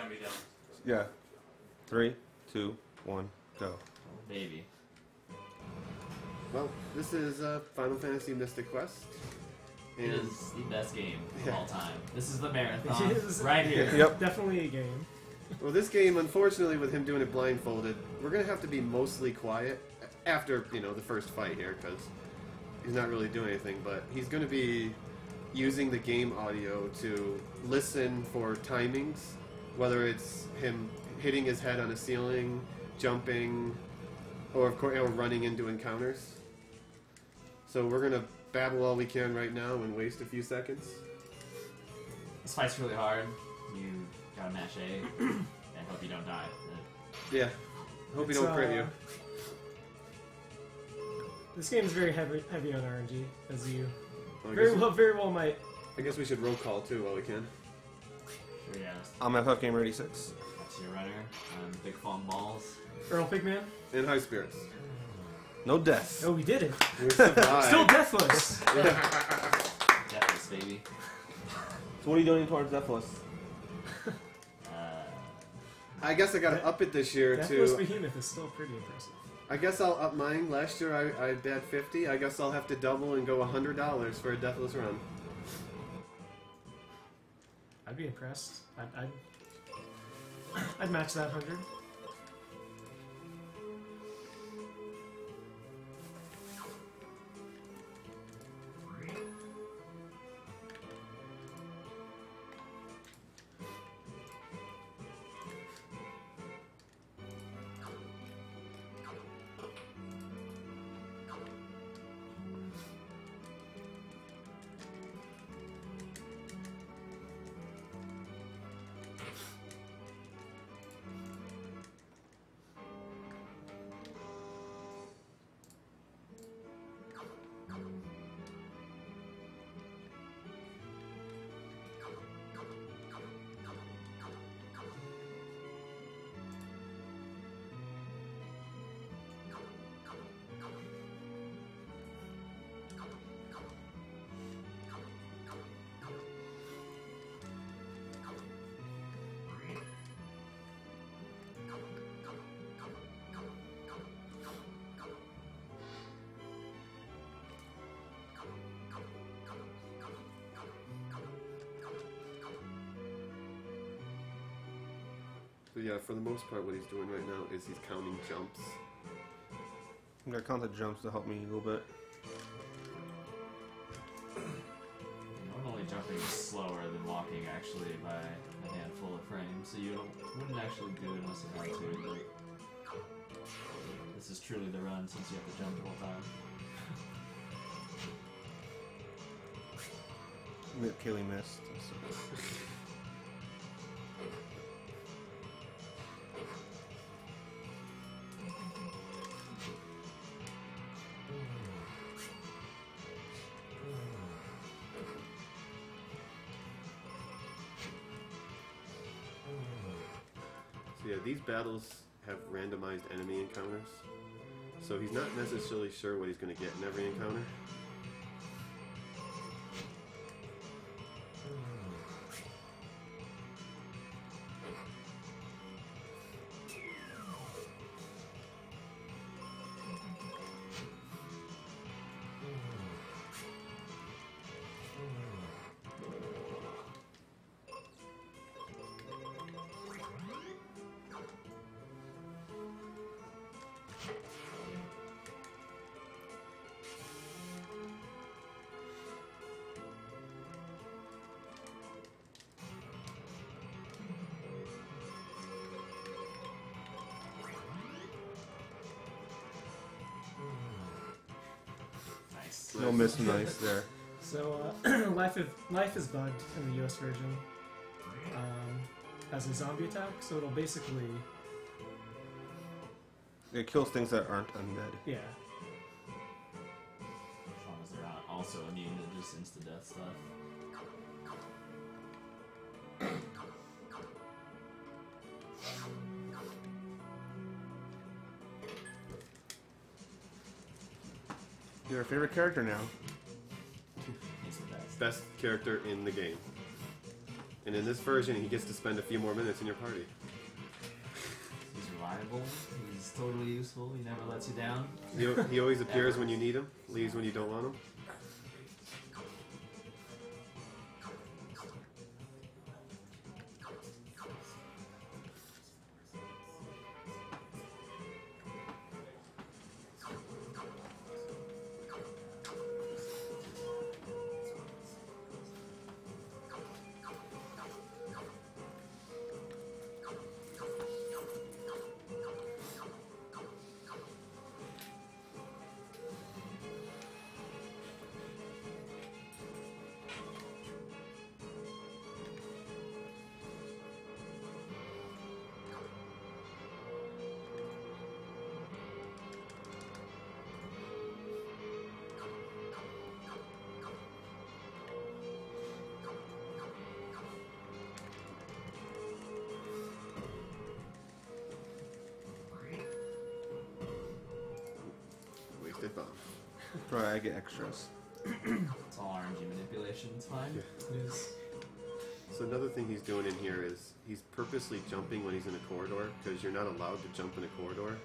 can be done. Yeah. 3, 2, 1, go. Baby. Well, this is Final Fantasy Mystic Quest. It is the best game of all time. This is the marathon It is right here. Yep. Definitely a game. Well, this game, unfortunately, with him doing it blindfolded, we're going to have to be mostly quiet after, you know, the first fight here, because he's not really doing anything, but he's going to be using the game audio to listen for timings, whether it's him hitting his head on a ceiling, jumping, or of course, running into encounters. So we're going to babble all we can right now and waste a few seconds. This fight's really hard. You gotta mash A and hope you don't die. Yeah. Hope he don't crit you. This game is very heavy on RNG, as you Well, very well might. I guess we should roll call too while we can. Sure, yeah. I'm FFGamer86. That's your runner. Big foam balls. Earl Pigman? In high spirits. No death. Oh, we did it. We survived. Still deathless. Deathless, baby. So what are you doing towards Deathless? I guess I gotta up it this year Deathless to. Behemoth is still pretty impressive. I guess I'll up mine. Last year I bet 50. I guess I'll have to double and go $100 for a deathless run. I'd be impressed. I'd match that 100. So yeah, for the most part, what he's doing right now is he's counting jumps. I'm gonna count the jumps to help me a little bit. Normally jumping is slower than walking actually by a handful of frames, so you wouldn't actually do it unless you had to, but this is truly the run since you have to jump the whole time. Kaylee missed. So yeah, these battles have randomized enemy encounters. So he's not necessarily sure what he's going to get in every encounter. No miss nice there. So, Life is bugged in the US version as a zombie attack, so it'll basically... It kills things that aren't undead. Yeah. As long as they're not also immune to just insta-death stuff. You're our favorite character now. He's the best. Best character in the game. And in this version, he gets to spend a few more minutes in your party. He's reliable. He's totally useful. He never lets you down. He always appears when you need him, leaves when you don't want him. Wasted bomb. Right, I get extras. It's all RNG manipulation. It's fine. Yeah. It is. So another thing he's doing in here is he's purposely jumping when he's in a corridor because you're not allowed to jump in a corridor.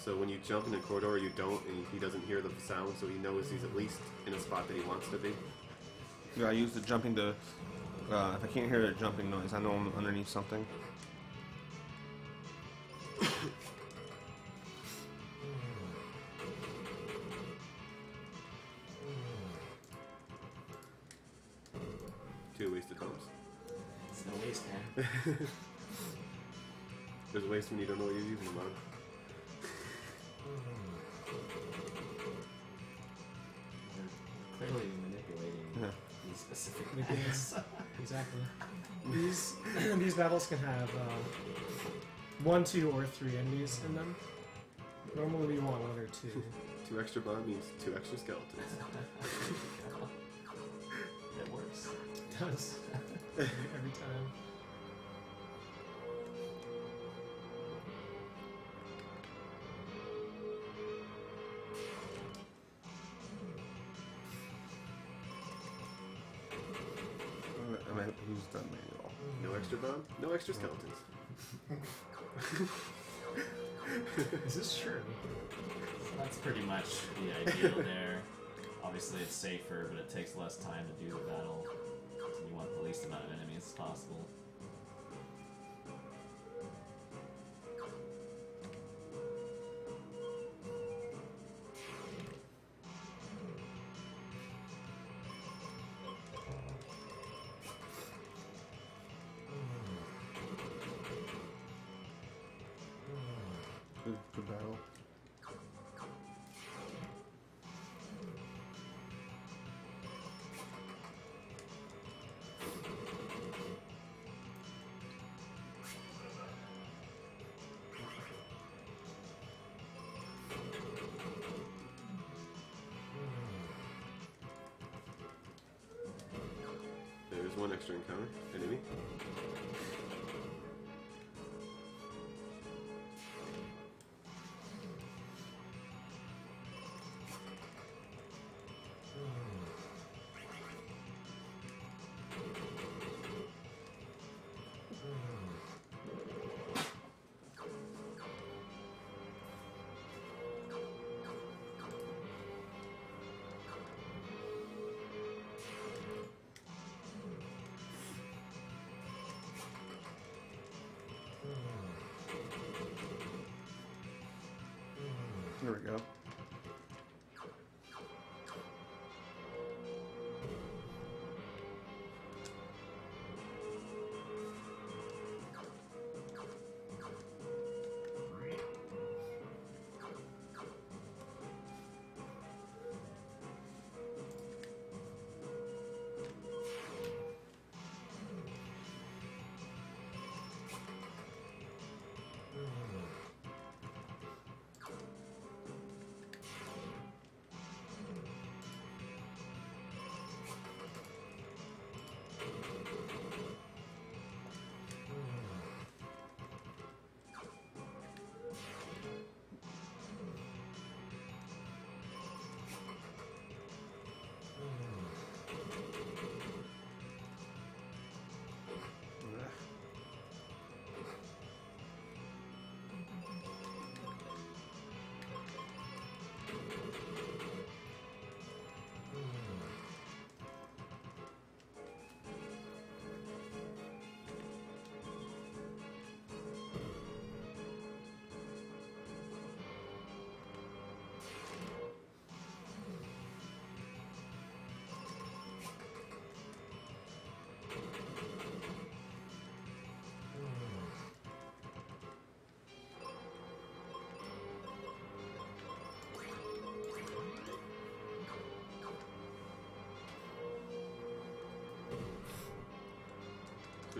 So when you jump in a corridor, you don't, and he doesn't hear the sound, so he knows he's at least in a spot that he wants to be. Yeah, I use the jumping to. If I can't hear the jumping noise, I know I'm underneath something. Two wasted bombs. It's no waste, man. There's a waste when you don't know what you're using them on. They're clearly manipulating Yeah. these specific Yeah. things. Exactly. These battles can have 1, 2, or 3 enemies in them. Normally we want 1 or 2. 2 extra bomb means 2 extra skeletons. It works. It does. Every time. I mean, who's done manual? No extra bomb, no extra skeletons. Is this true? That's pretty much the ideal there. Obviously it's safer, but it takes less time to do the battle. You want the least amount of enemies as possible. Good battle. There's 1 extra encounter, enemy. There we go.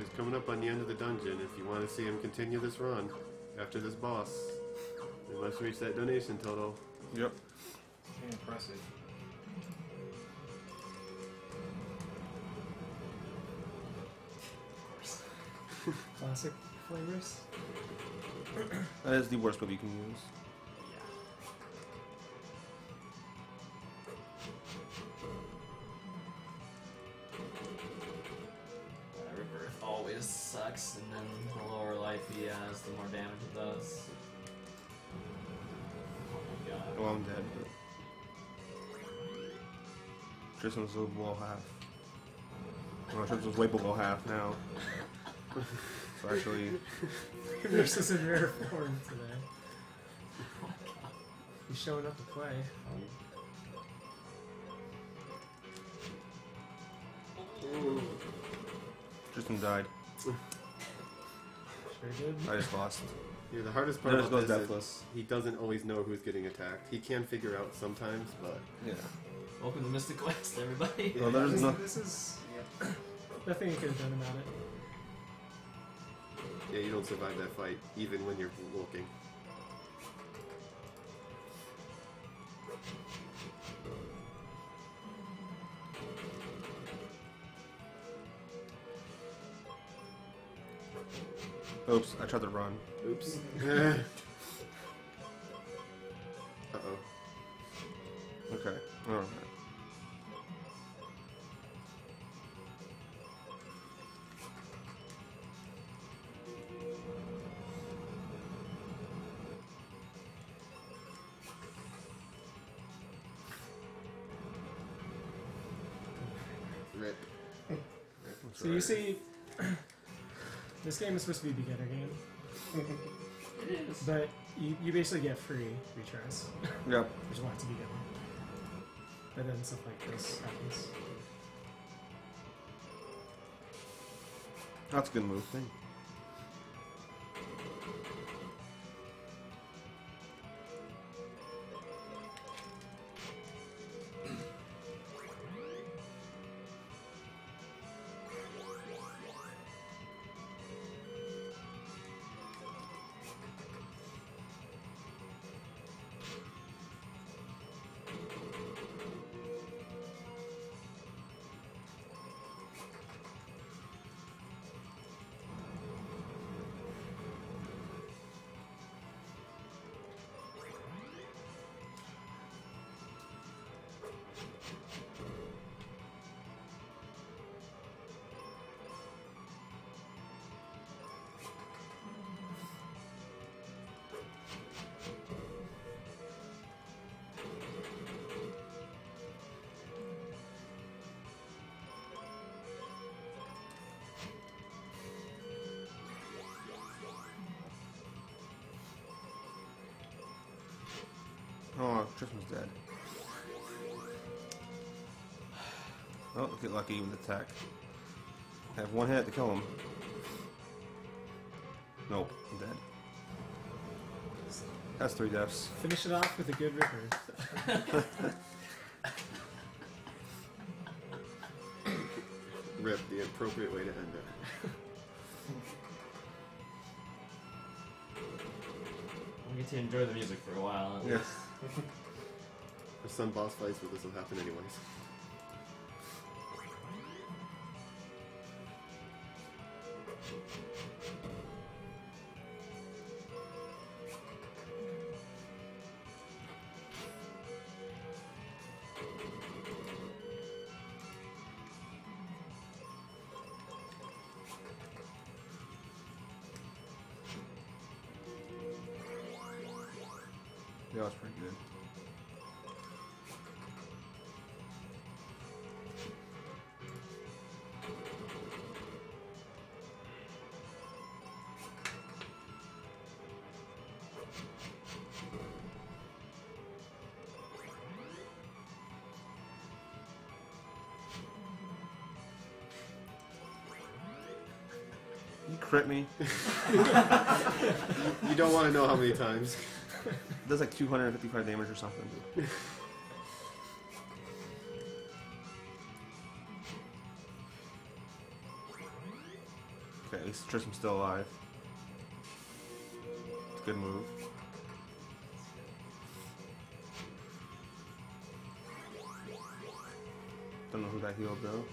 He's coming up on the end of the dungeon. If you want to see him continue this run after this boss, we must reach that donation total. Yep. Impressive. Classic flavors. That is the worst move you can use. Rebirth always sucks, and then the lower life he has, the more damage it does. Oh my god. Well, I'm dead. But Tristan's below half. Well, Tristan's way below half now. So actually, Versus in rare form today. He's showing up to play. Tristan died. Sure did. I just lost. Yeah, the hardest part There about goes this Deathless. is he doesn't always know who's getting attacked. He can figure out sometimes, but Yeah. Welcome to Mystic West, everybody. Well, there's no. This is nothing you could have done about it. yeah, you don't survive that fight even when you're looking. Oops, I tried to run. Oops. Uh-oh. Okay. Alright. Rip. So you see, this game is supposed to be a beginner game, It is. but you basically get free retries. Yep. Which is why it's a beginner. But then stuff like this happens. That's a good move thing. Oh, Tristan's dead. Oh, get lucky with the attack. I have one hit to kill him. Nope, I'm dead. That's 3 deaths. Finish it off with a good ripper. Rip, the appropriate way to end it. We get to enjoy the music for a while. At Yes. least. There's some boss fights where this will happen anyways. Yeah, that's pretty good. You crit me. You don't want to know how many times. Does like 255 damage or something. least Tristan's still alive. It's a good move. Don't know who that healed though.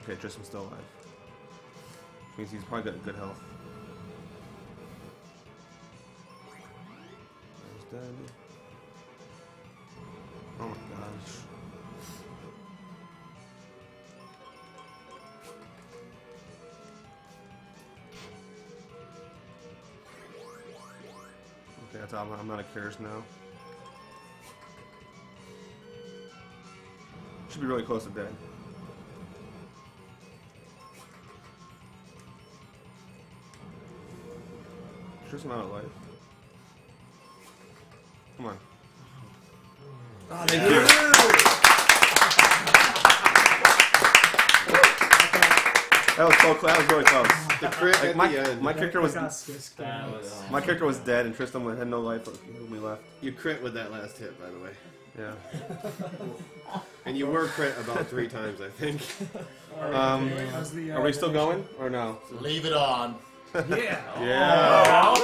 Okay, Tristan's still alive. Which means he's probably got good health. He's dead. Oh my gosh. Okay, that's all. I'm out of cares now. Should be really close to dead. Tristan out of life. Come on. Oh, thank you. That was so close. That was really close. The crit at my, the end. my character was My character was dead, and Tristan had no life when we left. You crit with that last hit, by the way. Yeah. And you were crit about 3 times, I think. Are we still going or no? Leave it on. Yeah. Yeah.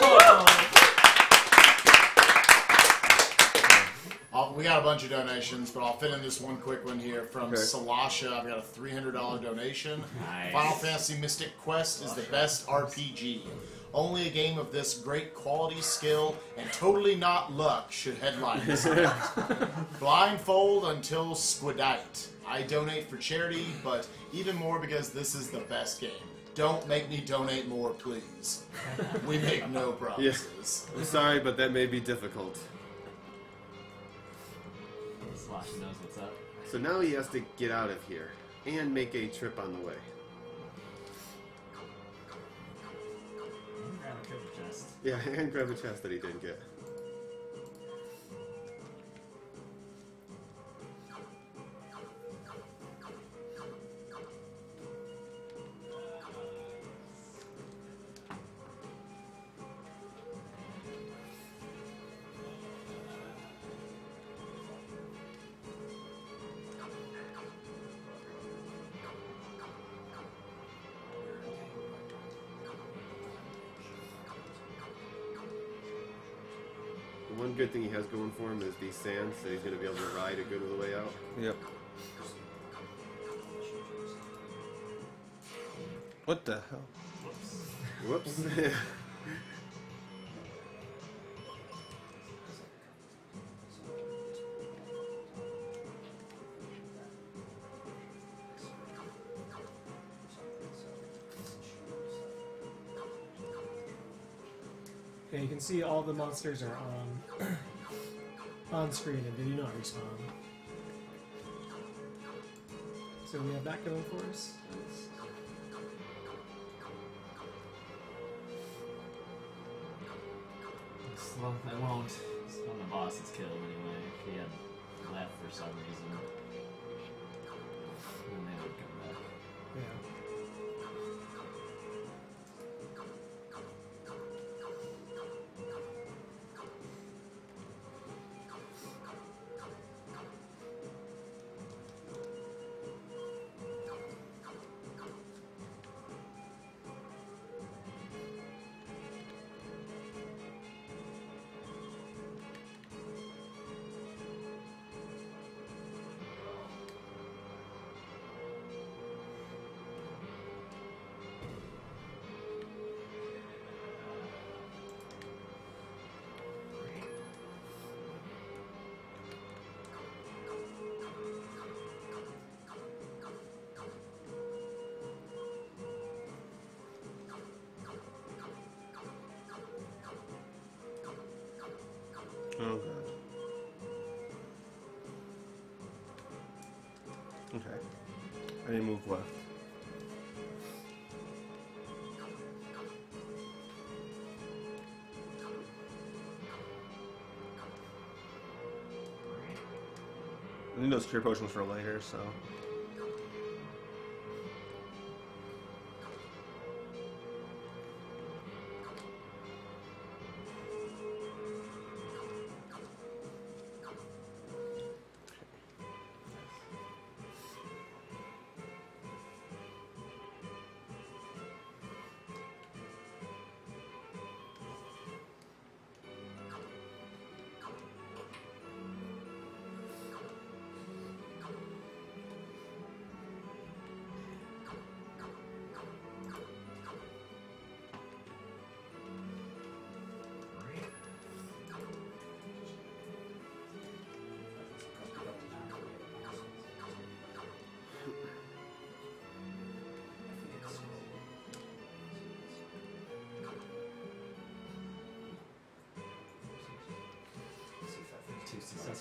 We got a bunch of donations, but I'll fit in this one quick one here from Okay. Salasha. I've got a $300 donation. Nice. Final Fantasy Mystic Quest is the best RPG. Only a game of this great quality, skill, and totally not luck should headline this event. Blindfold until Squidite. I donate for charity, but even more because this is the best game. Don't make me donate more, please. We make no promises. I'm sorry, but that may be difficult. Slash knows what's up. So now he has to get out of here and make a trip on the way. Grab a treasure chest. Yeah, and grab a chest that he didn't get. The one good thing he has going for him is these sands, so he's going to be able to ride a good way out. Yep. What the hell? Whoops. Whoops. Yeah, you can see all the monsters are on screen and they do not respawn. So we have that going for us. Well, I won't. It's when the boss is killed anyway. If he had left for some reason, then they would come back. Yeah. Oh god. Okay. I need to move left. I need those cure potions for later, so.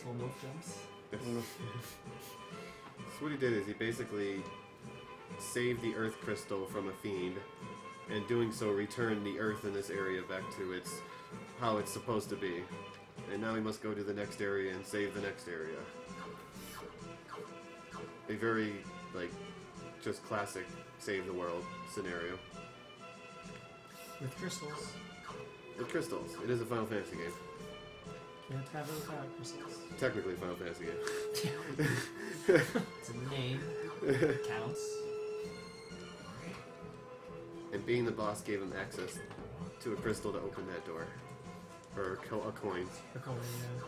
successful milk jumps. So what he did is he basically saved the Earth Crystal from a fiend, and doing so returned the Earth in this area back to its how it's supposed to be. And now he must go to the next area and save the next area. A very, like, just classic save the world scenario. With crystals. With crystals. It is a Final Fantasy game. Can't have it without crystals. Technically a Final Fantasy game. It's a name. It counts. And being the boss gave him access to a crystal to open that door. Or a coin. A coin, yeah.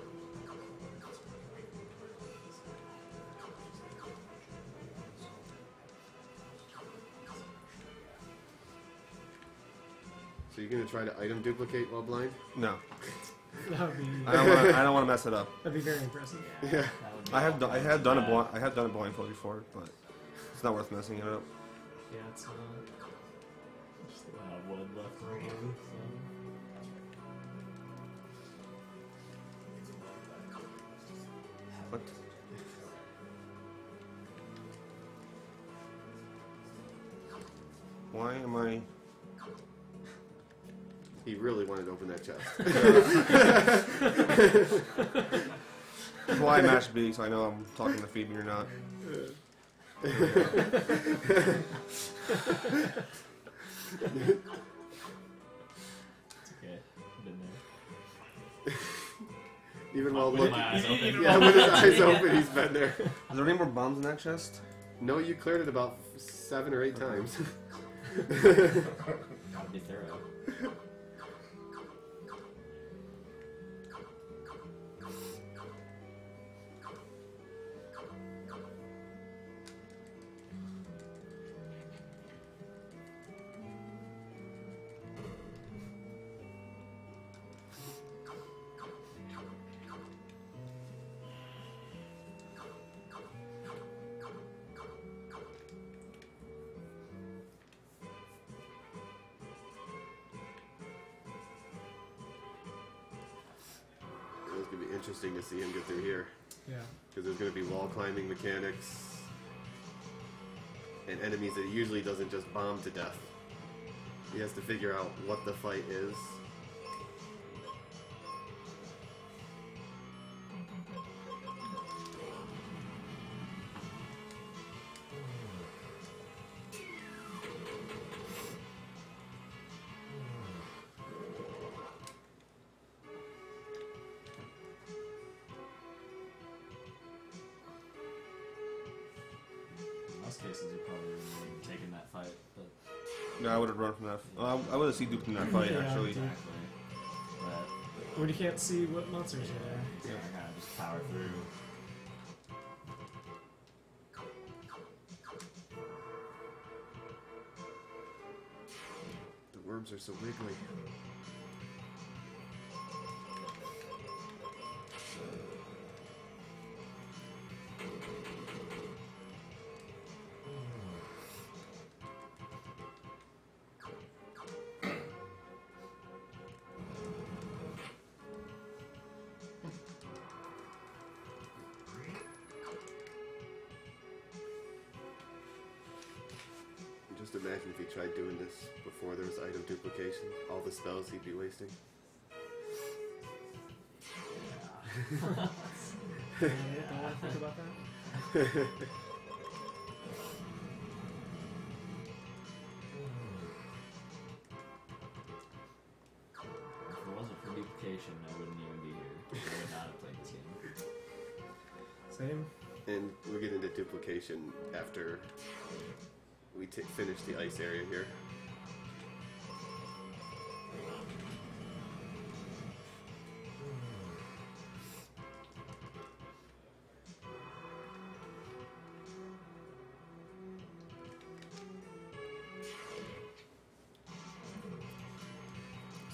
So you're gonna try to item duplicate while blind? No, That would be. I don't want to mess it up. That'd be very impressive. Yeah. That would be I had done it bad. I had done it blindfold before, but it's not worth messing it up. Yeah, it's not. Just have one left over. What? Why am I? He really wanted to open that chest. That's why I mashed B, so I know I'm talking to Phoebe or not. It's okay. Been there. Even while With looking. my eyes open. Yeah, with his eyes open, he's been there. Is there any more bombs in that chest? No, you cleared it about 7 or 8 times. Gotta be thorough. It's gonna be interesting to see him get through here. Yeah. Because there's gonna be wall climbing mechanics. And enemies that he usually doesn't just bomb to death. He has to figure out what the fight is. In most cases, you probably wouldn't have even taken that fight, but Yeah, I would have run from that. I would have seen duped in that fight, Yeah, actually. dude. exactly. But When you can't see what monsters are there. so I kind of just power through. The worms are so wiggly. Just imagine if he tried doing this before there was item duplication. All the spells he'd be wasting. Don't want to think about that. If it wasn't for duplication, I wouldn't even be here. I would not have played this game. Same. And we'll get into duplication after we finish the ice area here.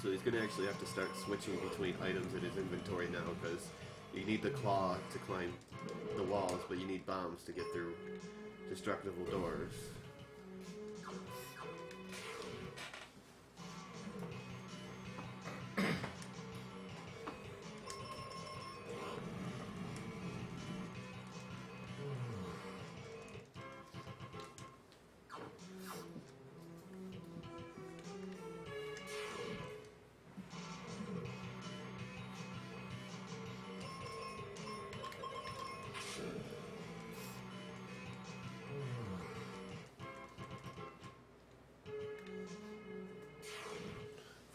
So he's going to actually have to start switching between items in his inventory now, because you need the claw to climb the walls, but you need bombs to get through destructible doors.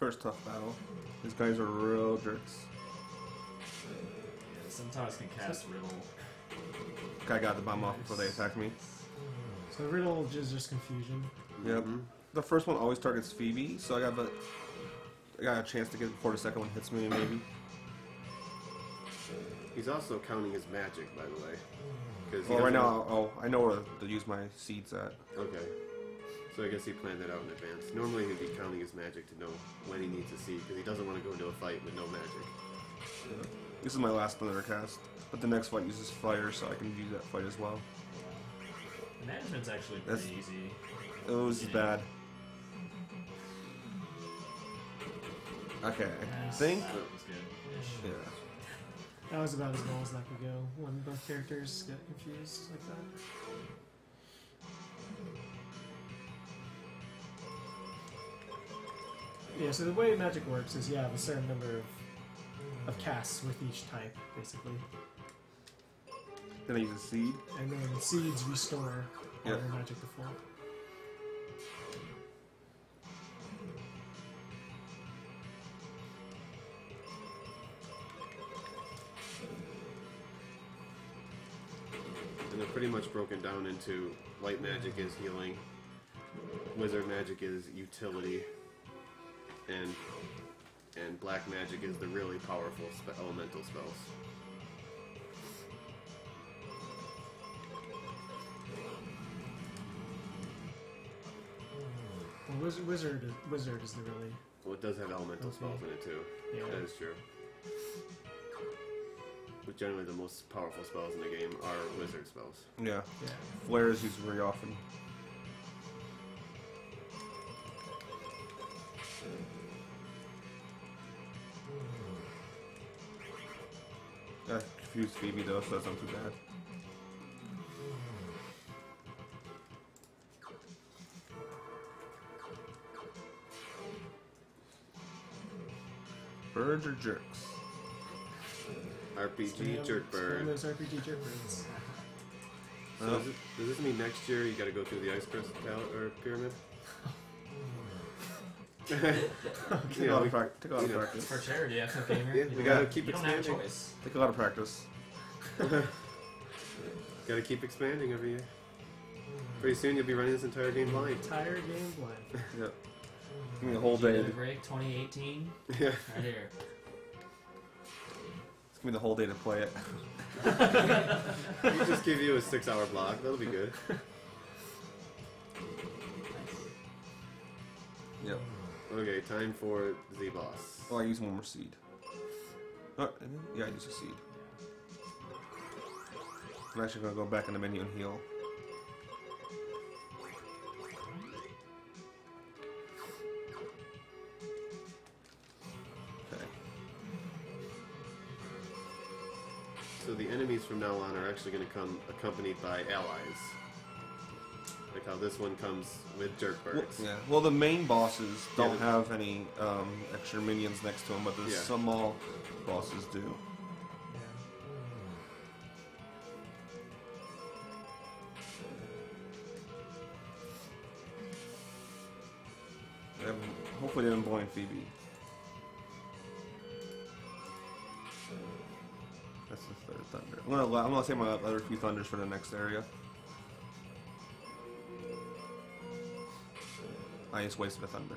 First tough battle. These guys are real jerks. Yeah, sometimes can cast Riddle. Guy got the bomb off before they attacked me. So riddle is just confusion. Yep. The first one always targets Phoebe, so I got a chance to get it before the second one hits me, maybe. He's also counting his magic, by the way. Well, right now, I know where to use my seeds at. Okay. So I guess he planned that out in advance. Normally he'd be counting his magic to know when he needs a seed, because he doesn't want to go into a fight with no magic. This is my last Thunder cast, but the next fight uses fire, so I can use that fight as well. The management's actually pretty easy. It was bad. Okay, I think. That was good. Yeah. That was about as well as that could go when both characters get confused like that. Yeah, so the way magic works is you have a certain number of casts with each type, basically. Then I use a seed. And then seeds restore all Yep. your magic to full. And they're pretty much broken down into white magic is healing, wizard magic is utility, and black magic is the really powerful elemental spells. Well, wizard is the really... Well, it does have elemental spells in it too. Yeah. That is true. But generally the most powerful spells in the game are wizard spells. Yeah. Yeah. Flare is used very often. I confused Phoebe though, so that's not too bad. Birds or jerks? RPG jerk bird. Those RPG jerk birds. So does this mean next year you gotta go through the ice crystal or pyramid? Take a lot of practice. For charity, FFGamer. Yeah, we gotta keep you don't have a expanding. choice. Take a lot of practice. Gotta keep expanding every year. Pretty soon you'll be running this entire game blind. Entire game blind. Yep. Give me a whole Did you day. get a break 2018? Yeah. Right here. Give me the whole day to play it. We'll just give you a 6-hour block. That'll be good. Yep. Okay, time for the boss. Oh, I use one more seed. Oh, yeah, I use a seed. I'm actually gonna go back in the menu and heal. Okay. So the enemies from now on are actually going to come accompanied by allies. Like how this one comes with jerk birds. Yeah. Well, the main bosses don't Yeah. have any extra minions next to them, but the Yeah. small bosses do. Hopefully, they didn't blind Phoebe. That's the third thunder. I'm gonna save my other few thunders for the next area. I just wasted a thunder.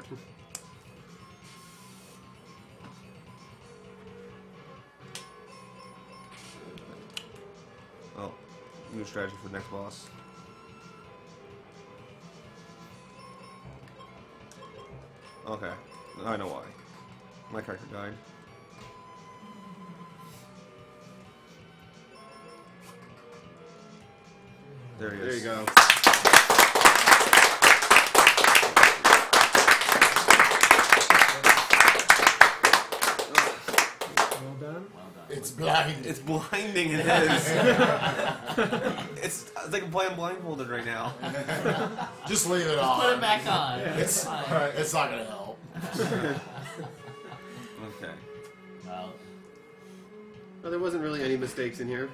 Oh, new strategy for the next boss. Okay, I know why. My character died. There he is. There you go. Well done. Well done. It's blind. It's blinding, it is. It's like I'm playing blindfolded right now. Just leave it on. Put it back on. It's fine. it's not gonna help. Okay. Well, Well, there wasn't really any mistakes in here.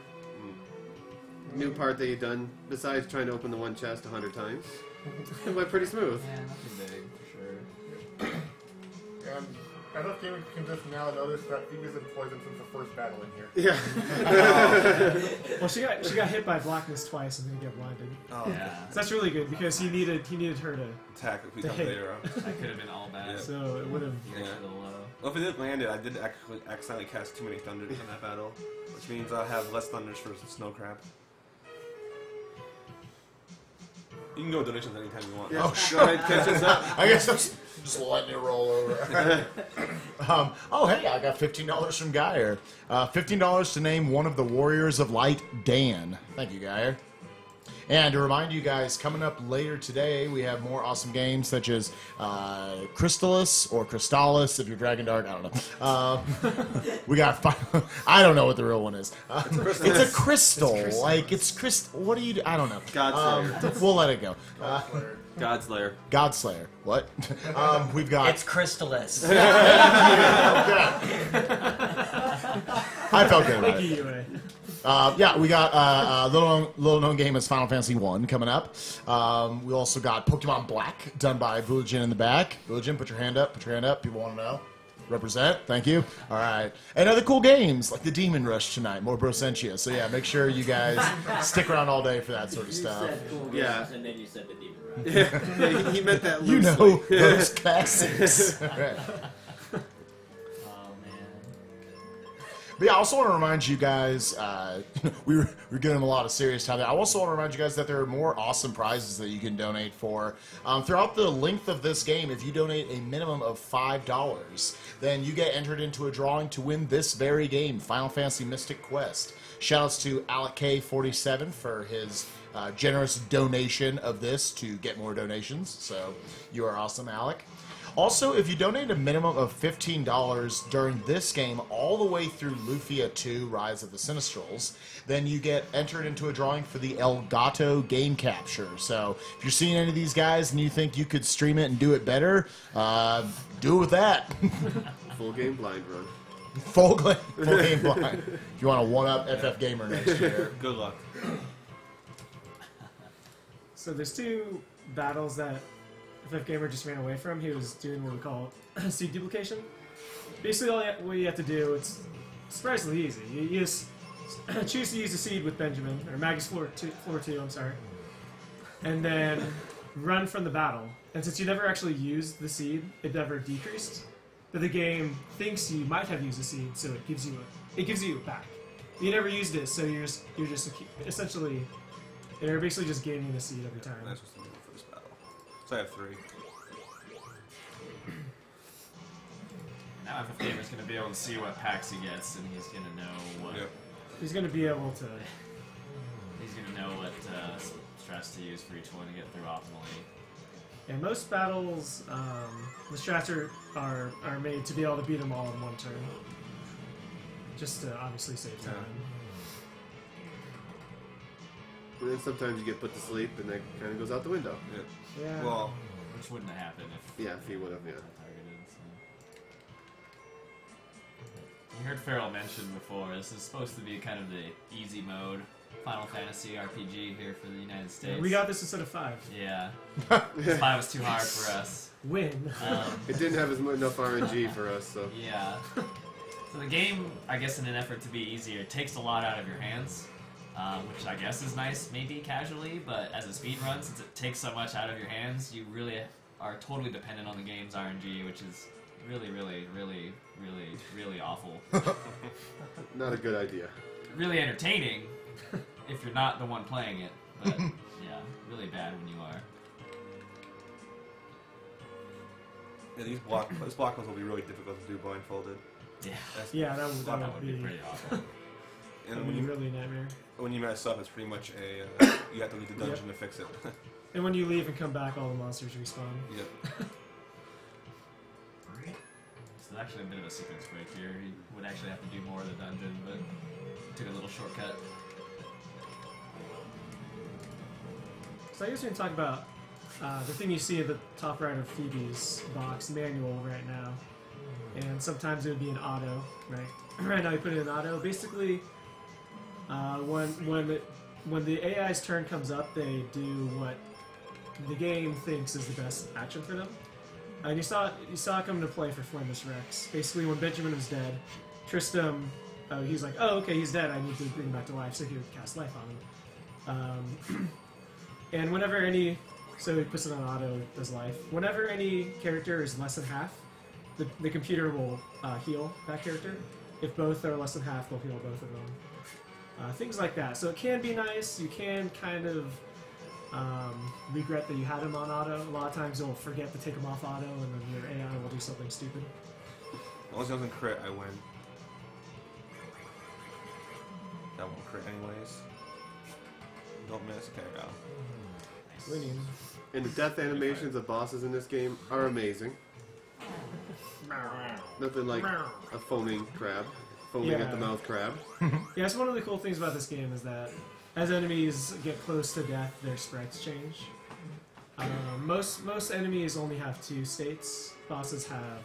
New part that you've done, besides trying to open the one chest 100 times. It went pretty smooth. yeah, nothing big for sure. And FFGamer can just now notice that Phoebe's been poisoned since the first battle in here. Yeah. Well, she got hit by blackness twice and then get blinded. Oh, Yeah. So that's really good because he needed her to. attack if we To come hit. later on. That could have been all bad. Yeah. So it would have. You're Yeah. a little low. Well, if it did land it, I did actually accidentally cast too many thunders in that battle, which means I'll have less thunders for snow crab. You can go with donations anytime you want. Yeah. Oh, Go ahead, catch us up. I guess I'm just letting it roll over. Oh, hey, I got $15 from Geyer. $15 to name one of the Warriors of Light, Dan. Thank you, Geyer. And to remind you guys, coming up later today, we have more awesome games such as Crystallis or Crystallis if you're Dragon Dark. I don't know. We got I don't know what the real one is. It's a crystal. What do you do? I don't know. Godslayer. We'll let it go. Godslayer. Godslayer. What? We've got. It's Crystallis. I felt good about Thank it. you, UA. Yeah, we got a little known game as Final Fantasy 1 coming up. We also got Pokemon Black, done by Vujin in the back. Vujin, put your hand up. Put your hand up. People want to know. Represent. Thank you. All right. And other cool games like the Demon Rush tonight, more Brosentia. So yeah, make sure you guys stick around all day for that sort of You stuff. said cool games, Yeah. and then you said the demon. Right? Yeah, he meant that You loosely. know those classics. All right. Oh man. But yeah, I also want to remind you guys, we were giving them a lot of serious time. I also want to remind you guys that there are more awesome prizes that you can donate for. Throughout the length of this game, if you donate a minimum of $5, then you get entered into a drawing to win this very game, Final Fantasy Mystic Quest. Shoutouts to Alec K47 for his generous donation of this to get more donations. So you are awesome, Alec. Also, if you donate a minimum of $15 during this game all the way through Lufia 2 Rise of the Sinistrals, then you get entered into a drawing for the Elgato game capture. So if you're seeing any of these guys and you think you could stream it and do it better, do it with that. Full game blind run. Full game blind. If you want to one-up FF Gamer next year. Good luck. So there's two battles that FF Gamer just ran away from. He was doing what we call seed duplication. Basically, what you have to do, it's surprisingly easy. You just choose to use a seed with Benjamin, or Magus floor 2, I'm sorry. And then run from the battle. And since you never actually used the seed, it never decreased. But the game thinks you might have used the seed, so it gives you it back. You never used it, so you're just essentially you're basically just gaining the seed every time. That's what's the name for this battle. So I have 3. Now FFGamer's gonna be able to see what packs he gets, and he's gonna know what Yep. He's going to be able to. he's gonna know what strats to use for each one to get through optimally. In most battles, the strats are made to be able to beat them all in one turn. Just to obviously save time. And then sometimes you get put to sleep, and that kind of goes out the window. Yep. Yeah. Well, Which wouldn't have happened if Yeah, if he would have, yeah. targeted. So. You heard Farrell mention before, this is supposed to be kind of the easy mode Final Fantasy RPG here for the United States. We got this instead of 5. Yeah. 5 was too hard for us. Win. It didn't have enough RNG for us, so. Yeah. So the game, I guess in an effort to be easier, takes a lot out of your hands, which I guess is nice maybe casually, but as a speed run, since it takes so much out of your hands, you really are totally dependent on the game's RNG, which is really, really, really, really, really awful. Not a good idea. Really entertaining if you're not the one playing it, but yeah, really bad when you are. yeah, this block ones will be really difficult to do blindfolded. Yeah. Yeah, that That would would be pretty awful. that And would when be you really a nightmare. when you mess up, it's pretty much a you have to leave the dungeon to fix it. And when you leave and come back, all the monsters respawn. Yep. So actually a bit of a sequence break here. He would actually have to do more of the dungeon, but took a little shortcut. So I guess we can talk about the thing you see at the top right of Phoebe's box, manual, right now. And sometimes it would be an auto, right? Right now you put it in auto. Basically, when the AI's turn comes up, they do what the game thinks is the best action for them. And you saw it come into play for Flameless Rex. Basically, when Benjamin was dead, Tristram, he's like, oh, okay, he's dead. I need to bring him back to life, so he would cast life on him. And whenever any, so he puts it on auto, does life. Whenever any character is less than half, the computer will heal that character. If both are less than half, they'll heal both of them. Things like that. So it can be nice. You can kind of regret that you had him on auto. A lot of times you'll forget to take him off auto, and then your AI will do something stupid. As long as it doesn't crit, I win. That won't crit anyways. Don't miss. Okay, go. Winning. And the death animations of bosses in this game are amazing. Nothing like a foaming crab. Foaming at the mouth crab. Yeah, it's one of the cool things about this game is that as enemies get close to death, their sprites change. Most enemies only have 2 states. Bosses have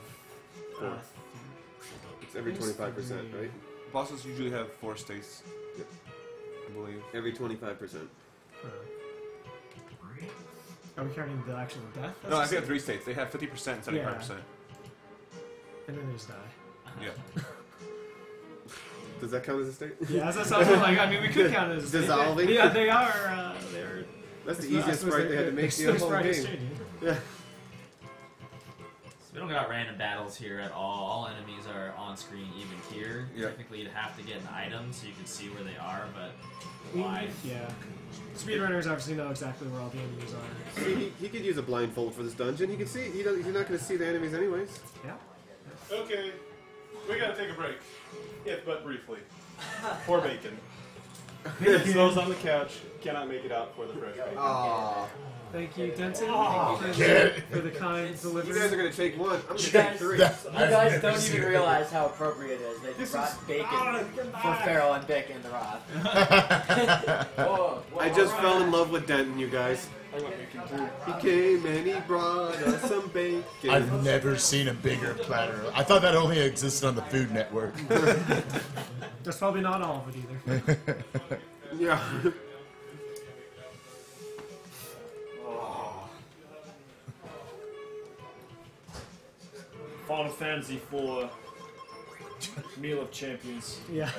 4. It's every 25%, right? Bosses usually have 4 states. Yep. I believe. Every 25%. Are we counting the actual death? No, I think they have 3 states. They have 50% and 75%. Yeah. And then they just die. Yeah. Does that count as a state? Yeah, that's what like. I mean, we could count it as a state. Dissolving? Yeah, they are. They're. That's the easiest sprite they had to make the whole game. Yeah. So we don't got random battles here at all. All enemies are on screen even here. Yep. Technically, you'd have to get an item so you can see where they are, but why? Yeah. Speedrunners obviously know exactly where all the enemies are. See, he could use a blindfold for this dungeon. He can see. He's not going to see the enemies anyways. Yeah. Okay, we gotta take a break. If but briefly. Poor Bacon. Snow's on the couch, cannot make it out for the fresh bacon. Aww. Thank you, Denton. Oh, Thank you for the kind You delivery. guys are going to take one. I'm going to You take guys, 3. you guys don't even realize how appropriate it is that you brought bacon for Farrell and Vic in the Roth. Whoa, I just fell in love with Denton, you guys. I want bacon too. He came and he brought us some bacon. I've never seen a bigger platter. I thought that only existed on the Food Network. That's probably not all of it either. Yeah. Final Fantasy IV Meal of Champions. Yeah.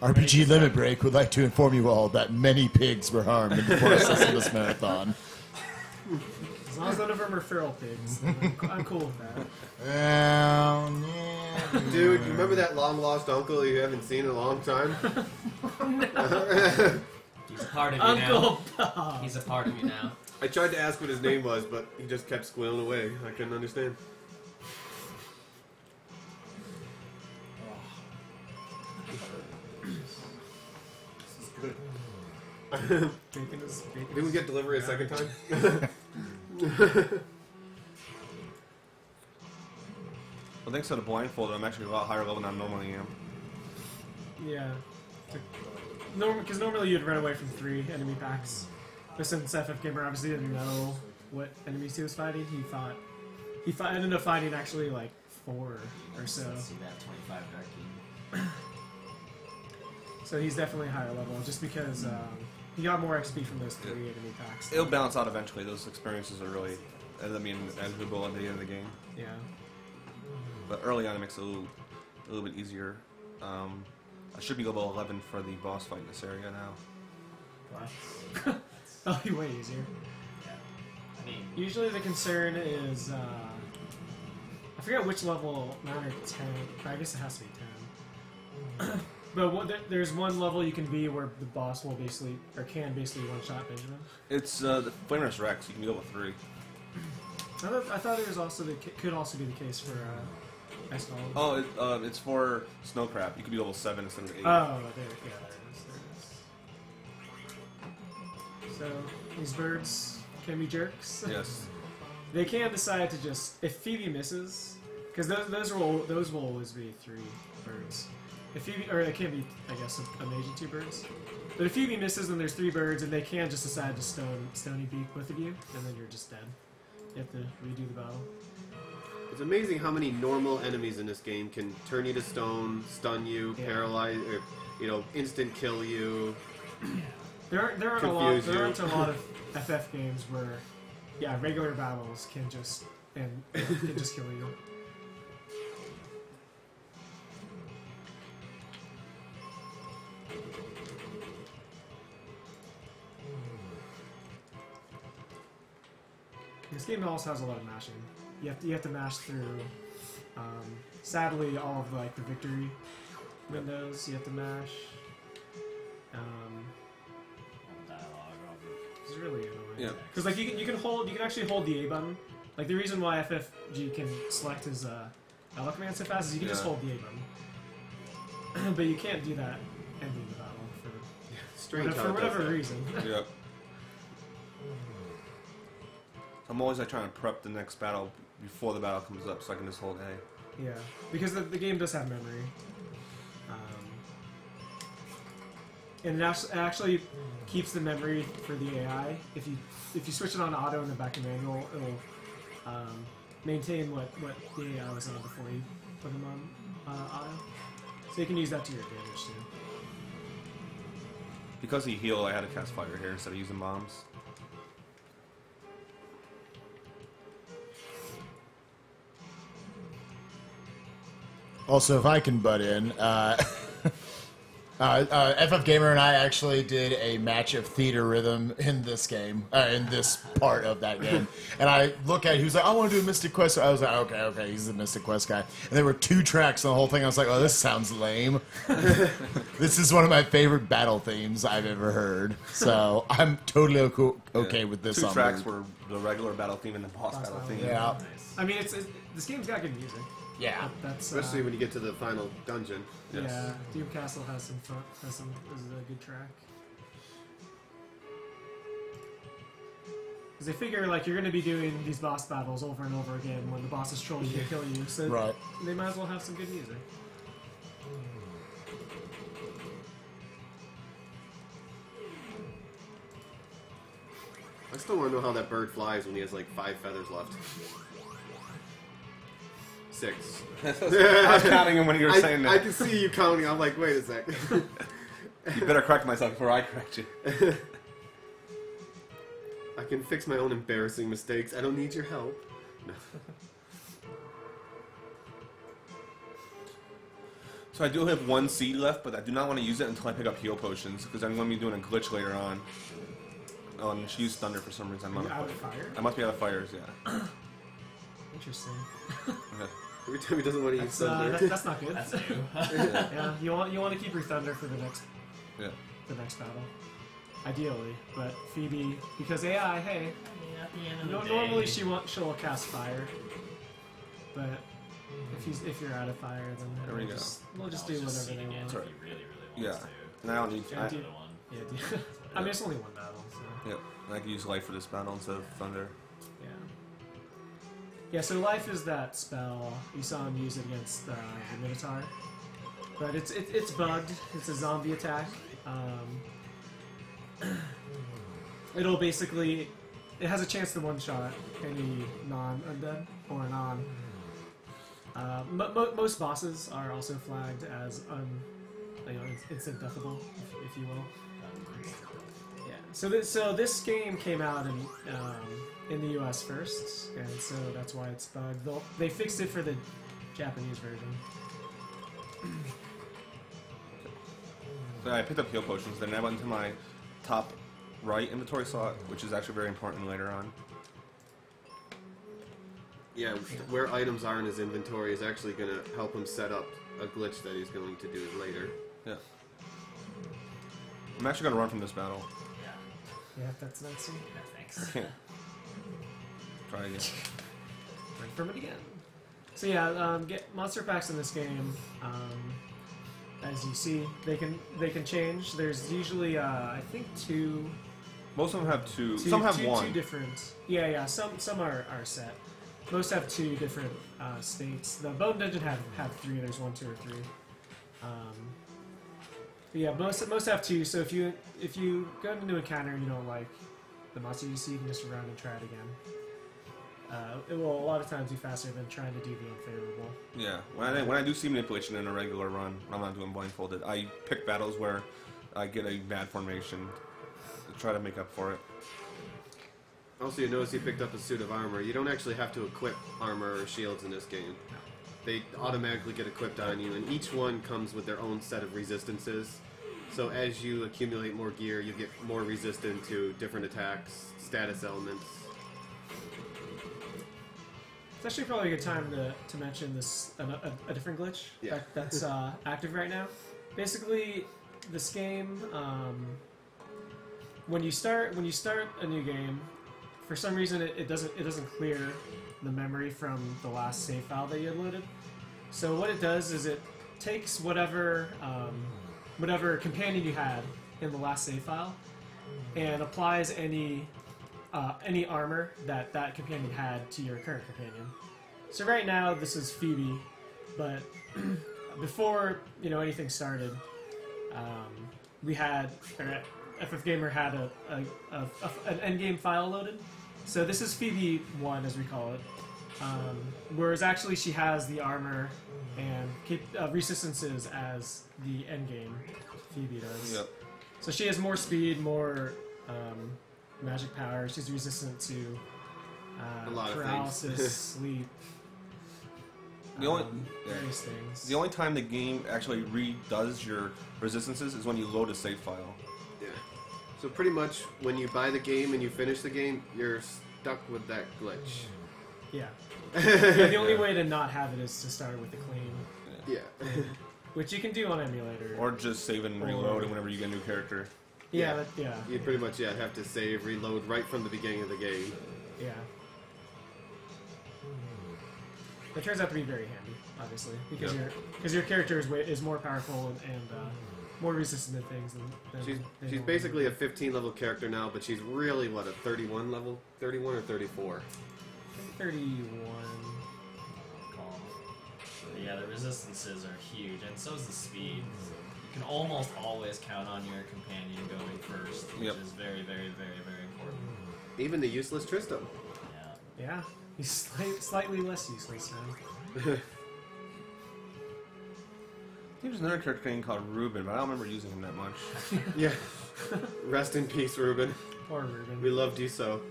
RPG Limit Break would like to inform you all that many pigs were harmed in the process of this marathon. As long as none of them are feral pigs, then I'm cool with that. Yeah. Dude, you remember that long lost uncle you haven't seen in a long time? He's a part of you Uncle now. Bob. He's a part of you now. I tried to ask what his name was, but he just kept squealing away. I couldn't understand. Bacon is bacon. Did we get delivery a second time? Well, thanks to the blindfold, I'm actually a lot higher level than I normally am. Yeah. Because normally you'd run away from 3 enemy packs. But since FFGamer obviously didn't know what enemies he was fighting, he ended up fighting actually like 4 or so. Let's see that 25 Darky. So he's definitely higher level just because he got more XP from those 3 enemy packs. It'll balance out eventually. Those experiences are really, I mean, valuable at the end of the game. Yeah. But early on, it makes it a little bit easier. I should be level 11 for the boss fight in this area now. Wow. Oh, way easier. Yeah. I mean, Usually the concern is, I forget which level, 9 or 10, I guess it has to be 10. But there's one level you can be where the boss will basically, or can basically one-shot Benjamin. It's the Flameless Rex. You can be level 3. I thought it was also could also be the case for Ice Golem. Oh, it's for Snow Crab. You can be level 7 instead of 8. Oh, there it is. So, these birds can be jerks. Yes. They can decide to just, if Phoebe misses, because those will always be 3 birds. If Phoebe, or it can be, I guess, a mage and 2 birds. But if Phoebe misses, then there's 3 birds, and they can just decide to stony beak both of you, and then you're just dead. You have to redo the battle. It's amazing how many normal enemies in this game can turn you to stone, stun you, paralyze, or instant kill you. There aren't a lot of FF games where yeah, regular battles can just can just kill you. This game also has a lot of mashing. You have to mash through. Sadly, all of like the victory windows you have to mash. It's really annoying. Yeah. Because like you can actually hold the A button. Like the reason why FFG can select his battle command so fast is you can just hold the A button. But you can't do that ending the battle for whatever reason. Yep. I'm always like trying to prep the next battle before the battle comes up, so I can just hold A. Yeah, because the game does have memory, and it actually keeps the memory for the AI. If you switch it on auto in the back of manual, it'll maintain what the AI was on before you put him on auto. So you can use that to your advantage too. Because he healed, I had to cast fire here instead of using bombs. Also, if I can butt in, FFGamer and I actually did a match of theater rhythm in this game, in this part of that game. And I look at it, he was like, I want to do a Mystic Quest. So I was like, okay, he's the Mystic Quest guy. And there were 2 tracks on the whole thing. I was like, oh, this sounds lame. This is one of my favorite battle themes I've ever heard. So I'm totally okay with this. 2 tracks were the regular battle theme and the boss battle theme. Yeah. I mean, this game's got good music. Yeah. That's Especially when you get to the final dungeon. Yes. Yeah, Doom Castle has is a good track. Because they figure like you're going to be doing these boss battles over and over again when the boss is trolling to kill you, so they might as well have some good music. I still want to know how that bird flies when he has like 5 feathers left. 6. I was counting him when you were saying that. I can see you counting. I'm like, wait a sec. You better correct myself before I correct you. I can fix my own embarrassing mistakes. I don't need your help. No. So I do have 1 seed left, but I do not want to use it until I pick up heal potions, because I'm going to be doing a glitch later on. Oh, and she used thunder for some reason. Are you out of fire? I must be out of fires, yeah. Interesting. Okay. Every time he doesn't want to use thunder. That's not good. That's new. Yeah, you want to keep your thunder for the next Yeah. battle, ideally. But Phoebe, because AI, hey, At the end of the day, normally she'll cast fire, but if you're out of fire, then There we go. we'll just do whatever they want. If Sorry. he really Yeah. wants to. And I don't need... Yeah, The dude. one. Yeah, I mean it's only one battle, so Yep. And I can use light for this battle instead of thunder. yeah. Yeah, so life is that spell you saw him use it against the Minotaur, but it's bugged. It's a zombie attack. It'll basically it has a chance to one-shot any non-undead or non. Most bosses are also flagged as instant deathable, if you will. Yeah. So this game came out in the U.S. first, and so that's why it's bugged. They fixed it for the Japanese version. So I picked up heal potions, then I went into my top right inventory slot, which is actually very important later on. Yeah, where items are in his inventory is actually going to help him set up a glitch that he's going to do later. Yeah. I'm actually going to run from this battle. Yeah, that's nice. Yeah, thanks. Try again. Run from it again. So yeah, get monster packs in this game. As you see, they can change. There's usually I think 2. Most of them have 2. Some have 1. 2 different. Yeah. Some are set. Most have 2 different states. The Bone Dungeon have 3. There's 1, 2, or 3. But yeah, most have 2. So if you go into an encounter and you don't like the monster you see, you can just run and try it again. It will a lot of times be faster than trying to do the unfavorable. Yeah, when I do see manipulation in a regular run, when I'm not doing blindfolded, I pick battles where I get a bad formation to try to make up for it. Also, you notice he picked up a suit of armor. You don't actually have to equip armor or shields in this game. They automatically get equipped on you, and each one comes with their own set of resistances. So as you accumulate more gear, you get more resistant to different attacks, status elements. It's actually probably a good time to mention this a different glitch that's active right now. Basically, this game, when you start a new game, for some reason it doesn't clear the memory from the last save file that you had loaded. So what it does is it takes whatever companion you had in the last save file and applies any armor that companion had to your current companion. So right now this is Phoebe, but before anything started, FFGamer had an endgame file loaded. So this is Phoebe 1, as we call it. Whereas actually she has the armor and resistances as the endgame Phoebe does. Yep. So she has more speed, more magic power. She's resistant to A lot of paralysis, sleep. Various things. The only time the game actually redoes your resistances is when you load a save file. Yeah. So pretty much when you buy the game and you finish the game, you're stuck with that glitch. Yeah. The only way to not have it is to start with the clean. Yeah. Which you can do on emulator. Or just save and reload and whenever you get a new character. Yeah. You pretty much have to save, reload right from the beginning of the game. Yeah. It turns out to be very handy, obviously, because your character is more powerful and more resistant to things than She's basically a 15 level character now, but she's really what, a 31 level, 31 or 34. 31. But yeah, the resistances are huge, and so is the speed. You can almost always count on your companion going first, which is very, very, very, very important. Even the useless Tristram. Yeah, he's slightly less useless now. There's another character named called Ruben, but I don't remember using him that much. Yeah. Rest in peace, Ruben. Poor Ruben. We loved you so.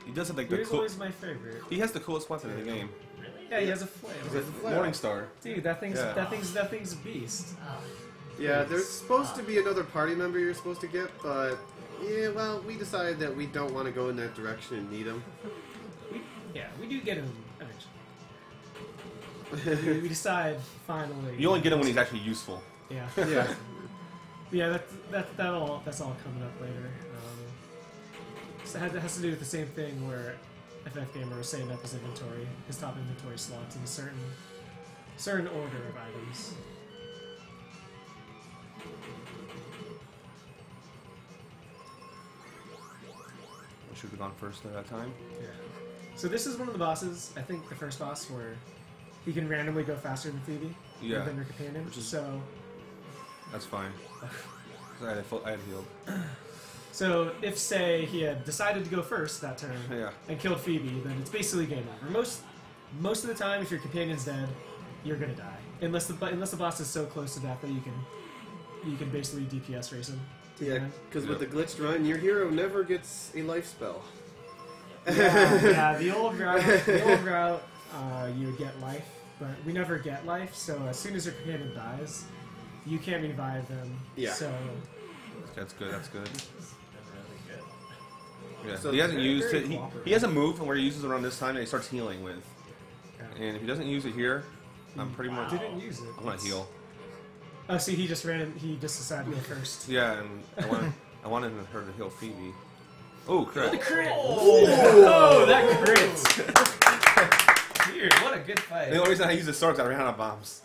He does have like He the was always my favorite. He has the coolest weapon in the game. Really? Yeah, he has a flail. Morningstar. Dude, that thing's a beast. Oh. Yeah, there's supposed to be another party member you're supposed to get, but yeah, well, we decided that we don't want to go in that direction and need him. We do get him eventually. we decide finally. You only get him when he's actually useful. Yeah. Yeah. Yeah, that's all coming up later. So it has to do with the same thing where FFGamer was setting up his inventory, his top inventory slots in a certain order of items. I should have gone first at that time. Yeah. So this is one of the bosses, I think the first boss, where he can randomly go faster than Phoebe, Yeah. than her companion. Which is- So That's fine. I had healed. So if, say, he had decided to go first that turn Yeah. and killed Phoebe, then it's basically game over. Most of the time, if your companion's dead, you're gonna die. Unless the boss is so close to death that you can basically DPS race him. Yeah, because with the glitched run, your hero never gets a life spell. Yeah, the old route, you would get life, but we never get life. So as soon as your companion dies, you can't revive them. Yeah. So That's good. That's good. Yeah. So He hasn't very, used very it. cooperative. He has a move where he uses it around this time and he starts healing with. yeah. And if he doesn't use it here, I'm pretty much. Didn't use it. I'm gonna heal. Oh, see, he just decided to go first. Yeah, and I wanted her to heal Phoebe. Oh, crit. The crit! Oh, that crit! Weird, what a good fight. The only reason I use the sword is I ran out of bombs.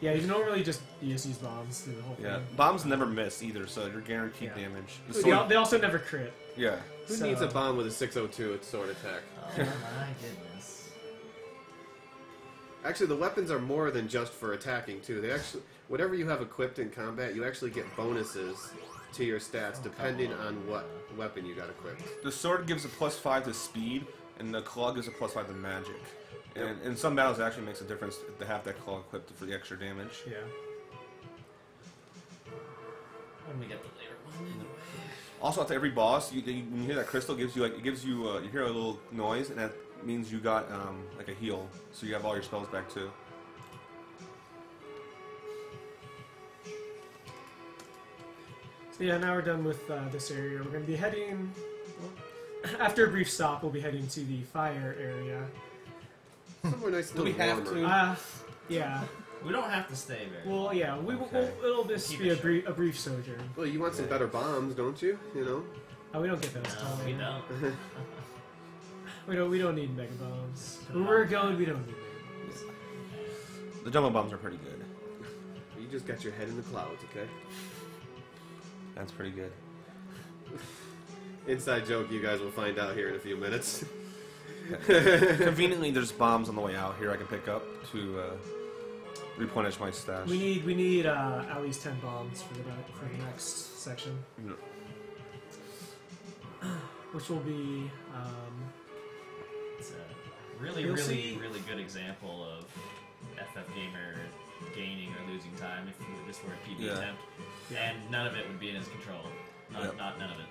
Yeah, you normally just use bombs through the whole Yeah, thing. bombs never miss either, so you're guaranteed Yeah. damage. The They sword- they also never crit. yeah. Who So- needs a bomb with a 602 at sword attack? Oh my goodness. Actually, the weapons are more than just for attacking too. They actually, whatever you have equipped in combat, you actually get bonuses to your stats depending on what weapon you got equipped. The sword gives a +5 to speed, and the claw gives a +5 to magic. And in some battles, it actually makes a difference to have that claw equipped for the extra damage. Yeah. When we get the later one, anyway. Also, after every boss, when you hear that crystal, gives you you hear a little noise, and that means you got like a heal, so you have all your spells back too. So yeah, now we're done with this area. We're going to be heading, well, after a brief stop, we'll be heading to the fire area. Somewhere nice and Do we have warmer. to? Yeah. We don't have to stay there. Well, yeah, Okay. it'll just Keep be it a brief sojourn. Well, you want some better bombs, don't you? You know. Oh, we don't get those. No, we don't. We don't need mega bombs. Where we're going, we don't need mega bombs. The jumbo bombs are pretty good. You just got your head in the clouds, okay? That's pretty good. Inside joke, you guys will find out here in a few minutes. Conveniently, there's bombs on the way out here I can pick up to replenish my stash. We need at least 10 bombs for the next section, No. which will be It's a really, You'll really, see- really good example of FFGamer gaining or losing time if this were a PB Yeah. attempt. And none of it would be in his control. Yep. Not none of it.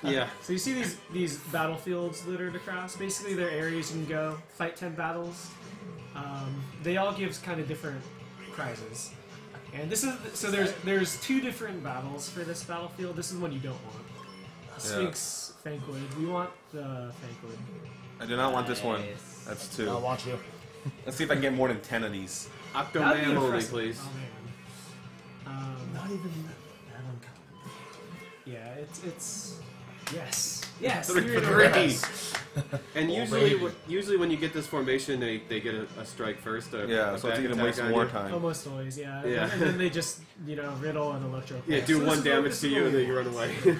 Yeah. So you see these battlefields littered across. Basically, they're areas you can go fight 10 battles. They all give kind of different prizes. And this is so there's 2 different battles for this battlefield. This is one you don't want. Sphinx Fankwood. We want the Fankwood. I do not want this one. Nice. That's I 2. want you. Let's see if I can get more than 10 of these. That'd be Octoman only, impressive. please. Oh man. Not even that uncommon. Yeah, it's yes. Yes. 3 you're for in 3. right. And Oh, usually, baby. usually when you get this formation, they get a strike first. Yeah, so it's back even attack waste on more you. time. Almost always, yeah. Yeah. And then they just, riddle and electro. Yeah, do So this 1 is damage this to is you what and we then you run want. away.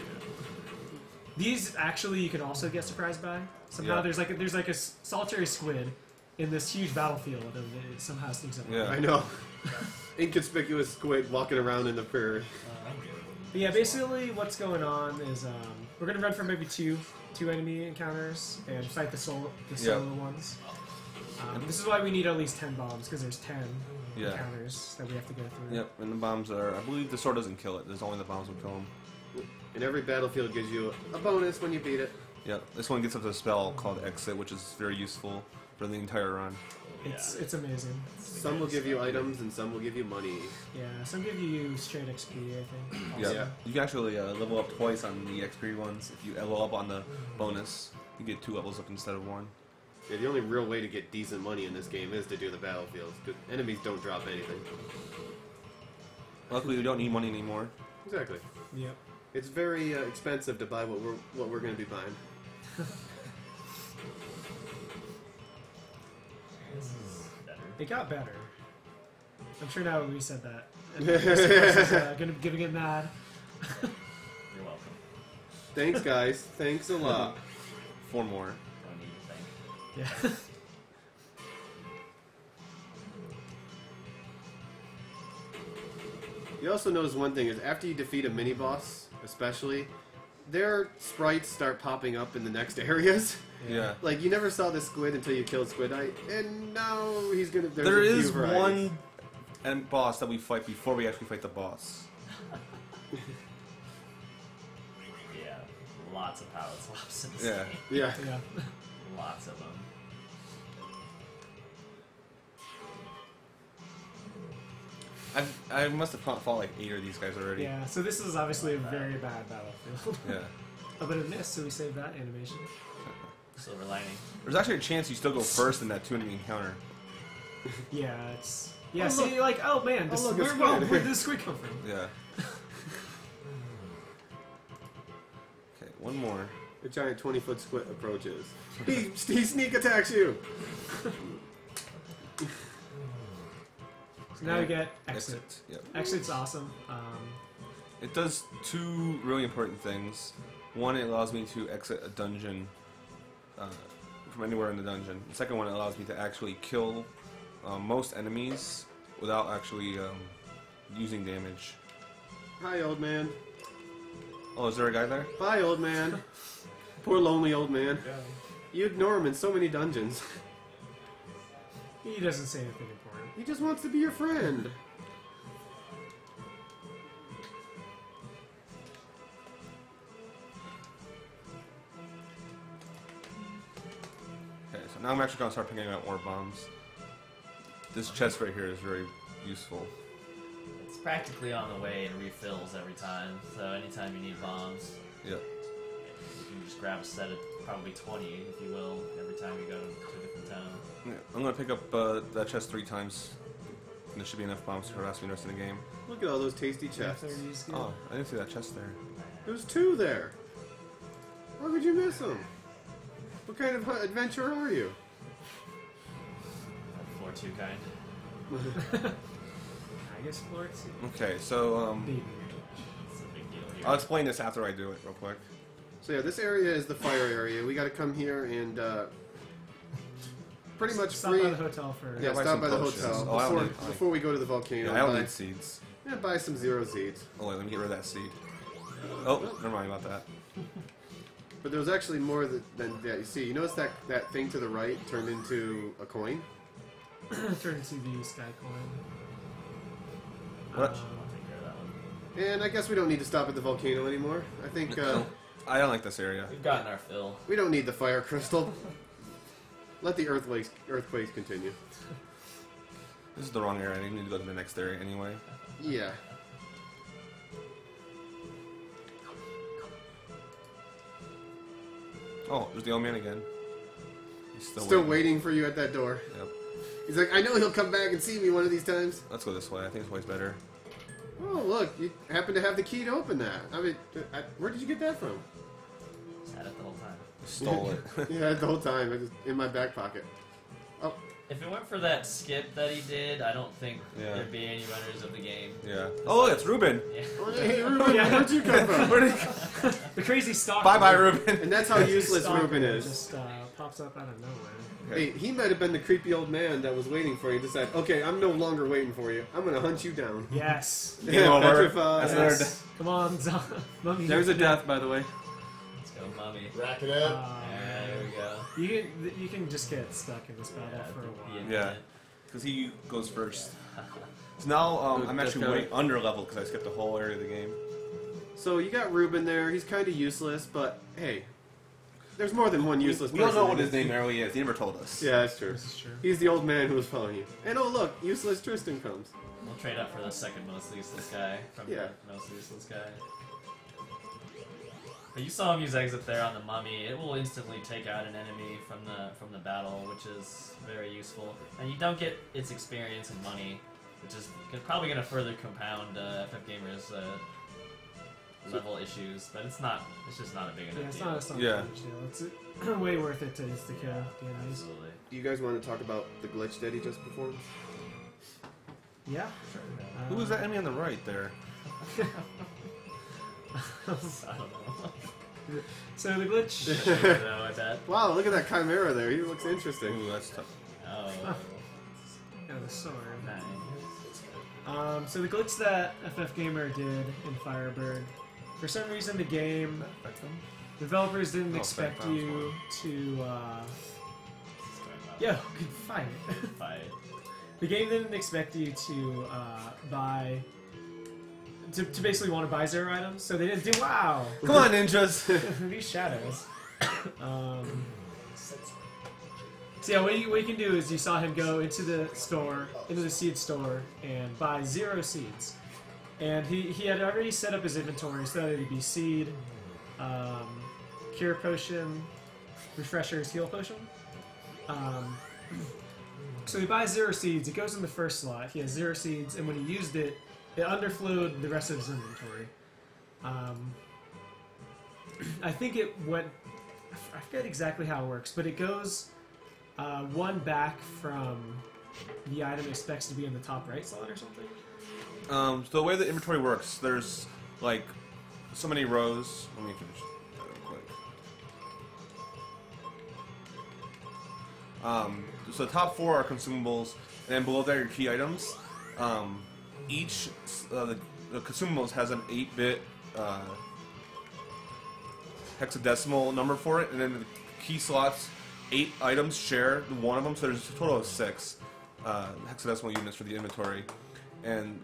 These actually you can also get surprised by. Somehow Yeah. there's like a solitary squid in this huge battlefield, and it somehow sneaks up. Yeah. I know. Inconspicuous squid walking around in the prairie. But yeah, basically what's going on is we're gonna run for maybe two enemy encounters and fight the solo ones. This is why we need at least 10 bombs because there's 10 Yeah. encounters that we have to go through. Yep, and the bombs are. I believe the sword doesn't kill it. There's only the bombs will kill him. And every battlefield gives you a bonus when you beat it. Yep, this one gets up to a spell called Exit, which is very useful for the entire run. It's amazing. Some will give you items and some will give you money. Yeah, some give you straight XP, I think. Yeah. Yeah. You can actually level up twice on the XP ones. If you level up on the bonus, you get 2 levels up instead of 1. Yeah, the only real way to get decent money in this game is to do the battlefields, because enemies don't drop anything. Luckily, we don't need money anymore. Exactly. Yep. It's very expensive to buy what we're going to be buying. This is better. It got better. I'm sure now we said that. And is gonna get mad. You're welcome. Thanks, guys. Thanks a lot. 4 more. Don't need to thank. Yeah. You also notice one thing is after you defeat a mini boss, especially, their sprites start popping up in the next areas. Yeah. Like you never saw the squid until you killed Squid Eye, and now he's gonna. There's There a few is varieties. one boss that we fight before we actually fight the boss. Yeah, lots of palette swaps in this Yeah. game. Yeah. Yeah. Lots of them. I must have fought like 8 of these guys already. Yeah. So this is obviously a very bad battlefield. Yeah. Oh, but it missed, so we saved that animation. Silver lining. There's actually a chance you still go first in that 2-enemy encounter. Yeah, it's. Yeah, Oh, see, look. like, oh man, this, Oh, look, a where squid. did this squid come from? Yeah. Okay, 1 more. The giant 20-foot squid approaches. He sneak attacks you. So now we get exit. Yep. Exit's awesome. It does 2 really important things. One, it allows me to exit a dungeon from anywhere in the dungeon. The second one, it allows me to actually kill most enemies without actually using damage. Hi, old man. Oh, is there a guy there? Bye, old man. Poor lonely old man. You ignore him in so many dungeons. He doesn't say anything important. He just wants to be your friend. now I'm actually gonna start picking up orb bombs. This chest right here is very useful. It's practically on the way and refills every time. So anytime you need bombs, Yep. you can just grab a set of probably 20, if you will, every time you go to a different town. Yeah, I'm gonna pick up that chest 3 times. And there should be enough bombs to last me the rest of the game. Look at all those tasty chests. Oh, I didn't see that chest there. There's 2 there. How could you miss them? What kind of adventurer are you? Floor 2 kind. I guess floor 2. Okay, so Baby. It's a big deal here. I'll explain this after I do it real quick. So yeah, this area is the fire area. We got to come here and pretty much Stop free. by the hotel for. Yeah, buy stop some by the potions. hotel Oh, I don't before need- we go to the volcano. Yeah, I don't buy, need seeds. yeah, buy some 0 seeds. Oh wait, let me get rid of that seed. Oh, never mind about that. But there's actually more than that. You see, you notice that thing to the right turned into a coin? Turn into the sky coin. What? I'll take care of that one. And I guess we don't need to stop at the volcano anymore. I think I don't like this area. We've gotten our fill. we don't need the fire crystal. Let the earthquakes continue. This is the wrong area. I need to go to the next area anyway. Yeah. Oh, there's the old man again. He's Still waiting for you at that door. Yep. He's like, I know he'll come back and see me one of these times. Let's go this way. I think this way's better. Oh, look, you happen to have the key to open that. I mean, where did you get that from? Just had it the whole time. Stole it. Yeah, the whole time. It was in my back pocket. Oh, If it weren't for that skip that he did, I don't think Yeah. there'd be any runners of the game. Yeah. Oh, look, it's Ruben. Yeah. hey, Ruben, where'd you come from? Where did he The crazy stalker. Bye bye, Ruben. And that's how useless Stalker Ruben is. Just pops up out of nowhere. Hey, he might have been the creepy old man that was waiting for you. Decided, okay, I'm no longer waiting for you. I'm gonna hunt you down. Yes. Game over. petrified. That's another Yes. Come on, Mummy. There's a death, by the way. Let's go, mommy. Rack it up. Yeah, there we go. You can just get stuck in this battle Yeah, for a while. Yeah. Because he goes first. So now I'm actually way under level because I skipped the whole area of the game. So you got Ruben there. He's kind of useless, but hey, there's more than one useless We person. don't know what in his this. name really is. He never told us. Yeah, that's true. This is true. He's the old man who was following you. And oh look, useless Tristan comes. We'll trade up for the second most useless guy from Yeah. the most useless guy. But you saw him use exit there on the mummy. It will instantly take out an enemy from the battle, which is very useful. And you don't get its experience and money, which is probably going to further compound FFGamer's level issues. But it's not. It's just not a big Yeah, enough it's deal. not a huge Yeah. deal. It's way worth it to insta-kill the enemies. Absolutely. Do you guys want to talk about the glitch that he just performed? Yeah. Who was that enemy on the right there? I don't know. So the glitch. No, I bet. Wow, look at that chimera there. He looks interesting. Ooh, that's tough. Oh. Got the sword. Nice. So the glitch that FFGamer did in Firebird, for some reason the game developers didn't expect Phantom you to. This is going well. Yo, good fight. Fight. The game didn't expect you to buy. To basically want to buy 0 items, so they didn't do wow. Come on, ninjas! These shadows. So yeah, what you can do is you saw him go into the store, into the seed store, and buy 0 seeds. And he had already set up his inventory so that it'd be seed, cure potion, refreshers, heal potion. So he buys 0 seeds, it goes in the first slot, he has 0 seeds, and when he used it, it underflowed the rest of his inventory. I think it went... I forget exactly how it works, but it goes 1 back from the item it expects to be in the top right slot or something. So the way the inventory works, there's like so many rows. Let me finish that real quick. So the top 4 are consumables, and then below that are your key items. Each the consumables has an 8-bit hexadecimal number for it, and then the key slots, 8 items share one of them, so there's a total of 6 hexadecimal units for the inventory. And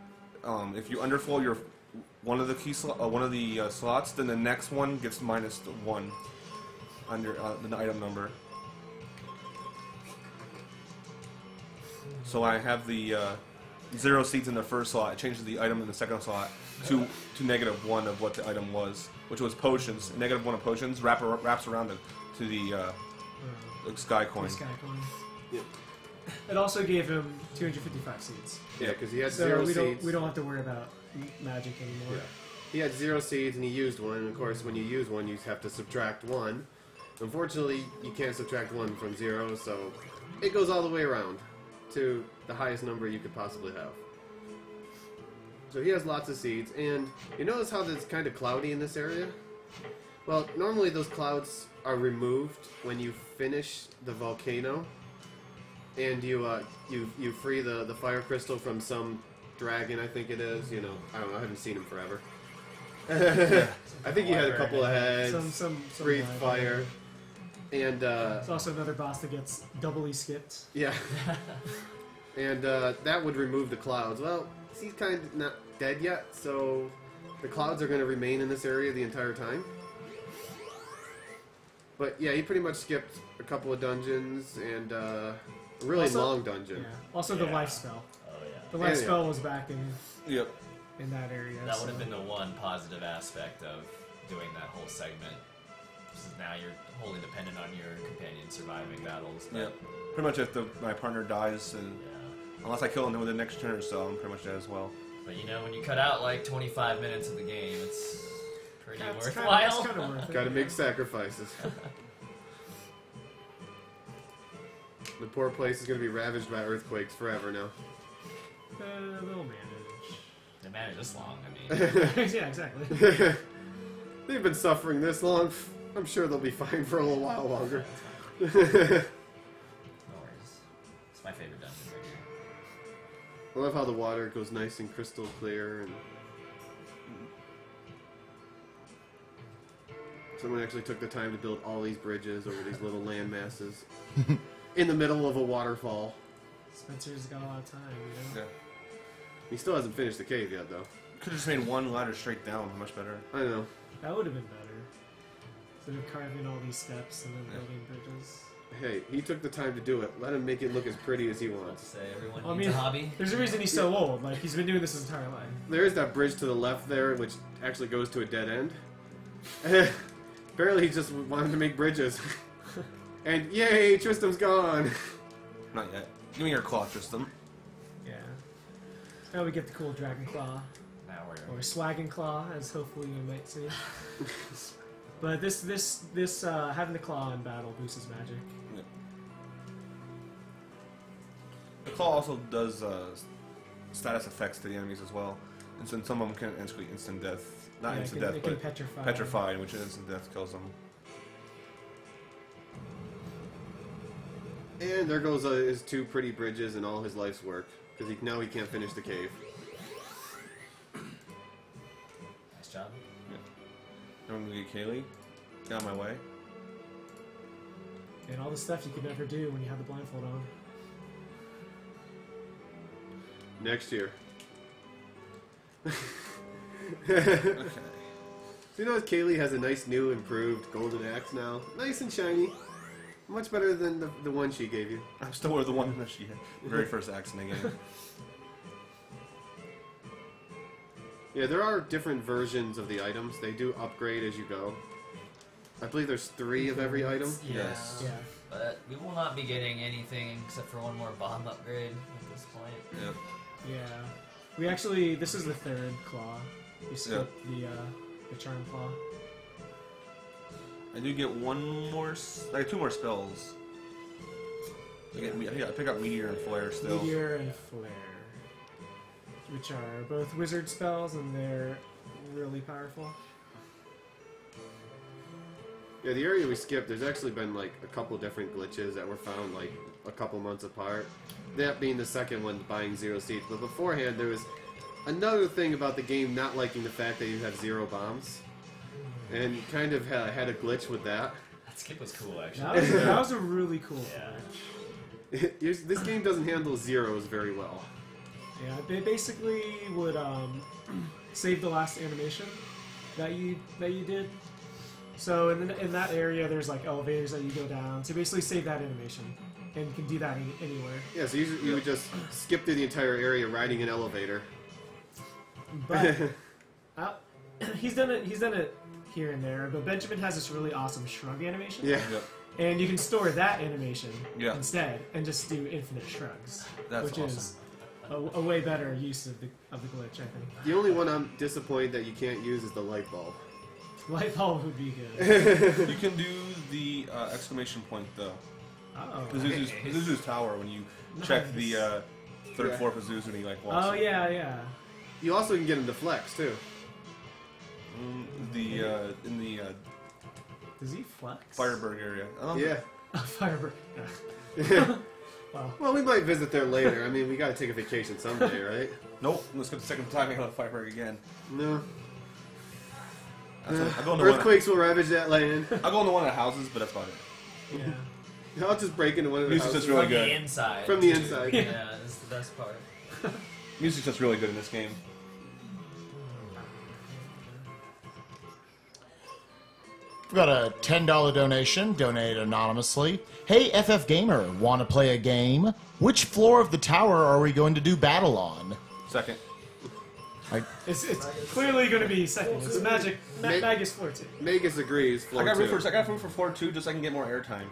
if you underflow your one of the slots, then the next one gets -1 on your the item number. So I have the 0 seeds in the first slot. It changes the item in the second slot to -1 of what the item was, which was potions. -1 of potions wraps around it to the sky coin. The sky coin. Yep. It also gave him 255 seeds. Yeah, because he had So 0 we seeds. don't have to worry about magic anymore. Yeah. He had 0 seeds and he used 1. And of course, when you use 1, you have to subtract 1. Unfortunately, you can't subtract 1 from 0, so it goes all the way around to the highest number you could possibly have. So he has lots of seeds, and you notice how it's kind of cloudy in this area? Well, normally those clouds are removed when you finish the volcano, and you free the fire crystal from some dragon, I think it is. You know, I don't know, I haven't seen him forever. I think he had a couple of heads, Some breathed guy. fire, and There's also another boss that gets doubly skipped. yeah. And that would remove the clouds. Well, he's kind of not dead yet, so the clouds are going to remain in this area the entire time. But yeah, he pretty much skipped a couple of dungeons and a really Also- long dungeon. Yeah. Also the life spell. Oh yeah. The life Yeah, yeah. spell was back Yep. in that area. That would so- have been the one positive aspect of doing that whole segment. Because now you're wholly dependent on your companion surviving battles. But, Yep. Pretty much if my partner dies, and yeah. unless I kill him within the next turn or so, I'm pretty much dead as well. But you know, when you cut out like 25 minutes of the game, it's pretty Yeah, it's worthwhile. kind of worth it. Gotta make sacrifices. The poor place is going to be ravaged by earthquakes forever now. They'll manage. They managed this long. I mean, Yeah, exactly. They've been suffering this long. I'm sure they'll be fine for a little while longer. no worries. It's my favorite dungeon right here. I love how the water goes nice and crystal clear, and someone actually took the time to build all these bridges over these little land masses in the middle of a waterfall. Spencer's got a lot of time, you know? Yeah. He still hasn't finished the cave yet, though. Could have just made one ladder straight down. Much better. I know. That would have been better. Instead of carving all these steps and then building bridges. Hey, he took the time to do it. Let him make it look as pretty as he Let's wants. say everyone Well, I needs mean, a hobby. There's a reason he's so old. Like, he's been doing this his entire life. There is that bridge to the left there, which actually goes to a dead end. Apparently he just wanted to make bridges. And yay, Tristram's gone. Not yet. Give me your claw, Tristan. Yeah. Now we get the cool Dragon Claw. Now we're Or Swaggin Claw, as hopefully you might see. But this having the claw in battle boosts his magic. Yeah. The claw also does status effects to the enemies as well, and so some of them can actually instant death. Not Yeah, instant it death, can but petrify. petrify, in which instant death kills them. And there goes his 2 pretty bridges and all his life's work. Because now he can't finish the cave. nice job. I'm gonna get Kaylee. Get out of my way. And all the stuff you could never do when you have the blindfold on. Next year. Okay. So you know Kaylee has a nice new improved golden axe now? Nice and shiny. Much better than the one she gave you. I'm still with the one that she had. Very first axe in the game. Yeah, there are different versions of the items. They do upgrade as you go. I believe there's 3 of every item. Yes. Yeah. But we will not be getting anything except for one more bomb upgrade at this point. Yep. Yeah. We actually, this is the 3rd claw. We skipped the charm claw. I do get one more, like 2 more spells. I pick up Meteor and Flare still. Meteor and Flare. Which are both wizard spells and they're really powerful. Yeah, the area we skipped, there's actually been like a couple different glitches that were found like a couple months apart. That being the second one, buying 0 seeds. But beforehand, there was another thing about the game not liking the fact that you have 0 bombs. And kind of had a glitch with that. That skip was cool, actually. That was a really cool Yeah. glitch. This game doesn't handle zeros very well. Yeah, they basically would save the last animation that you did. So in that area, there's like elevators that you go down. So basically, save that animation, and can do that anywhere. Yeah, so you would just skip through the entire area riding an elevator. But he's done it here and there. But Benjamin has this really awesome shrug animation. Yeah. Yep. And you can store that animation Yeah. instead and just do infinite shrugs. That's which awesome. is a way better use of the glitch, I think. The only one I'm disappointed that you can't use is the light bulb. Light bulb would be good. You can do the exclamation point though. Oh. Pazuzu's tower when you check the third Yeah. floor Pazuzu and he like walks. Oh in. yeah. You also can get him to flex too. In the Does he flex? Firebird area. Yeah. Firebird. Wow. Well, we might visit there later. I mean, we gotta take a vacation someday, right? Nope. Let's go the second time I go to Firebird again. No. I'll go into one. Earthquakes will ravage that land. I'll go into one of the houses, but that's about it. Yeah. I'll just break into one of the Music's houses. just really From good. the inside. From the too. inside. Yeah, that's the best part. Music's just really good in this game. We've got a $10 donation, donated anonymously. Hey, FF Gamer, want to play a game? Which floor of the tower are we going to do battle on? Second. It's clearly going to be second. It's magic. Magus floor 2. Magus agrees. I Floor got room 2. for floor 2 just so I can get more airtime.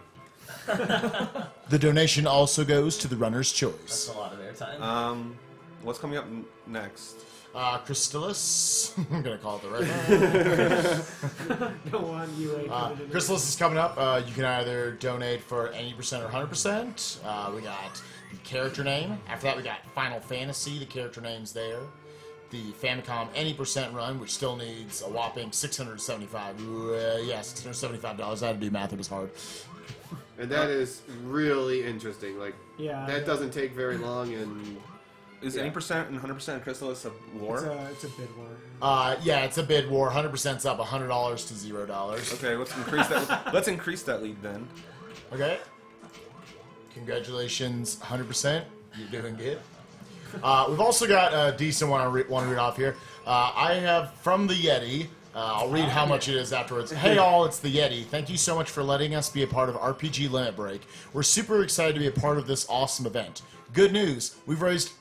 The donation also goes to the runner's That's choice. a lot of airtime. What's coming up next? Crystallis, I'm going to call it the right name. Go on, UA. Crystallis is coming up. You can either donate for any percent or 100%. We got the character name. After that, we got Final Fantasy. The character name's there. The Famicom any percent run, which still needs a whopping $675. $675. I had to do math; it was hard. And that is really interesting. Like, Yeah. that doesn't take very long, and Is any percent and 100% Crystallis a war? It's a bid war. Yeah, it's a bid war. 100%'s up, $100 to $0. Okay, let's increase that. Let's increase that lead then. Okay. Congratulations, 100%. You're doing good. We've also got a decent one I want to read off here. I have from the Yeti. I'll read how much it is afterwards. Hey all, it's the Yeti. Thank you so much for letting us be a part of RPG Limit Break. We're super excited to be a part of this awesome event. Good news, we've raised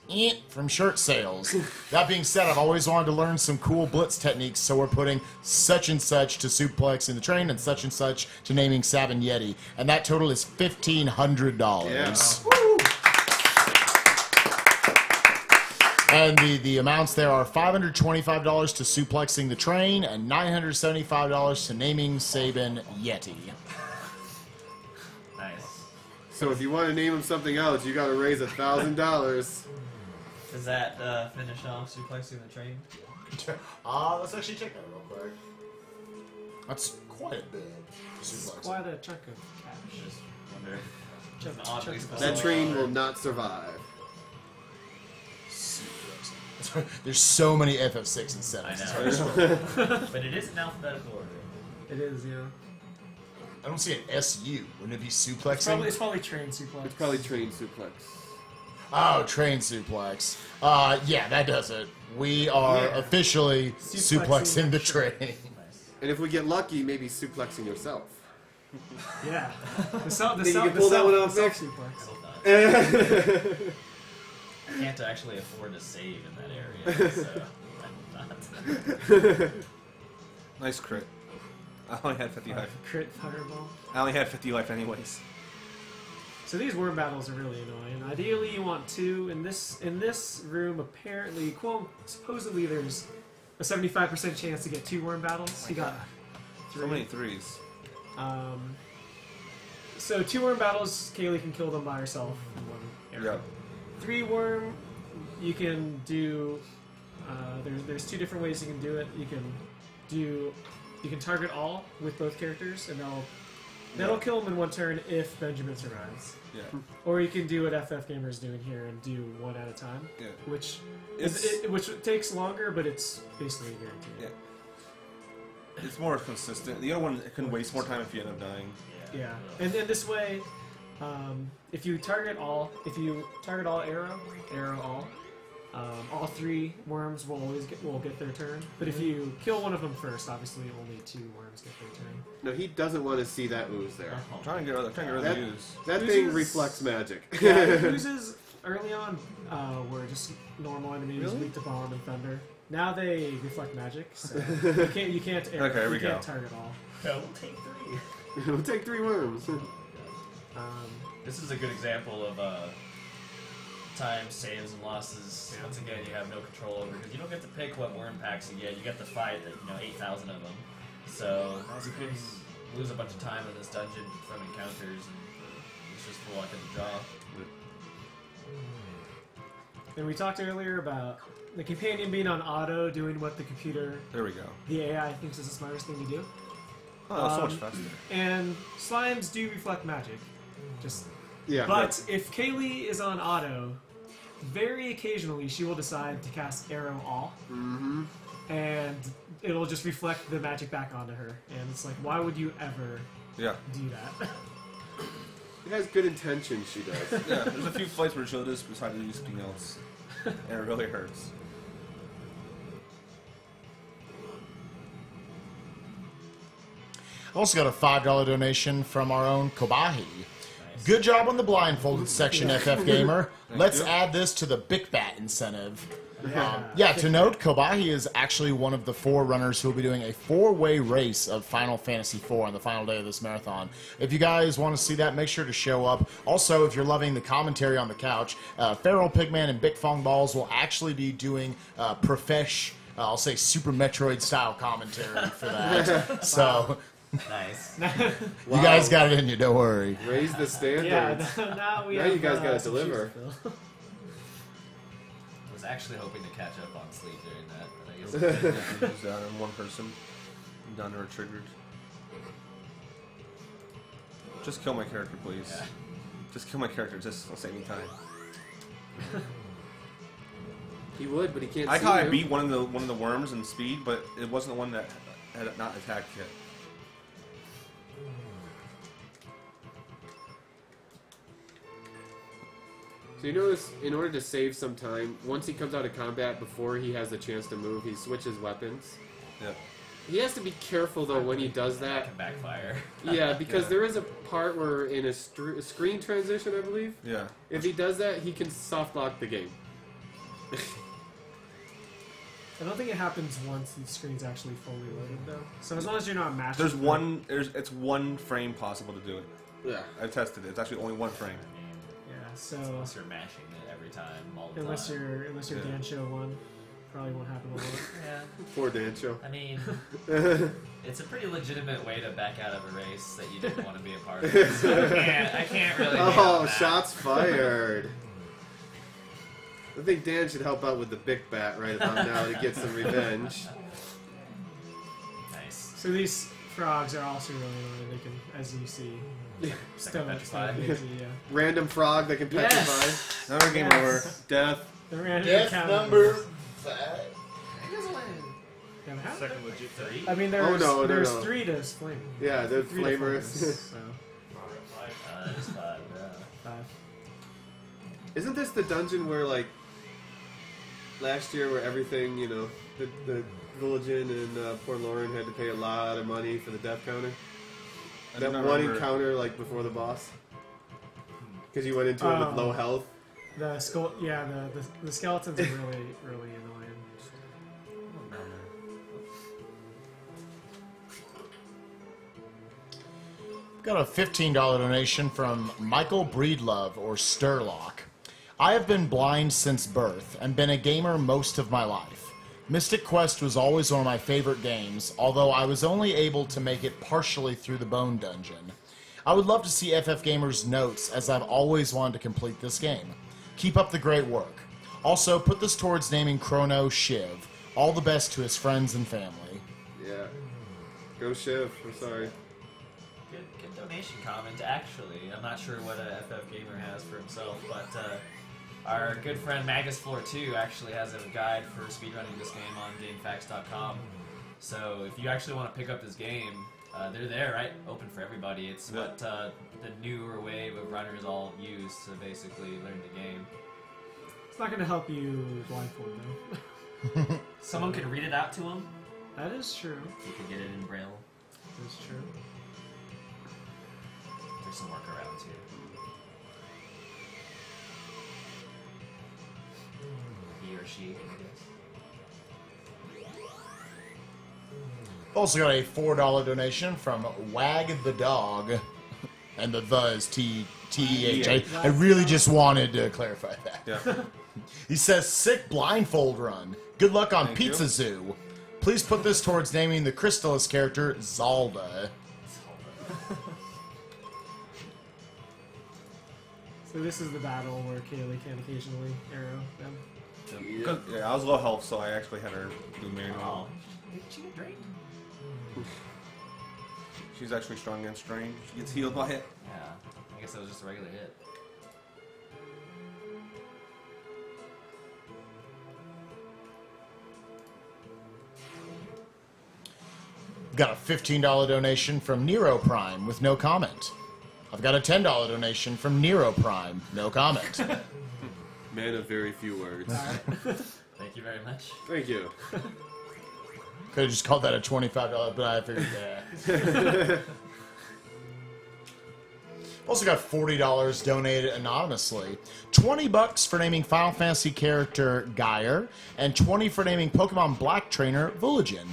from shirt sales. That being said, I've always wanted to learn some cool blitz techniques, so we're putting such and such to suplexing the train and such to naming Sabin Yeti. And that total is $1,500. yeah. And the amounts there are $525 to suplexing the train and $975 to naming Sabin Yeti. Nice. so if you want to name him something else, you got to raise $1,000. Does that finish off suplexing the train? Let's actually check that real quick. That's quite a bit. It's quite a chunk of cash. Just wonder. Chunk- An oddly chunk of- That small train dollar. will not survive. There's so many FF6 and 7s. I It's know. hard to sort. But it is in alphabetical order. It is, yeah. I don't see an SU. Wouldn't it be suplexing? It's probably train suplex. It's probably train suplex. Oh, train suplex. Yeah, that does it. We are officially Suplexing suplexing the train. Nice. And if we get lucky, maybe suplexing yourself. Yeah. The self, Think you can pull that one off next? suplex. I hope not. I can't actually afford to save in that area, so I'm not. Nice crit. I only had 50 life. Crit fireball. I only had 50 life anyways. So these worm battles are really annoying. Ideally, you want 2. In this room, apparently, quote, supposedly there's a 75% chance to get 2 worm battles. You got 3. So many threes. So 2 worm battles, Kaylee can kill them by herself in one area. Yep. 3 worm, you can do. There's 2 different ways you can do it. You can target all with both characters, and that'll kill them in one turn if Benjamin survives. Yeah. Or you can do what FF Gamer is doing here and do 1 at a time, Yeah. which It's- which takes longer, but it's basically guaranteed. Yeah. It's more consistent. The other one can waste more time if you end up dying. Yeah, and this way, if you target all arrow all, all 3 worms will get their turn. But if you kill one of them first, obviously only 2 worms get their turn. No, he doesn't want to see that ooze there. Oh. Trying to get rid of the ooze. That Oozes- thing reflects magic. Yeah, oozes early on were just normal enemies, Really? weak to bomb and thunder. Now they reflect magic, so you can't Okay, here we go. target all. We'll take 3. We'll take 3 worms. This is a good example of time saves and losses. Once again, you have no control over because you don't get to pick what worm packs you get. You get to fight 8,000 of them. So you could lose a bunch of time in this dungeon from encounters, and it's just the luck of the draw. And we talked earlier about the companion being on auto, doing what the computer, There we go. the AI thinks is the smartest thing to do. Oh, that was so much faster. And slimes do reflect magic. Just Yeah. But if Kaylee is on auto, very occasionally she will decide to cast Arrow All. Mm-hmm. And it'll just reflect the magic back onto her. And it's like, why would you ever Yeah. do that? It has good intentions, she does. Yeah, there's a few fights where she'll just decide to do something else. And it really hurts. Also got a $5 donation from our own Kobahi. Good job on the blindfolded section, FF Gamer. Let's add this to the Big Bat incentive. To note, Kobahi is actually one of the 4 runners who will be doing a 4-way race of Final Fantasy IV on the final day of this marathon. If you guys want to see that, make sure to show up. Also, if you're loving the commentary on the couch, Feral Pigman and Big Fong Balls will actually be doing I'll say Super Metroid style commentary for that. So Nice. you guys got it in you, don't worry. Raise the standards. Yeah, now we Now have, you guys gotta some deliver. shoes to fill. I was actually hoping to catch up on sleep during that, but I guess Use that on one person. Done or triggered. Just kill my character, please. Yeah. Just kill my character. Just don't save me time. He would, but he can't I see thought I you. beat one of the worms in speed, but it wasn't the one that had not attacked yet. So you notice, in order to save some time, once he comes out of combat, before he has a chance to move, he switches weapons. Yeah. He has to be careful, though, when he does that. can backfire. Yeah, because Yeah. there is a part where in a screen transition, I believe, Yeah. if he does that, he can soft lock the game. I don't think it happens once the screen's actually fully loaded, though. So as long as you're not mashing. It's one frame possible to do it. Yeah. I tested it. It's actually only one frame. Yeah, so Unless you're mashing it every time, all the unless time. you're Yeah. Dan Show 1, probably won't happen a lot. Yeah. Poor Dan Show. I mean, it's a pretty legitimate way to back out of a race that you didn't want to be a part of. So I can't really. Oh, shots fired. I think Dan should help out with the Big Bat right about now to get some revenge. Nice. So these frogs are also really annoying. They can, as you see, stone petrify. easy, yeah. Random frog that can Yes. petrify. Another game Yes. over. Death. The random Death encounter. number 5. Yeah, how- Second legit 3? I mean, there's no, there's no. 3 to flame. Yeah, they're 3 to flamers. so There's 5. 5. Isn't this the dungeon where, like, last year where everything, you know, the Villagin and poor Lauren had to pay a lot of money for the death counter? I That do not one remember. encounter, like, before the boss? Because you went into it with Oh. low health? The skull, yeah, the skeletons are really, really annoying. Got a $15 donation from Michael Breedlove, or Sturlock. I have been blind since birth and been a gamer most of my life. Mystic Quest was always one of my favorite games, although I was only able to make it partially through the Bone Dungeon. I would love to see FF Gamer's notes, as I've always wanted to complete this game. Keep up the great work. Also, put this towards naming Chrono Shiv. All the best to his friends and family. Yeah. Go Shiv. I'm sorry. Good donation comment, actually. I'm not sure what a FF Gamer has for himself, but our good friend Magus42 actually has a guide for speedrunning this game on GameFAQs.com. So if you actually want to pick up this game, they're there, right? Open for everybody. It's what the newer wave of runners all use to basically learn the game. It's not going to help you blindfold, though. Someone could read it out to him. That is true. You could get it in braille. That is true. There's some workarounds here. He or she, I guess. Also got a $4 donation from Wag the Dog. And the is T-E-H. I really just wanted to clarify that. Yeah. He says, sick blindfold run. Good luck on Thank Pizza you. Zoo. Please put this towards naming the Crystallis character Zalda. So this is the battle where Kaylee can occasionally arrow them. Yeah, I was low health, so I actually had her do manual. Oh. Did she get drained? She's actually strong against strain. She gets healed by it. Yeah. I guess that was just a regular hit. Got a $15 donation from Nero Prime with no comment. I've got a $10 donation from Nero Prime, no comment. Man of very few words. Thank you very much. Thank you. Could have just called that a $25, but I figured that. Also got $40 donated anonymously. $20 for naming Final Fantasy character Geyer, and $20 for naming Pokemon Black Trainer Vulagen.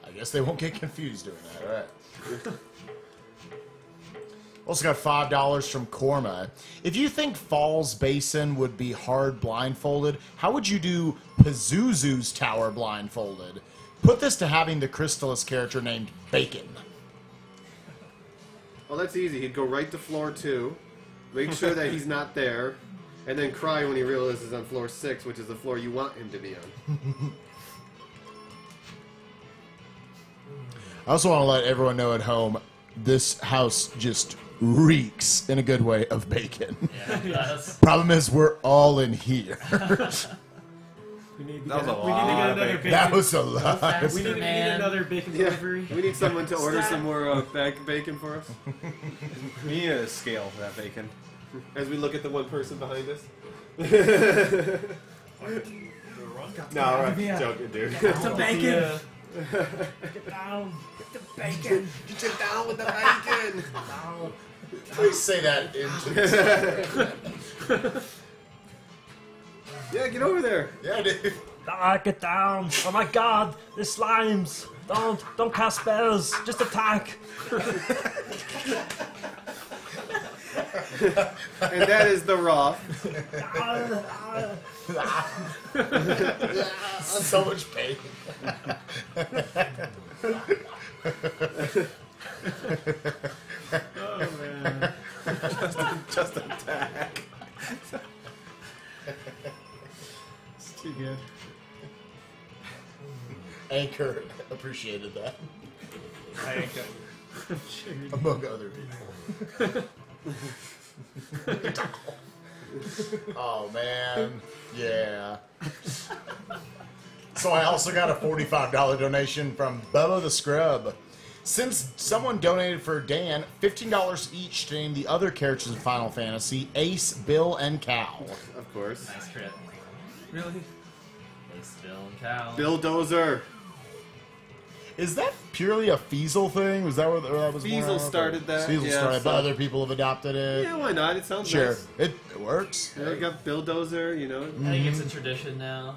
I guess they won't get confused doing that, alright. Also got $5 from Korma. If you think Falls Basin would be hard blindfolded, how would you do Pazuzu's Tower blindfolded? Put this to having the Crystallis character named Bacon. Well, that's easy. He'd go right to floor 2, make sure that he's not there, and then cry when he realizes he's on floor 6, which is the floor you want him to be on. I also want to let everyone know at home, this house just reeks, in a good way, of bacon. Yeah, it does. Problem is, we're all in here. We need to That get, was a we need to lot get of another bacon. bacon. That was a lot. Fast, We need man. another bacon Yeah, delivery. we need someone to order some more bacon for us We need a scale for that bacon. as we look at the one person behind us. No, I'm Yeah. joking, dude. Some bacon. Yeah. Get down. Get the bacon. Get you down with the bacon. Please say that into the Yeah, get over there. Yeah, dude. Ah, get down! Oh my god, the slimes! Don't cast spells, just attack! And that is the Roth. So much pain. Oh man. Just attack. It's too good. Anchor appreciated that, Sure. among other people. Oh man, yeah. So I also got a $45 donation from Bubba the Scrub. Since someone donated for Dan, $15 each to name the other characters in Final Fantasy: Ace, Bill, and Cal. Of course. Nice crit. Really? Ace, Bill, and Cal. Bill Dozer. Is that purely a Feasel thing? Was that where that was? Feasel more of? started that, Feasel yeah, started, but so- other people have adopted it. Yeah, why not? It sounds Sure, nice. it works. Yeah, you got Bill Dozer, you know. I think it's a tradition now.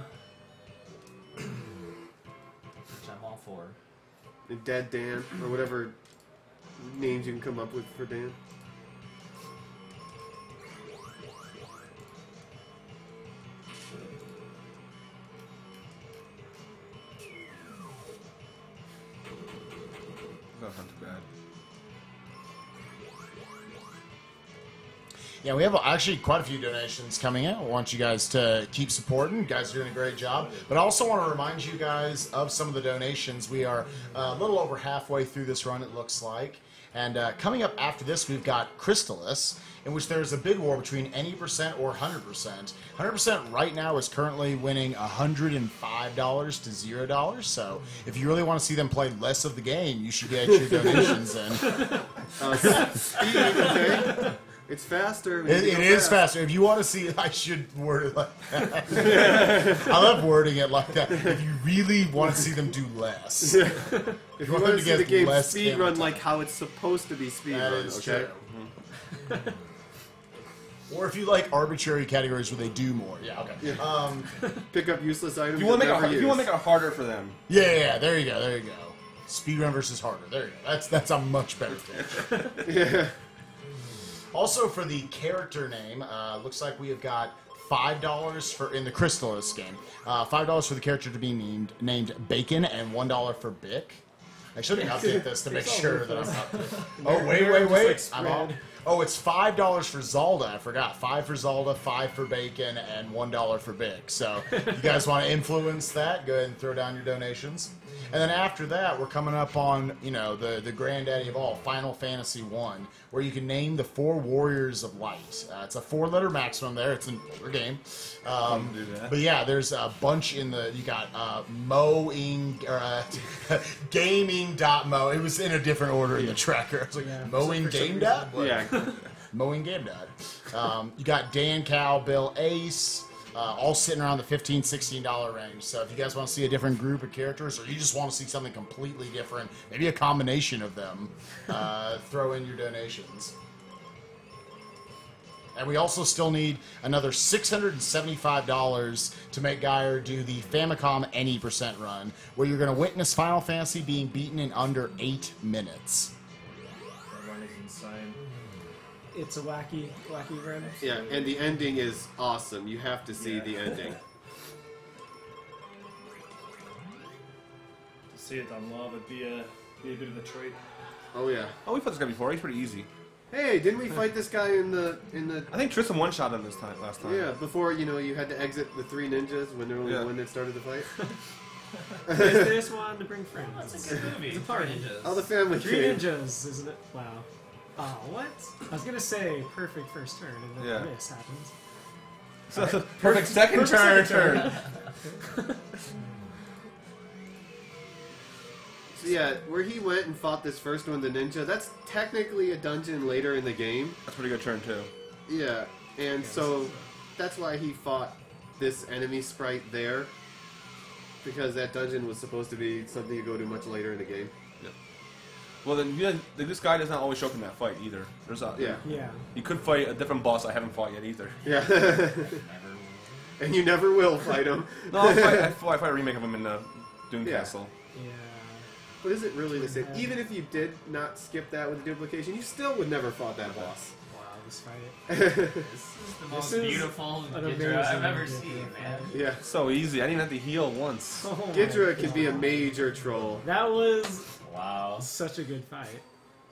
Which I'm all for. And Dead Dan, or whatever names you can come up with for Dan. That's not too bad. Yeah, we have actually quite a few donations coming in. I want you guys to keep supporting. You guys are doing a great job. But I also want to remind you guys of some of the donations. We are a little over halfway through this run, it looks like. And coming up after this, we've got Crystallis, in which there's a bid war between any percent or 100%. 100% right now is currently winning $105 to $0. So if you really want to see them play less of the game, you should get your donations in. Speed, okay? It's faster. We need to It go is fast. faster. If you want to see, I should word it like that. I love wording it like that. If you really want to see them do less, If you want to see get the game less speed camera run time. like how it's supposed to be speed that run, is okay? true. Or if you like arbitrary categories where they do more. Yeah, okay. Pick up useless items. If you want to that never make it use. harder for them, Yeah, there you go, there you go. Speedrun versus harder. There you go. That's a much better thing. Yeah. Also, for the character name, looks like we have got $5 for in the Crystallis game. $5 for the character to be named Bacon, and $1 for Bick. I should update this to make sure that I'm up. Oh wait! I'm off. Oh, it's $5 for Zalda. I forgot. 5 for Zalda, 5 for Bacon, and $1 for Bick. So, you guys want to influence that? Go ahead and throw down your donations. And then after that, we're coming up on, you know, the granddaddy of all, Final Fantasy 1, where you can name the 4 Warriors of Light. It's a 4-letter maximum there. It's an older game. do that. But yeah, there's a bunch in the, you got gaming.mo. It was in a different order in the tracker. I was like, Yeah. mowing game dot? What? Yeah. Mowing game dot. You got Dan, Cal, Bill, Ace. All sitting around the $15, $16 range. So if you guys want to see a different group of characters, or you just want to see something completely different, maybe a combination of them, throw in your donations. And we also still need another $675 to make Geyer do the Famicom Any % run, where you're going to witness Final Fantasy being beaten in under 8 minutes. That run is insane. It's a wacky run. Yeah, and the ending is awesome. You have to see the ending. To see it on lava would be a bit of a treat. Oh yeah. oh, we fought this guy before. He's pretty easy. Hey, didn't we fight this guy in the I think Tristan one-shot him last time. Yeah, before, you know, you had to exit the 3 ninjas when there were only Yeah. one that started the fight. They just wanted to bring friends. That's a good movie. It's a party. Ninjas. Oh, the family 3 came. ninjas, isn't it? Wow. Oh, what? I was gonna say perfect first turn, and then Yeah. this happens. So, perfect second turn. So yeah, where he went and fought this first one, the ninja, that's technically a dungeon later in the game. That's a pretty good turn too. Yeah, and so that's why he fought this enemy sprite there. Because that dungeon was supposed to be something you go to much later in the game. Well, then this guy does not always show up in that fight either. There's a, Yeah. Yeah. You could fight a different boss I haven't fought yet either. Yeah. And you never will fight him. No, I fight a remake of him in the Doom Yeah. Castle. Yeah. But is it really the same? Even if you did not skip that with the duplication, you still would never fought that boss. Wow, this fight. This is the most is beautiful an Ghidra I've amazing ever Ghidra seen, fight. man. Yeah. So easy. I didn't have to heal once. Oh my Ghidra can be a God. major troll. That was Wow. such a good fight.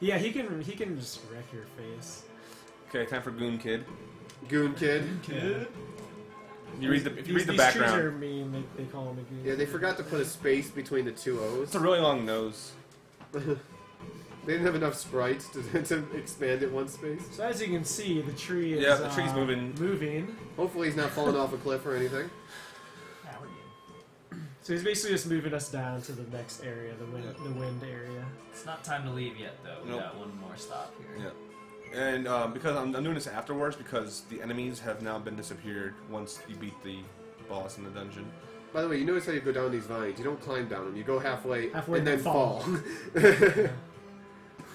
Yeah, he can just wreck your face. Okay, time for Goon Kid. Goon Kid. Kid. If you read the These trees are background, mean. They call him a goon. Yeah, they forgot to put a space between the 2 O's. it's a really long nose. They didn't have enough sprites to expand it one space. So as you can see, the tree is Yeah, the tree's moving. Moving. Hopefully he's not falling off a cliff or anything. Yeah, we're good. So he's basically just moving us down to the next area, the wind area. It's not time to leave yet, though. We Nope. got one more stop here. Yeah. And because I'm doing this afterwards because the enemies have now been disappeared once you beat the boss in the dungeon. By the way, you notice how you go down these vines. You don't climb down them. You go halfway Halfway and and then then fall.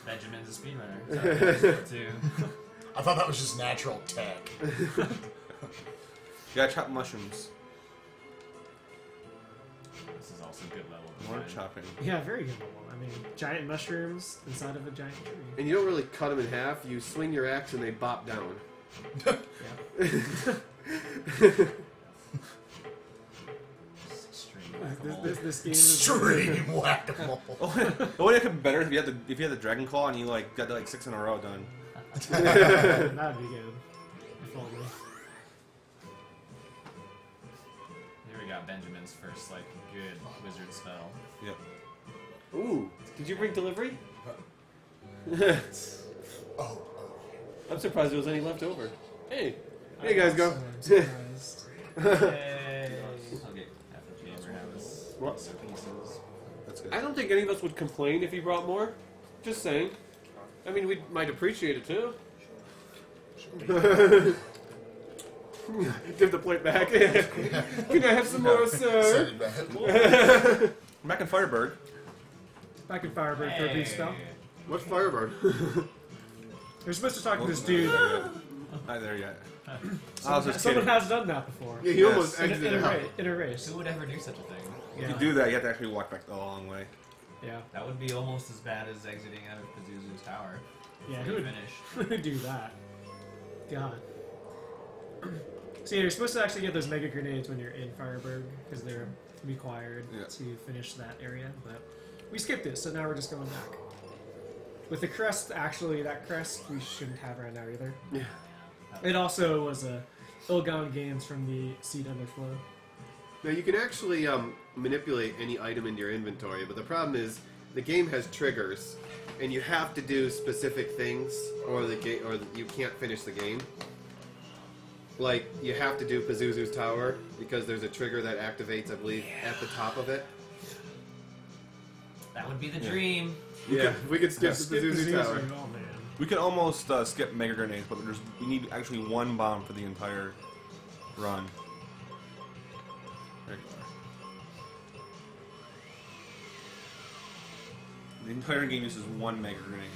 Benjamin's a speedrunner. So too. I thought that was just natural tech. You gotta chop mushrooms. This is also good level. More design. chopping. Yeah, very good level. I mean, giant mushrooms inside of a giant tree. And you don't really cut them in half. You swing your axe and they bop down. Extreme This game is Extreme whack-a-mole. The way it could be better is if you had the Dragon Claw and you got 6 in a row done. that'd be good. If only. Here we got Benjamin's first, good wizard spell. Yep. Ooh, did you bring delivery? Oh. I'm surprised there was any left over. Hey, here you guys go. I'm surprised. Yay! I'll get FFGamer86. What? Pieces. That's good. I don't think any of us would complain if he brought more. Just saying. I mean, we might appreciate it too. Give the plate back. Can I have some more, sir? Send it back. Back in Firebird. Back in Firebird for a beast spell. What's Firebird? You're supposed to talk to this dude. Not there yet. I Someone was just kidding. has done that before. Yeah, he almost In exited out. a race. Who would ever do such a thing? If Yeah. you do that, you have to actually walk back the long way. Yeah. That would be almost as bad as exiting out of Pazuzu's tower. Yeah, before who you would, finish. who would do that? God. So yeah, you're supposed to actually get those mega grenades when you're in Firebird, because they're required to finish that area, but we skipped it, so now we're just going back. With the crest, actually, that crest we shouldn't have right now either. Yeah. It also was a ill-gotten gains from the seed underflow. Now you can actually manipulate any item in your inventory, but the problem is the game has triggers, and you have to do specific things, or you can't finish the game. Like you have to do Pazuzu's tower because there's a trigger that activates, I believe, at the top of it. That would be the dream. Yeah, we could skip the Skip Pazuzu tower. Oh man. We can almost skip Mega Grenades, but we need actually one bomb for the entire run. There you go. The entire game uses one Mega Grenade.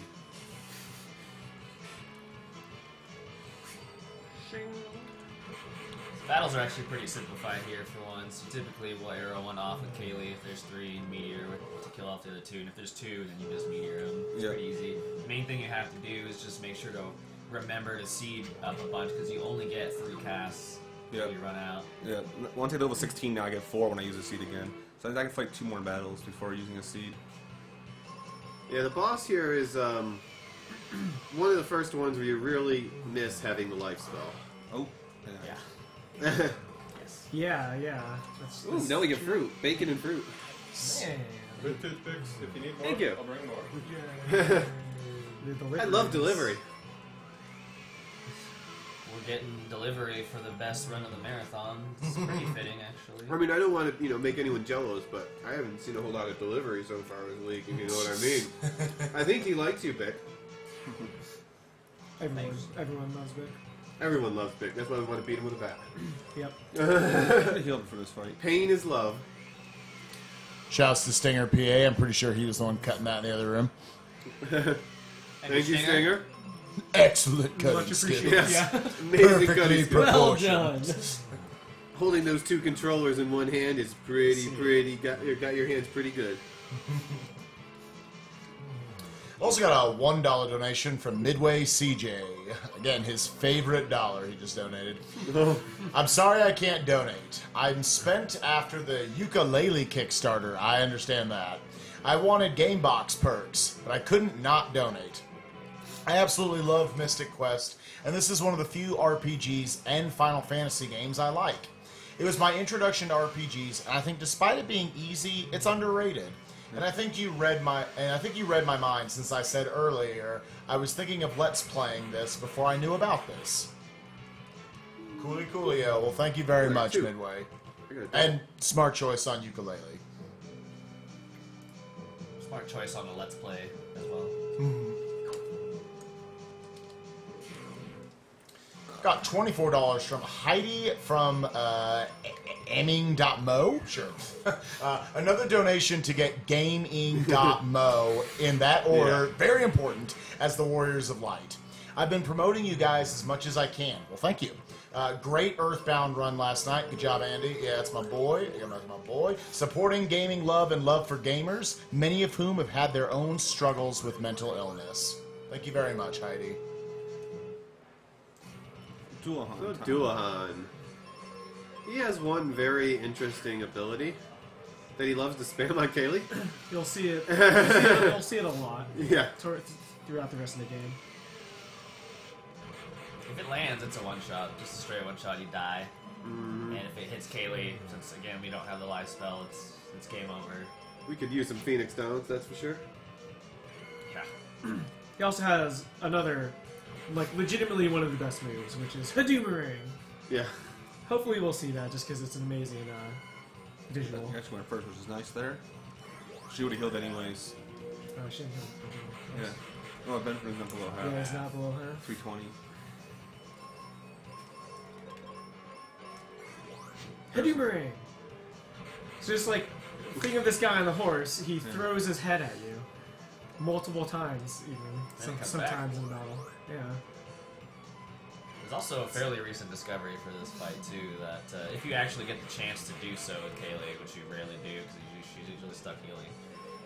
Battles are actually pretty simplified here for once. You typically will arrow one off with Kaylee if there's 3, and Meteor to kill off the other 2, and if there's 2, then you just Meteor them. It's pretty easy. The main thing you have to do is just make sure to remember to seed up a bunch, because you only get 3 casts until you run out. Yeah, once I get level 16 now, I get 4 when I use a seed again. So I think I can fight 2 more battles before using a seed. Yeah, the boss here is one of the first ones where you really miss having the life spell. Oh, Yeah. Yeah. Ooh, now we get fruit, bacon and fruit. Man. With toothpicks, if you need more, Thank you. I'll bring more. I love delivery. We're getting delivery for the best run of the marathon. It's pretty fitting, actually. I mean, I don't want to, make anyone jealous, but I haven't seen a whole lot of delivery so far this week, if you know what I mean. I think he likes you, Bick. Everyone loves Vic. Everyone loves Bick. That's why we want to beat him with a bat. Yep. I healed for this fight. Pain is love. Shouts to Stinger PA. I'm pretty sure he was the one cutting that in the other room. Thank you, Stinger. Excellent cutting Much skills. appreciated. Yes. Yeah. Amazing Perfectly cutting skills. Well proportioned. done. Holding those 2 controllers in one hand is pretty. Got your hands pretty good. Also got a $1 donation from Midway CJ. Again, his favorite dollar he just donated. I'm sorry I can't donate. I'm spent after the ukulele Kickstarter. I understand that. I wanted Gamebox perks, but I couldn't not donate. I absolutely love Mystic Quest, and this is one of the few RPGs and Final Fantasy games I like. It was my introduction to RPGs, and I think despite it being easy, it's underrated. And I think you read my mind since I said earlier I was thinking of let's playing this before I knew about this. Coolio. Well, thank you very much, Midway. And smart choice on ukulele. Smart choice on the Let's Play as well. Got $24 from Heidi from Aiming.mo. Sure. Another donation to get Gaming.mo in that order. Yeah. Very important as the Warriors of Light. I've been promoting you guys as much as I can. Well, thank you. Great Earthbound run last night. Good job, Andy. Yeah, that's my boy. That's my boy. Supporting gaming love and love for gamers, many of whom have had their own struggles with mental illness. Thank you very much, Heidi. Duahan. He has one very interesting ability that he loves to spam on Kaylee. You'll see it. You'll see it a lot. Yeah. Throughout the rest of the game. If it lands, it's a one-shot. Just a straight one-shot, you die. And if it hits Kaylee, since again we don't have the life spell, it's game over. We could use some Phoenix Downs, that's for sure. Yeah. He also has another, legitimately one of the best moves, which is Hadoomerang. Yeah. Hopefully we'll see that, just because it's an amazing visual. Actually went first, which is nice there. She would have healed anyways. Oh, shit. Yeah. Oh, Benjamin's not below half. Yeah, it's not below half. 320. Heavy Boomerang! So just like, think of this guy on the horse, he throws his head at you. Multiple times, even. Sometimes in battle. Yeah. There's also a fairly recent discovery for this fight, too, that if you actually get the chance to do so with Kaylee, which you rarely do because she's usually stuck healing,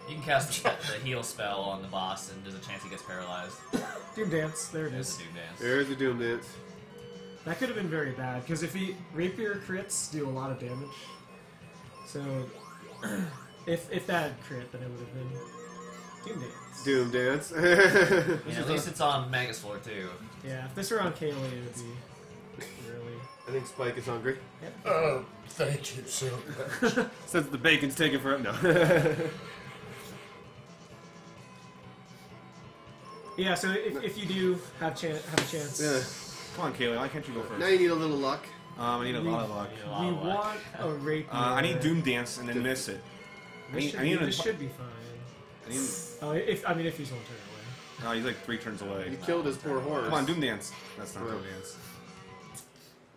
you can cast the heal spell on the boss, and there's a chance he gets paralyzed. Doom Dance, there it There's is. the Doom Dance. There's the Doom Dance. That could have been very bad, because if he Rapier crits do a lot of damage. So if that crit, then it would have been Doom Dance. Doom Dance. Yeah, at least it's on Magus Floor, too. Yeah, if this were on Kaylee, it would be really. I think Spike is hungry. Oh, thank you so much. Since the bacon's taken forever. No. Yeah, so if you do have a chance, Yeah. Come on, Kaylee, why can't you go first? Now you need a little luck. I need a lot of luck. we want a Rapier. I need Doom Dance and then miss it. This should be fine. I need, Oh, if he's one turn away. oh, he's like 3 turns away. You killed his poor horse. Come on, Doom Dance. That's not Doom Dance.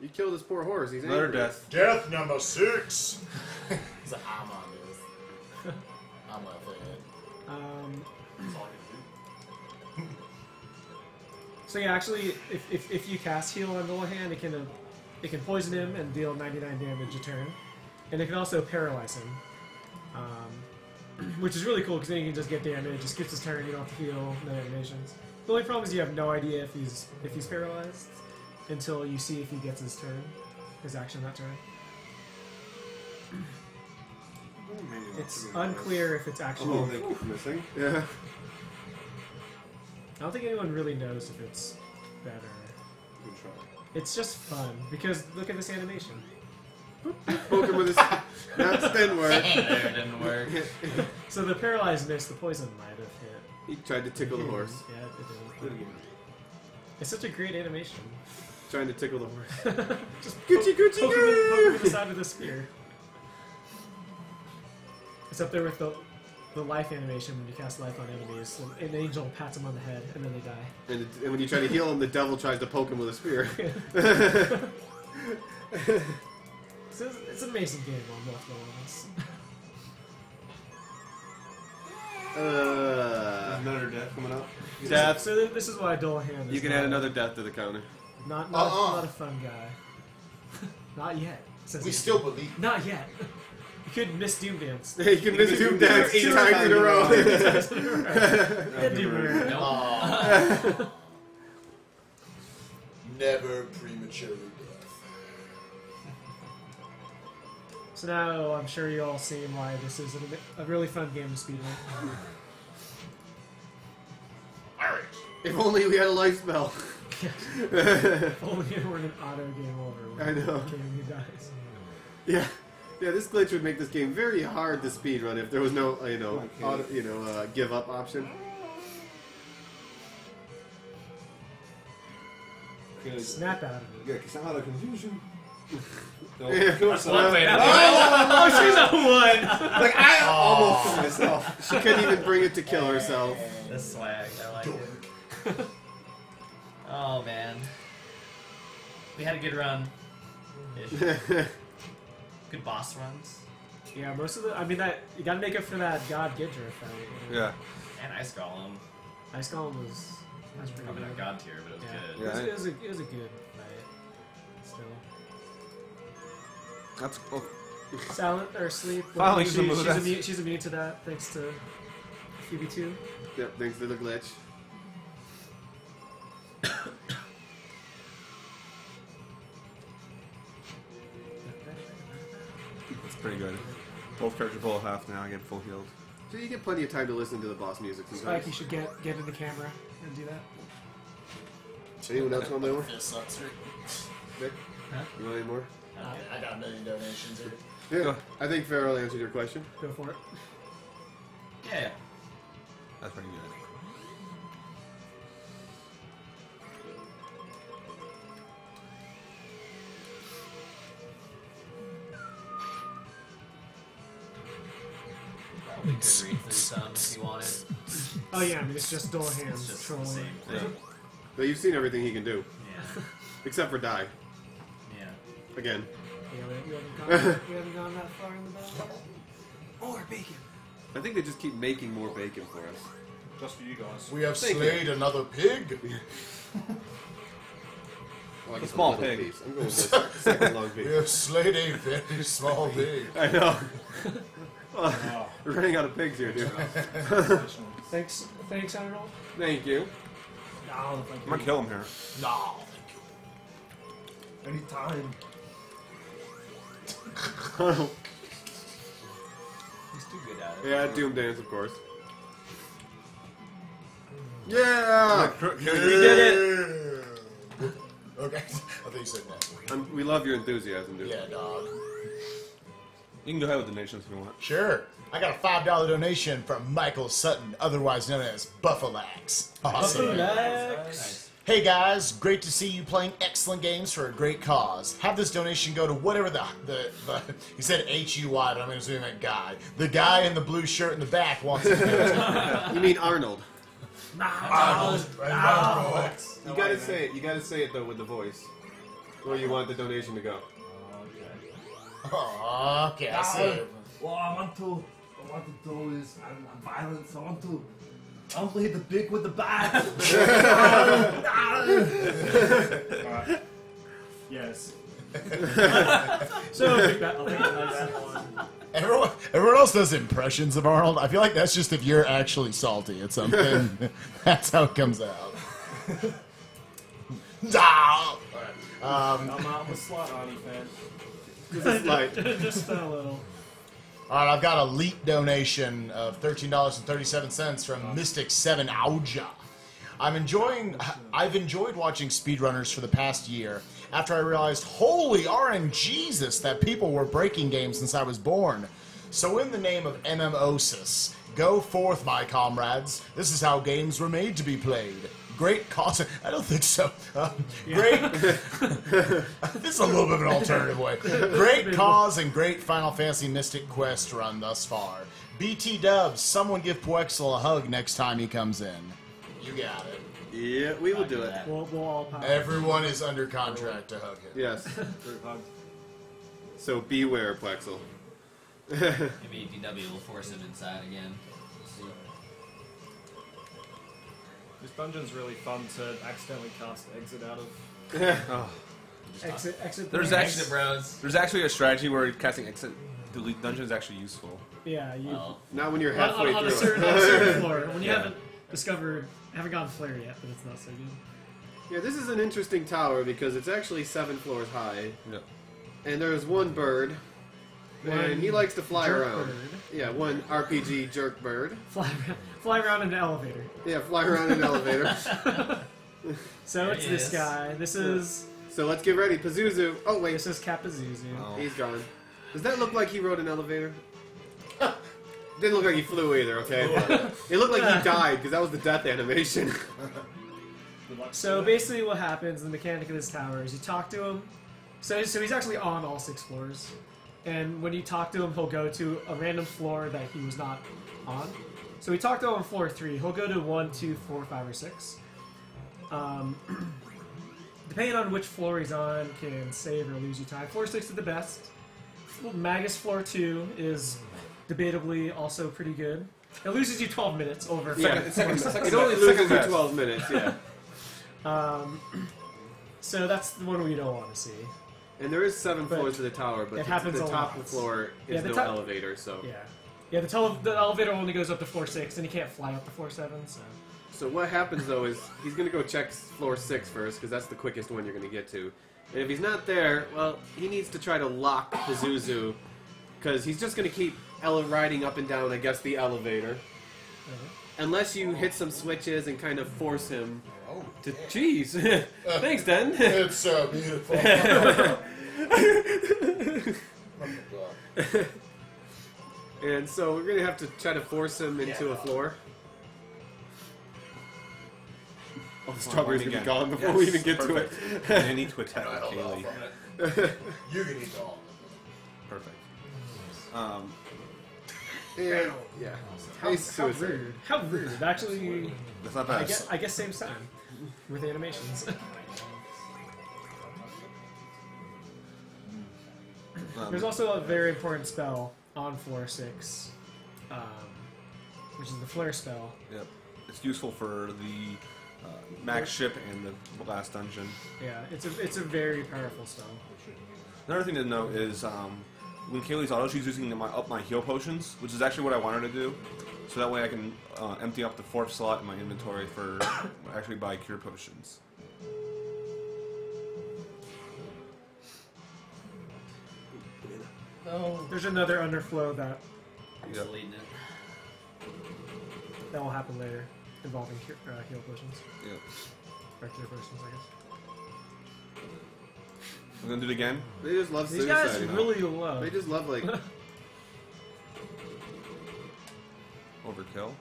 You killed his poor horse. He's Another angry. death. Death number 6. He's like, I'm on this. I'm gonna play it. So yeah, actually, if you cast heal on Dullahan, it can poison him and deal 99 damage a turn, and it can also paralyze him, which is really cool because then you can just get damage, just skips his turn, you don't have to heal, no animations. The only problem is you have no idea if he's paralyzed until you see if he gets his action that turn. It's unclear if it's actually. Oh, they keep missing. Yeah. I don't think anyone really knows if it's better. Good try. It's just fun because look at this animation. Poke him with his. That didn't work. It didn't work. So the paralyzed miss, the poison might have hit. He tried to tickle the horse. Yeah, it didn't. It's such a great animation. Trying to tickle the horse. Just Gucci, Gucci, poke him with the side of the spear. It's up there with the life animation when you cast life on enemies. An angel pats them on the head and then they die. And when you try to heal him, the devil tries to poke him with a spear. It's an amazing game on multiple levels. Another death coming up. Death. So this is why Dullahan is You can add another death to the counter. not a fun guy. Not yet. Says We he. still believe. Not yet. You could miss Doom Dance. You can miss Doom Dance 8 times in a row. Yeah, Doom Dance. Aw. Never prematurely death. So now I'm sure you all seen why this is a really fun game to speedrun. Alright. If only we had a life spell. If only it were an auto game over. I know. Game who dies. Yeah. Yeah, this glitch would make this game very hard to speedrun if there was no, give up option. Snap out of it. Yeah, because I'm out of confusion. Yeah. One way to do it. Oh, she's a one! Like, I almost killed myself. She couldn't even bring it to kill herself. The swag, I like it. Oh man. We had a good run. Good boss runs. Yeah, most of that you gotta make up for that God Gidra fight. Yeah. And Ice Golem. Ice Golem was pretty Probably good. not God tier, but it was good. Yeah. It was a good fight. Still. That's cool. Silent or sleep. Finally, She's immune to that thanks to QB2. Yep, thanks to the glitch. That's pretty good. Both characters below half now. I get full healed. So you get plenty of time to listen to the boss music Spike, sometimes. you should get in the camera and do that. Anyone else want more? This sucks. Nick? Huh? You want any more? I got a million donations here. Yeah, I think Farrell answered your question. Go for it. Yeah. That's pretty good. you could read through some if you wanted. Oh yeah, I mean it's just door It's hands just the trolling. same Yeah. thing. But you've seen everything he can do, Yeah. except for die Yeah. again. Yeah, we haven't gone that far in the battle. More bacon. I think they just keep making more bacon for us. Just for you guys. We have Thank slayed another pig. Oh, I A guess small little pig. piece. I'm going with the second long We piece. have slayed a very small pig. I know. Oh. We're running out of pigs here, dude. Thanks, Arnold. Thank you. No, I'm gonna kill him here. No. Anytime. He's too good at it. Yeah, Doom Dance, of course. Yeah! We did it! Okay. I thought you said that. We love your enthusiasm, dude. Yeah, dog. You can go ahead with donations if you want. Sure. I got a $5 donation from Michael Sutton, otherwise known as Buffalax. Awesome. Nice. Hey guys, great to see you playing excellent games for a great cause. Have this donation go to whatever the he said H-U-Y, but I'm going to assume that guy. The guy in the blue shirt in the back wants to do it. You mean Arnold. Arnold. You gotta say it. You gotta say it though with the voice. Where you want the donation to go. Oh, okay, I see it. What I want to do is violence. I want to hit the pig with the bat. Yes. So big battle. Nice one. Everyone else does impressions of Arnold. I feel like that's just if you're actually salty at something. That's how it comes out. I'm a slot Ani fan. Just like Just a little. All right, I've got a leap donation of $13.37 from Mystic7 Auja. I've enjoyed watching speedrunners for the past year after I realized, holy RNGesus, that people were breaking games since I was born. So in the name of MMOsis, go forth, my comrades. This is how games were made to be played. Great cause. I don't think so. Great. This is a little bit of an alternative way. Great cause and great Final Fantasy Mystic Quest run thus far. BT Dubs, someone give Poexel a hug next time he comes in. You got it. yeah, we will do it. We'll all power. Everyone is under contract to hug him. Yes. So beware, Plexel. Maybe DW will force him inside again. We'll see. This dungeon's really fun to accidentally cast exit out of. Oh. Exit. There's the actually- Exit, bros. There's actually a strategy where casting exit delete dungeon is actually useful. Yeah, you. Well, Not when you're on, halfway on a through certain, it. on a certain floor when you Yeah. haven't gotten flare yet, but it's not so good. Yeah, this is an interesting tower because it's actually 7 floors high, Yep. and there's one bird, and he likes to fly jerk around. bird. Yeah, one RPG jerk bird. Fly around in an elevator. Yeah, fly around in an elevator. So There it's he this is. guy. This is So let's get ready, Pazuzu. Oh wait, this is Kapazuzu. Oh. he's gone. Does that look like he rode an elevator? Didn't look like he flew either. Okay, but it looked like he died because that was the death animation. So basically, what happens? The mechanic of this tower is you talk to him. So he's actually on all 6 floors, and when you talk to him, he'll go to a random floor that he was not on. So we talked to him on floor 3. He'll go to 1, 2, 4, 5, or 6. Depending on which floor he's on, can save or lose you time. Floor 6 is the best. Magus floor 2 is debatably also pretty good. It loses you 12 minutes over. Yeah, Second it only best. loses you best. 12 minutes. Yeah, So that's the one we don't want to see. and there is 7 But floors to the tower, but it happens the a top lot. floor is Yeah, the no top- elevator. So. Yeah. The elevator only goes up to floor 6, and he can't fly up to floor 7. So what happens though is he's gonna go check floor 6 first because that's the quickest one you're gonna get to. And if he's not there, well, he needs to try to lock Pazuzu because he's just gonna keep riding up and down, I guess, the elevator. Unless you hit some switches and kind of force him to. Jeez, thanks, Den. It's so beautiful. And so we're gonna have to try to force him into a floor. Oh, the strawberry's gonna be gone before we even get to it. And I need to attack Kaylee. You can eat all. Perfect. Yeah. Nice How suicide. rude. How rude. Actually, That's not bad. I guess same sign with animations. There's also a very important spell on floor 6, which is the flare spell. Yep. It's useful for the max ship and the last dungeon. Yeah, it's a very powerful spell. Another thing to note is when Kaylee's auto, she's using up my heal potions, which is actually what I want her to do. So that way I can empty up the 4th slot in my inventory for actually buy cure potions. Oh. There's another underflow that Just deleting it. will happen later, involving heal potions. Yep. Or cure potions, I guess. We're gonna do it again. They just love These suicide. guys really low. They just love, like... Overkill.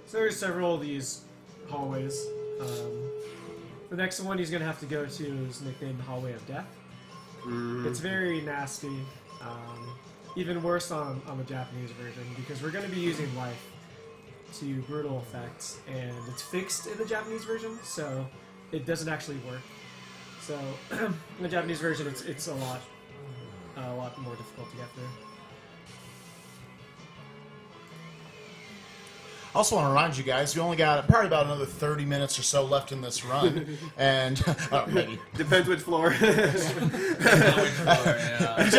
So there's several of these hallways. The next one he's going to have to go to is nicknamed the Hallway of Death. It's very nasty. Even worse on the Japanese version, because we're going to be using life to brutal effects, and it's fixed in the Japanese version, so it doesn't actually work. So in the Japanese version, it's a lot more difficult to get through. I also want to remind you guys, we only got probably about another 30 minutes or so left in this run, and maybe. Depends which floor. Yeah,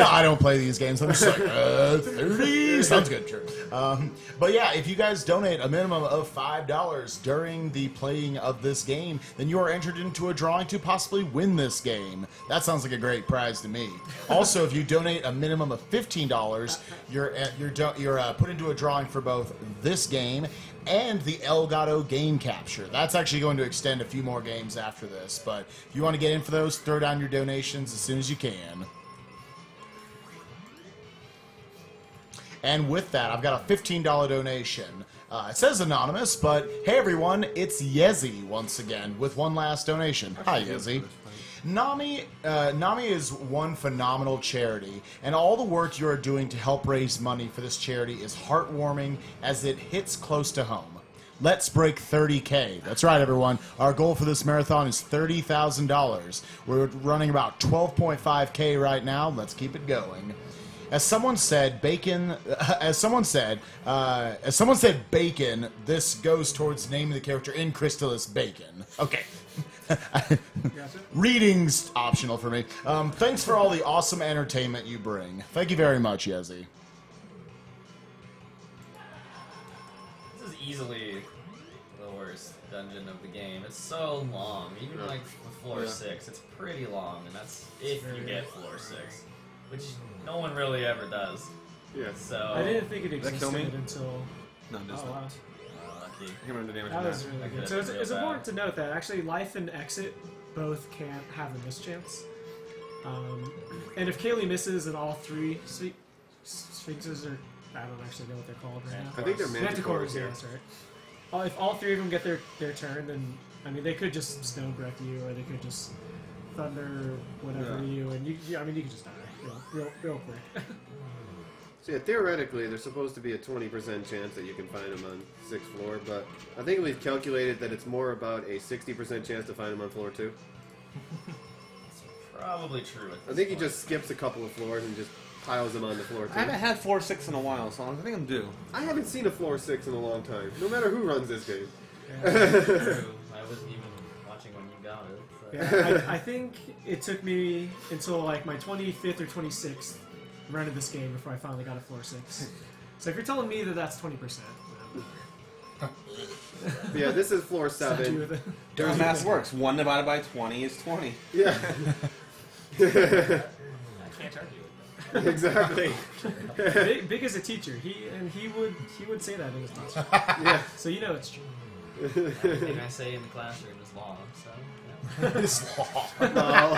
I don't play these games. I'm just like 30 sounds good, sure. But yeah, if you guys donate a minimum of $5 during the playing of this game, then you are entered into a drawing to possibly win this game. That sounds like a great prize to me. Also, if you donate a minimum of $15, you're put into a drawing for both this game and the Elgato game capture. That's actually going to extend a few more games after this, but if you want to get in for those, throw down your donations as soon as you can. And with that, I've got a $15 donation. It says anonymous, but hey everyone, it's Yezi once again with one last donation. Hi Yezi. Nami is one phenomenal charity, and all the work you are doing to help raise money for this charity is heartwarming as it hits close to home. Let's break 30K. That's right, everyone. Our goal for this marathon is $30,000. We're running about 12.5K right now. Let's keep it going. As someone said, bacon. As someone said, bacon. This goes towards naming the character in Crystalis Bacon. Okay. Reading's optional for me. Thanks for all the awesome entertainment you bring. Thank you very much, Yezi. This is easily the worst dungeon of the game. It's so long. Even like floor 6, it's pretty long, and that's if you get floor 6, which no one really ever does. Yeah. So I didn't think it Did that kill existed me? until... No, it does Oh, not. wow. lucky. I can't remember the damage That on was that. really Okay, good. So that's it's real important to note that actually life and exit both can't have the mischance. And if Kaylee misses and all 3 sphinxes are... I don't actually know what they're called right now. I think they're manticores Manticores, here. yeah, that's right. If all 3 of them get their turn, then I mean they could just stone breath you, or they could just thunder whatever you, and you could just die real quick. So yeah, theoretically, there's supposed to be a 20% chance that you can find them on 6th floor, but I think we've calculated that it's more about a 60% chance to find them on floor 2. It's probably true. At I this think he point. just skips a couple of floors and just piles them on the floor 2. I haven't had floor 6 in a while, so I think I'm due. I haven't seen a floor 6 in a long time, no matter who runs this game. True. I wasn't even watching when you got it. So. Yeah, I think it took me until like my 25th or 26th run of this game before I finally got a floor 6. So if you're telling me that that's 20%, Yeah, this is floor it's not 7. with it. Dirty math works. 1 divided by 20 is 20. Yeah. I can't argue with that. Exactly. Big is a teacher. He would say that in his classroom. Yeah. So you know it's true. Everything I say in the classroom is law. So yeah. This law. Lol.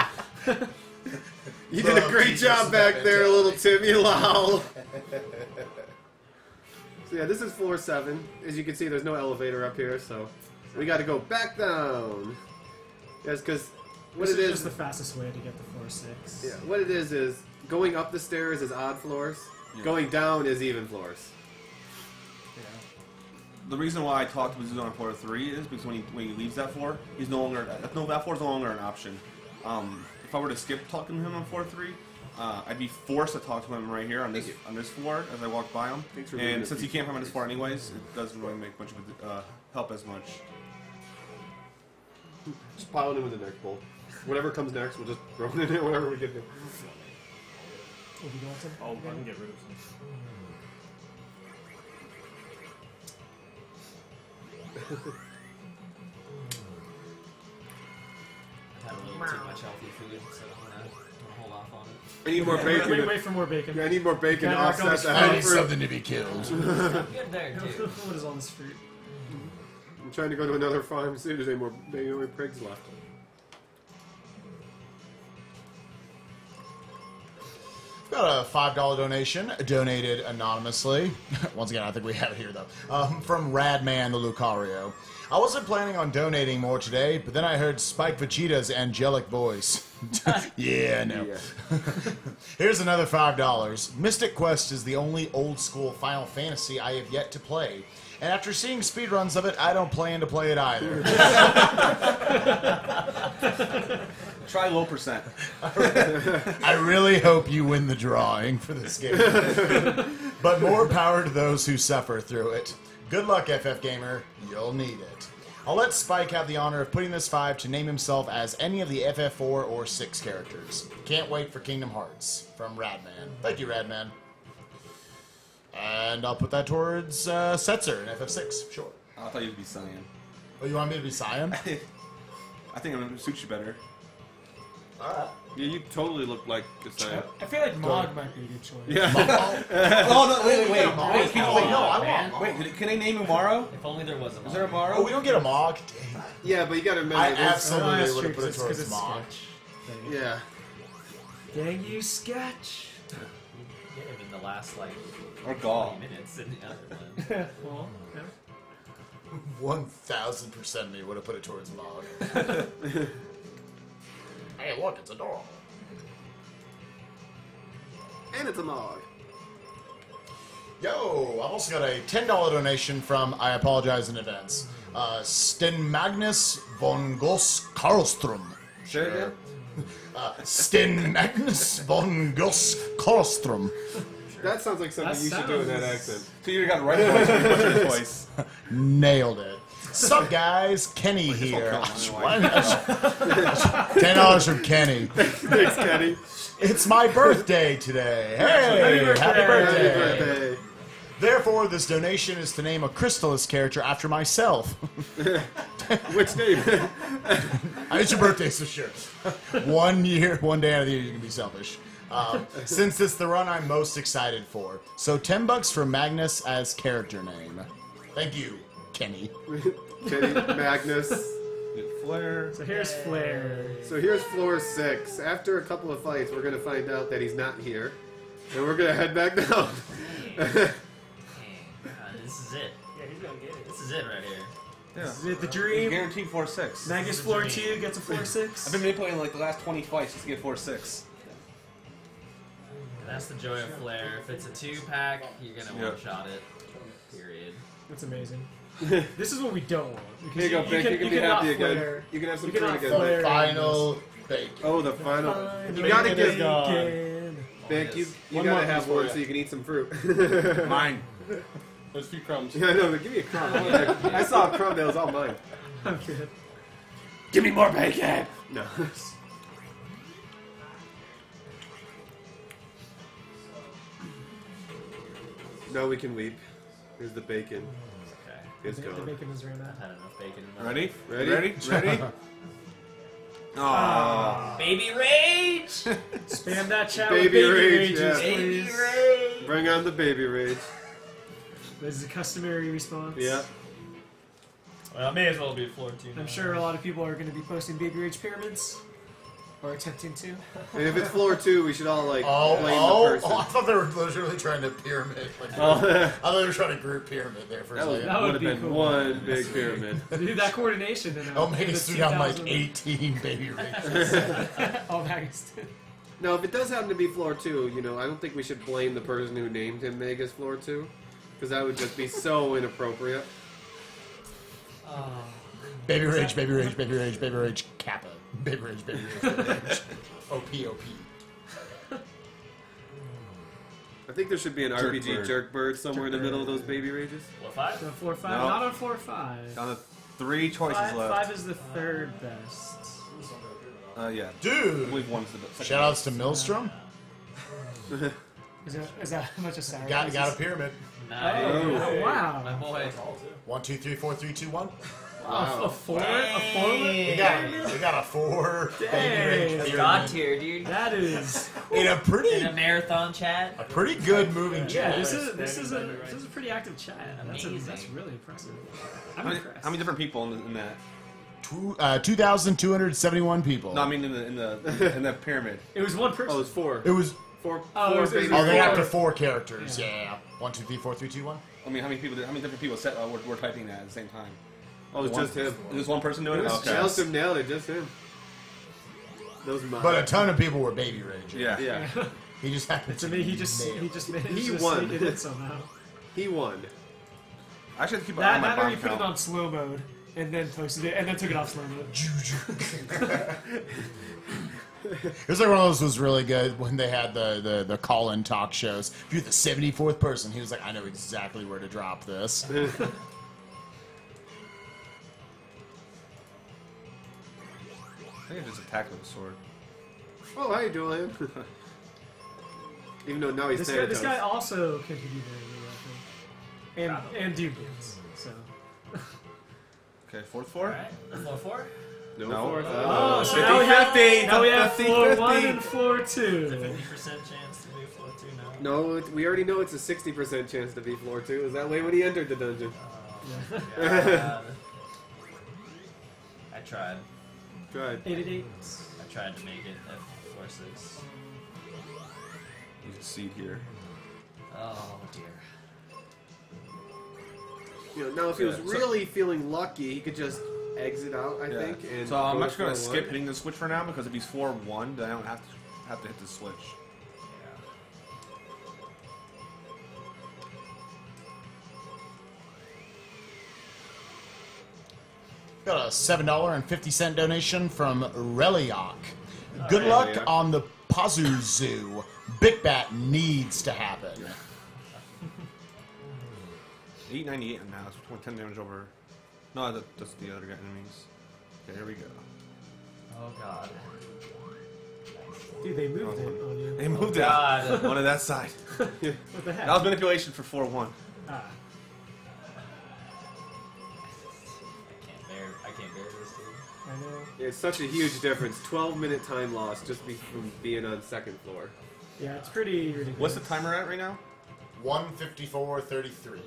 You did a Love great teaches job back that there, little mentality. Timmy. Lol. So yeah, this is floor 7. As you can see, there's no elevator up here, so we got to go back down. Yes, because What This it is is, just the fastest way to get the floor 6. yeah, what it is going up the stairs is odd floors. Yeah. Going down is even floors. Yeah. The reason why I talked to Mizuno on floor 3 is because when he leaves that floor, he's no longer that floor is no longer an option. If I were to skip talking to him on floor 3, I'd be forced to talk to him right here on this floor as I walk by him. Thanks for being And a since he can't come on this floor anyways, it doesn't really make much of a help as much. Just pile it in with the next bowl. Whatever comes next, we'll just throw it in there, whatever we get to. Will we go on to- Oh, I can get rid of some. I've had a little too much healthy food, so I'm gonna hold off on it. I need more bacon. Wait for more bacon. Yeah, I need more bacon to Gotta rock all offset this the I health need fruit. something to be killed. Good there, too. What is all this fruit? I'm trying to go to another farm and see if there's any more pigs left. Got a $5 donation donated anonymously. Once again, I think we have it here though. From Radman the Lucario. I wasn't planning on donating more today, but then I heard Spike Vegeta's angelic voice. Yeah, I know. Yeah. Here's another $5. Mystic Quest is the only old school Final Fantasy I have yet to play. And after seeing speedruns of it, I don't plan to play it either. Try low percent. I really hope you win the drawing for this game. But more power to those who suffer through it. Good luck, FF Gamer. You'll need it. I'll let Spike have the honor of putting this 5 to name himself as any of the FF4 or 6 characters. Can't wait for Kingdom Hearts. From Radman. Thank you, Radman. And I'll put that towards Setzer in FF6. Sure. I thought you'd be Cyan. Oh, you want me to be Cyan? I think I'm gonna suit you better. Alright. Yeah, you totally look like the same. I feel like Mog might be a good choice. Yeah. Oh no! Wait! Wait, no, I man. want Wait! Can I name Amaro? If only there was a Is there mod. Oh, we don't get a Mog? Yeah, but you gotta remember I this. absolutely that's would true, have put it 'cause towards it's Mog. Sketch. Yeah. Dang you, Sketch. Get him in the last, like, Or Gaul? 20 minutes in the other one. Well, yeah. 1000% me would have put it towards Mog. Hey, look, it's adorable. And it's a Mog. Yo, I've also got a $10 donation from, I apologize in advance, Sten Magnus von Goss Karlström. Say it again. Sten Magnus von Goss Karlström. That sounds like something That you should do in that sounds- accent. So you got it right twice. You butchered it twice. Nailed it. Sup, guys? Kenny here. count $10 from Kenny. Thanks, Kenny. It's my birthday today. Hey, happy Happy birthday. birthday. Therefore, this donation is to name a Crystallis character after myself. Which name? It's your birthday, so sure. 1 day out of the year you can be selfish. Since it's the run I'm most excited for. So $10 for Magnus as character name. Thank you, Kenny. Kenny, Magnus. Flare. So here's Flare. So here's floor 6. After a couple of fights, we're gonna find out that he's not here. And we're gonna head back down. This is it. Yeah, he's gonna get it. This is it right here. Yeah. Is it the It's dream? guaranteed 4-6. Magus floor 2 gets a floor 6. I've been manipulating like the last 20 fights just to get 4-6. And that's the joy of Flare. If it's a 2-pack, you're gonna Yeah. one-shot it. Period. That's amazing. This is what we don't want. Because Here you go, Vic. You can be cannot happy again. flare. You can have some You fruit cannot again. flare. Final bacon. Oh, the final. Fine, You gotta bacon get is gone. Vic, you One gotta more have piece for one you. so you can eat some fruit. Mine. There's a few crumbs. Yeah, I know, but give me a crumb. I saw a crumb that was all mine. I'm good. Give me more bacon! No. Now we can weep. Here's the bacon. Okay. It's The gone. bacon is ran out. I've had enough bacon in my Ready? Ready? Ready? Ready? Aww. Baby rage! Spam that chat Baby with baby rage, rages, yeah. Baby please. rage! Bring on the baby rage. This is a customary response. Yeah. Well, it may as well be a floor 2 now. I'm sure a lot of people are going to be posting baby rage pyramids. Or attempting to. And if it's floor 2, we should all like blame the I person. thought they were literally trying to pyramid. Like, I thought they were trying to group pyramid there for a second. That would would have be been cool. one big pyramid. Dude, that coordination. In, Omega's threw down like 18 baby races. Omega's did. No, if it does happen to be floor 2, you know, I don't think we should blame the person who named him Megas floor 2, because that would just be so inappropriate. Baby rage, baby rage, baby rage, baby rage, Kappa. Baby rage, baby rage, baby rage. OP, OP. I think there should be an RPG jerk bird somewhere in the middle of those baby rages. What, 5? So 4 5. No. Not on 4 5. Down to 3 choices 5, left. 5 is the third best. Yeah. I Dude! believe 1's the second. Shoutouts to Millstrom. Is that how much a sour? Got a pyramid. Nice. Oh, wow. My boy. 1, 2, 3, 4, 3, 2, 1. A 4? A 4? We got a 4. Dang. Baby rage God pyramid. tier, dude. That is. In a In pretty, a marathon chat. a pretty good moving Yeah, chat. this is a pretty active chat. That's really impressive. I'm How impressed. many different people in that? 2,271 people. No, I mean in the pyramid. It was one person. Oh, it's 4. It was. 4. Oh, Four it was- baby Oh, they rages. got to 4 characters. Yeah. 1, 2, 3, 4, 3, 2, 1. I mean, how many different people were typing that at the same time? Oh, it's just him. Is this one person doing it? Okay. Maelstrom nailed it, just him. Those are mine. But a ton of people were baby raging. Yeah. Yeah. He just happened To to me, nail he just managed He to won. sneak it in somehow. He won. I should keep an eye on my That or bomb he put it count. on slow mode and then posted it and then took it off slow mode. It was like one of those was really good when they had the call-in talk shows. If you're the 74th person, he was like, I know exactly where to drop this. I think I just attacked with a sword. Oh, how you doing? Even though now he's This guy Thanatos. also can do very well, I think. And do games. So. Okay, 4th floor. Alright, 4-4? No, No. fourth. Oh, so now we have 50, now we have 50, floor 50. 1 and floor 2. 50% chance to do floor 2 now. No, we already know it's a 60% chance to be floor 2. Is that way when he entered the dungeon? God. I tried. Tried. 888. I tried to make it at floor 6. You can see it here. Oh dear. You know, now if he was Yeah, really feeling lucky, he could just exit out, I Yeah. think. And So I'm go actually going to for skip one. hitting the switch for now because if he's 4-1, then I don't have to hit the switch. Got a $7.50 donation from Reliok. Good luck Reliok. on the Pazuzu. Big Bat needs to happen. 898 now. It's 10 damage over. No, that's the other guy enemies. Okay, here we go. Oh god. Dude, they moved it on you. They moved God. it. One of that side. What the heck? That was manipulation for 4-1. Ah. I can't bear this dude. I know. Yeah, it's such a huge difference. 12-minute time loss just from being on second floor. Yeah, it's pretty ridiculous. What's the timer at right now? 154.33.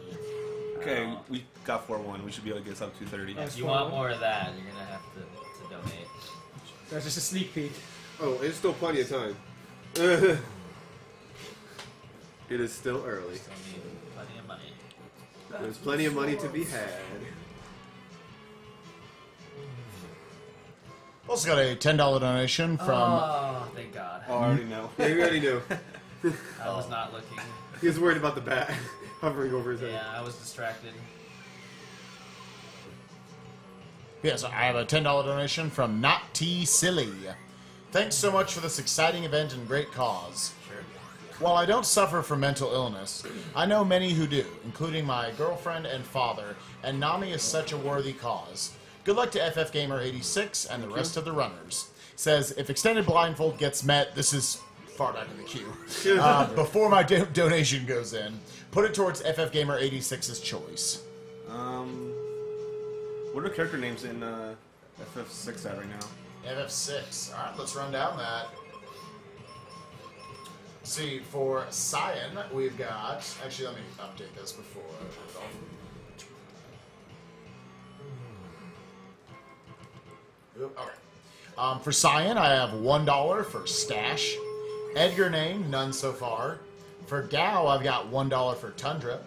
Okay, we got 4-1. We should be able to get this up to 230. Yes. If you want more of that, you're gonna have to donate. That's just a sneak peek. Oh, there's still plenty of time. It is still early. Still need plenty of money. There's plenty of money to be had. Also got a $10 donation from Oh, thank God. Oh, I already know. Yeah, we already knew. I was not looking. He was worried about the bat hovering over his head. Yeah, I was distracted. Yes, I have a $10 donation from Not T Silly. Thanks so much for this exciting event and great cause. Sure. While I don't suffer from mental illness, I know many who do, including my girlfriend and father, and NAMI is such a worthy cause. Good luck to FFGamer86 and the rest of the runners. Says, if extended blindfold gets met, this is far back in the queue. Before my donation goes in, put it towards FFGamer86's choice. What are the character names in FF6 at right now? FF6. Alright, let's run down that. See, for Cyan, we've got... Actually, let me update this before I put it off. Oop, okay. For Cyan, I have $1 for Stash. Edgar name, none so far. For Gao, I've got $1 for Tundra.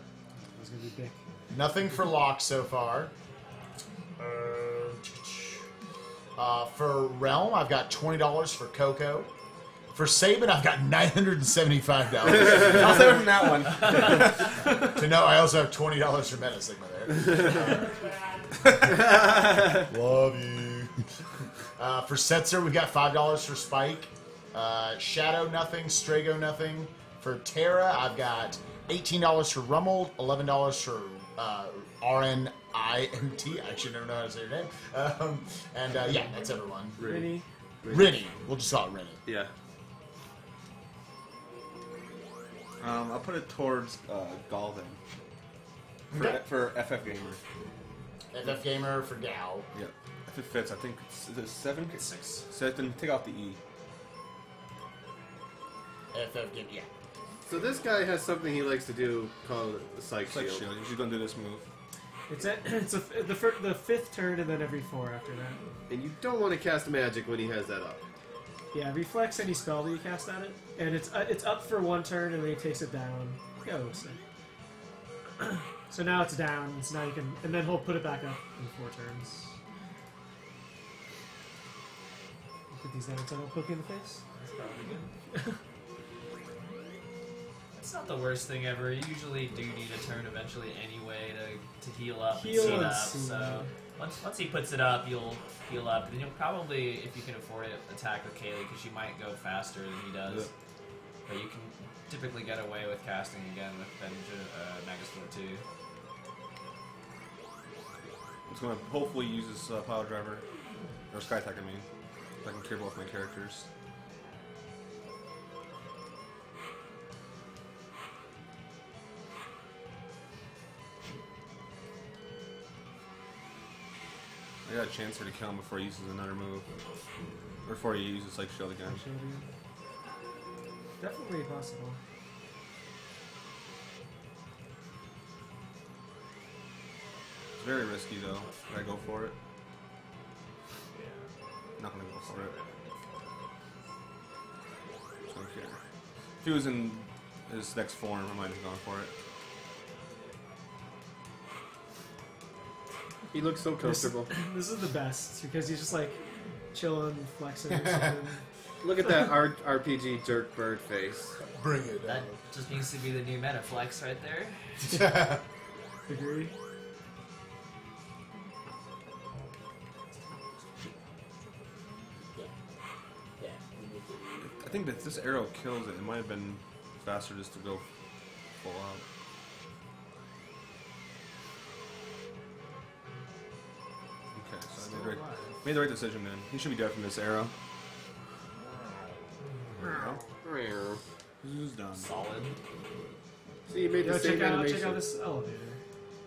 That's gonna be big. Nothing for Locke so far. For Realm, I've got $20 for Coco. For Saban, I've got $975. I'll say from that one. To know, I also have $20 for Meta Sigma there. Love you. For Setzer, we've got $5 for Spike. Shadow, nothing. Strago, nothing. For Terra, I've got $18 for Rummel, $11 for RNIMT. I actually never know how to say your name. Yeah, that's everyone. Rinny. We'll just call it Rinny. Yeah. I'll put it towards Galvin. For FF Gamer. FF Gamer for Gal. Yeah. If it fits, I think it's 7? It's 6. So then take out the E. FF Gamer, yeah. So this guy has something he likes to do called the Psych It's like Shield. shield. Usually gonna do this move. It's the fifth turn and then every 4 after that. And you don't want to cast magic when he has that up. Yeah, reflex any spell that you cast at it, and it's up for 1 turn and then he takes it down. Yeah, it looks sick. So now it's down, so now you can, and then he'll put it back up in 4 turns. Put these down so I don't poke you in the face. That's probably good. It's not the worst thing ever. You usually do need a turn eventually anyway to heal up and Heal seed and up. seed. So once he puts it up, you'll heal up. And you'll probably, if you can afford it, attack with Kaylee because she might go faster than he does. Yep. But you can typically get away with casting again with Magus 4-2. It's gonna hopefully use this Power Driver. Or Sky Attack, I mean. I can clear both my characters. I got a chance here to kill him before he uses another move. Or before he uses like shield again. Definitely possible. It's very risky though. Should I go for it? Not gonna go for it. Just don't care. If he was in his next form, I might have gone for it. He looks so comfortable. This is the best because he's just like chilling, flexing or something. Look at that RPG jerk bird face. Bring it That on. just needs to be the new meta flex right there. Agree. I think that this arrow kills it. It might have been faster just to go full out. Okay, so I made the right decision then. He should be dead from this arrow. There we go. Who's done? Solid. See, he made the same check out animation. this elevator.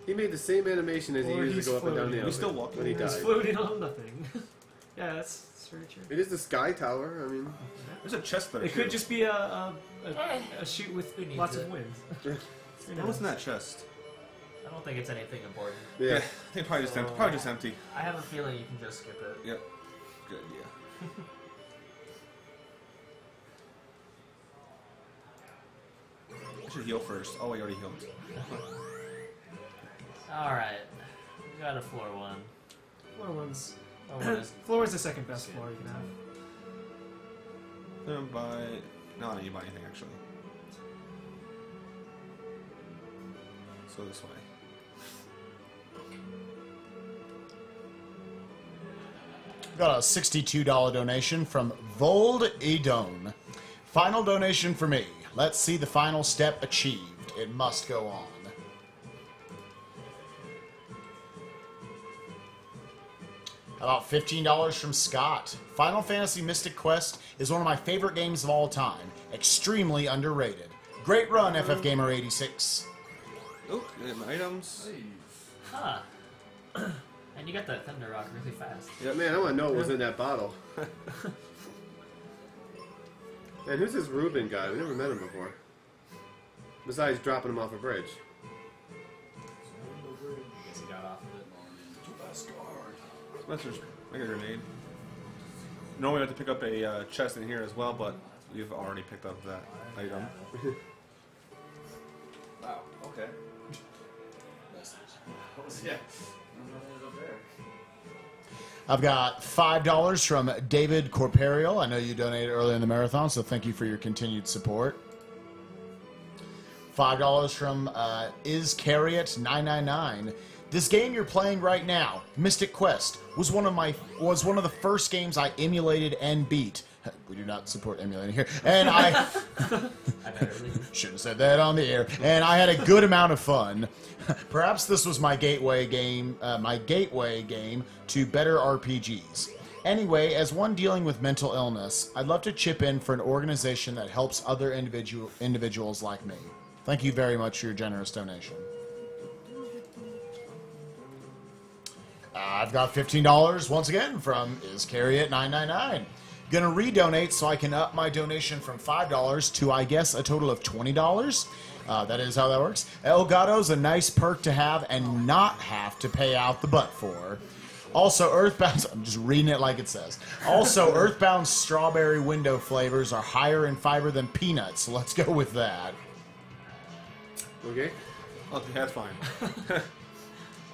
He made the same animation as he Or used to he's go up and down floating. the He's still elevator walking. when he He's died. floating on nothing. Yeah, that's very true. It is the Sky Tower. I mean, There's a chest there. It too. could just be a shoot with Who needs lots it? of wind. What was in that chest? I don't think it's anything important. yeah. I think probably just empty. I have a feeling you can just skip it. Yep. Good idea. I should heal first. Oh, I already healed. Alright. We got a floor 1. Floor one's Oh, what is floor is the second best floor you can have. No, I didn't buy anything actually. Let's go this way. Got a $62 donation from Vold Edone. Final donation for me. Let's see the final step achieved. It must go on. About $15 from Scott. Final Fantasy Mystic Quest is one of my favorite games of all time. Extremely underrated. Great run, FFGamer86. Oh, items. Huh. And you got that Thunder Rock really fast. Yeah, man, I want to know what was in that bottle. And who's this Ruben guy? We never met him before. Besides dropping him off a bridge. Guess he got off of it. Spencer's. I got a grenade. Normally, we have to pick up a chest in here as well, but you've already picked up that item. Wow. Okay. Yeah. I've got $5 from David Corperial. I know you donated early in the marathon, so thank you for your continued support. $5 from IsCarriot999. This game you're playing right now, Mystic Quest, was one of the first games I emulated and beat. We do not support emulating here. And I should have said that on the air. And I had a good amount of fun. Perhaps this was my gateway game to better RPGs. Anyway, as one dealing with mental illness, I'd love to chip in for an organization that helps other individuals like me. Thank you very much for your generous donation. I've got $15 once again from IsCarriot999. Gonna redonate so I can up my donation from $5 to, I guess, a total of $20. That is how that works. Elgato's a nice perk to have and not have to pay out the butt for. Also, Earthbound... I'm just reading it like it says. Also, Earthbound's strawberry window flavors are higher in fiber than peanuts, so let's go with that. Okay. Oh, that's fine.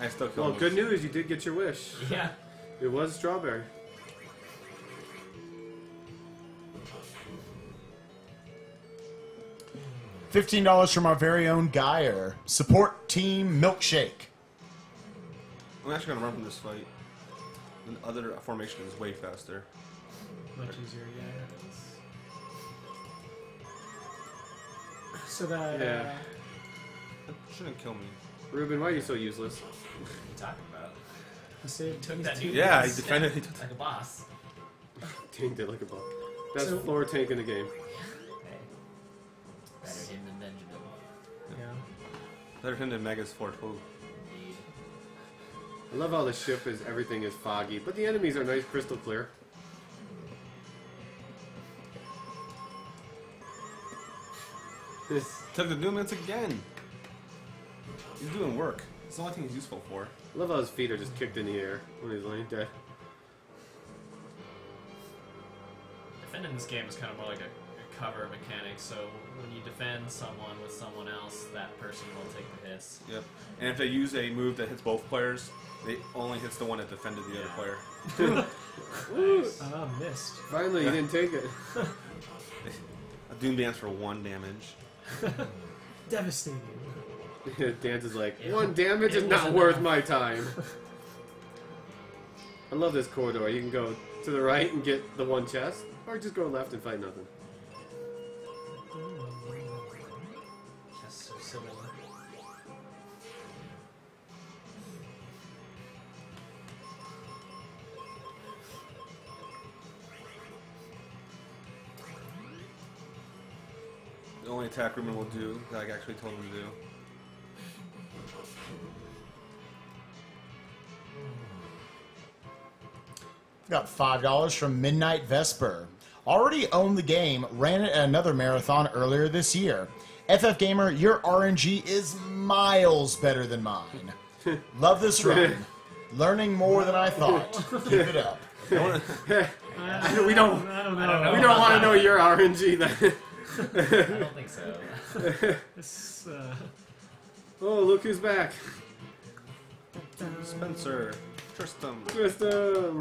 I still kill Well, those. good news, you did get your wish. Yeah. It was strawberry. $15 from our very own Geyer. Support Team Milkshake. I'm actually going to run from this fight. The other formation is way faster. Much easier, yeah. So that. Yeah. It shouldn't kill me. Ruben, why are you so useless? What are you talking about? I saved Took these that two. new Yeah, boss. he defended it. Like a boss. Tanked it like a ball. Best So- floor tank in the game. Hey. Better him than Benjamin. Yeah. Better him than Mega's Fort Hope. Indeed. I love how the ship is, everything is foggy, but the enemies are nice crystal clear. Took the Doomans again. He's doing work. It's the only thing he's useful for. I love how his feet are just kicked in the air when he's laying dead. Defending this game is kind of more like a cover mechanic, so when you defend someone with someone else, that person will take the hits. Yep. And if they use a move that hits both players, it only hits the one that defended the other player. Ah, missed. Finally, you didn't take it. A Doom Dance for 1 damage. Devastating. Dance is like, It- one damage it is not wasn't worth enough. my time. I love this corridor. You can go to the right and get the one chest, or just go left and fight nothing. Chests are silly. The only attack Ruben will do that I actually told him to do. Got $5 from Midnight Vesper. Already owned the game, ran it at another marathon earlier this year. FF Gamer, your RNG is miles better than mine. Love this run. Learning more than I thought. Keep it up. We don't. I don't know. We don't want to know your RNG then. I don't think so. This, Oh, look who's back. Spencer. Tristram. Tristan.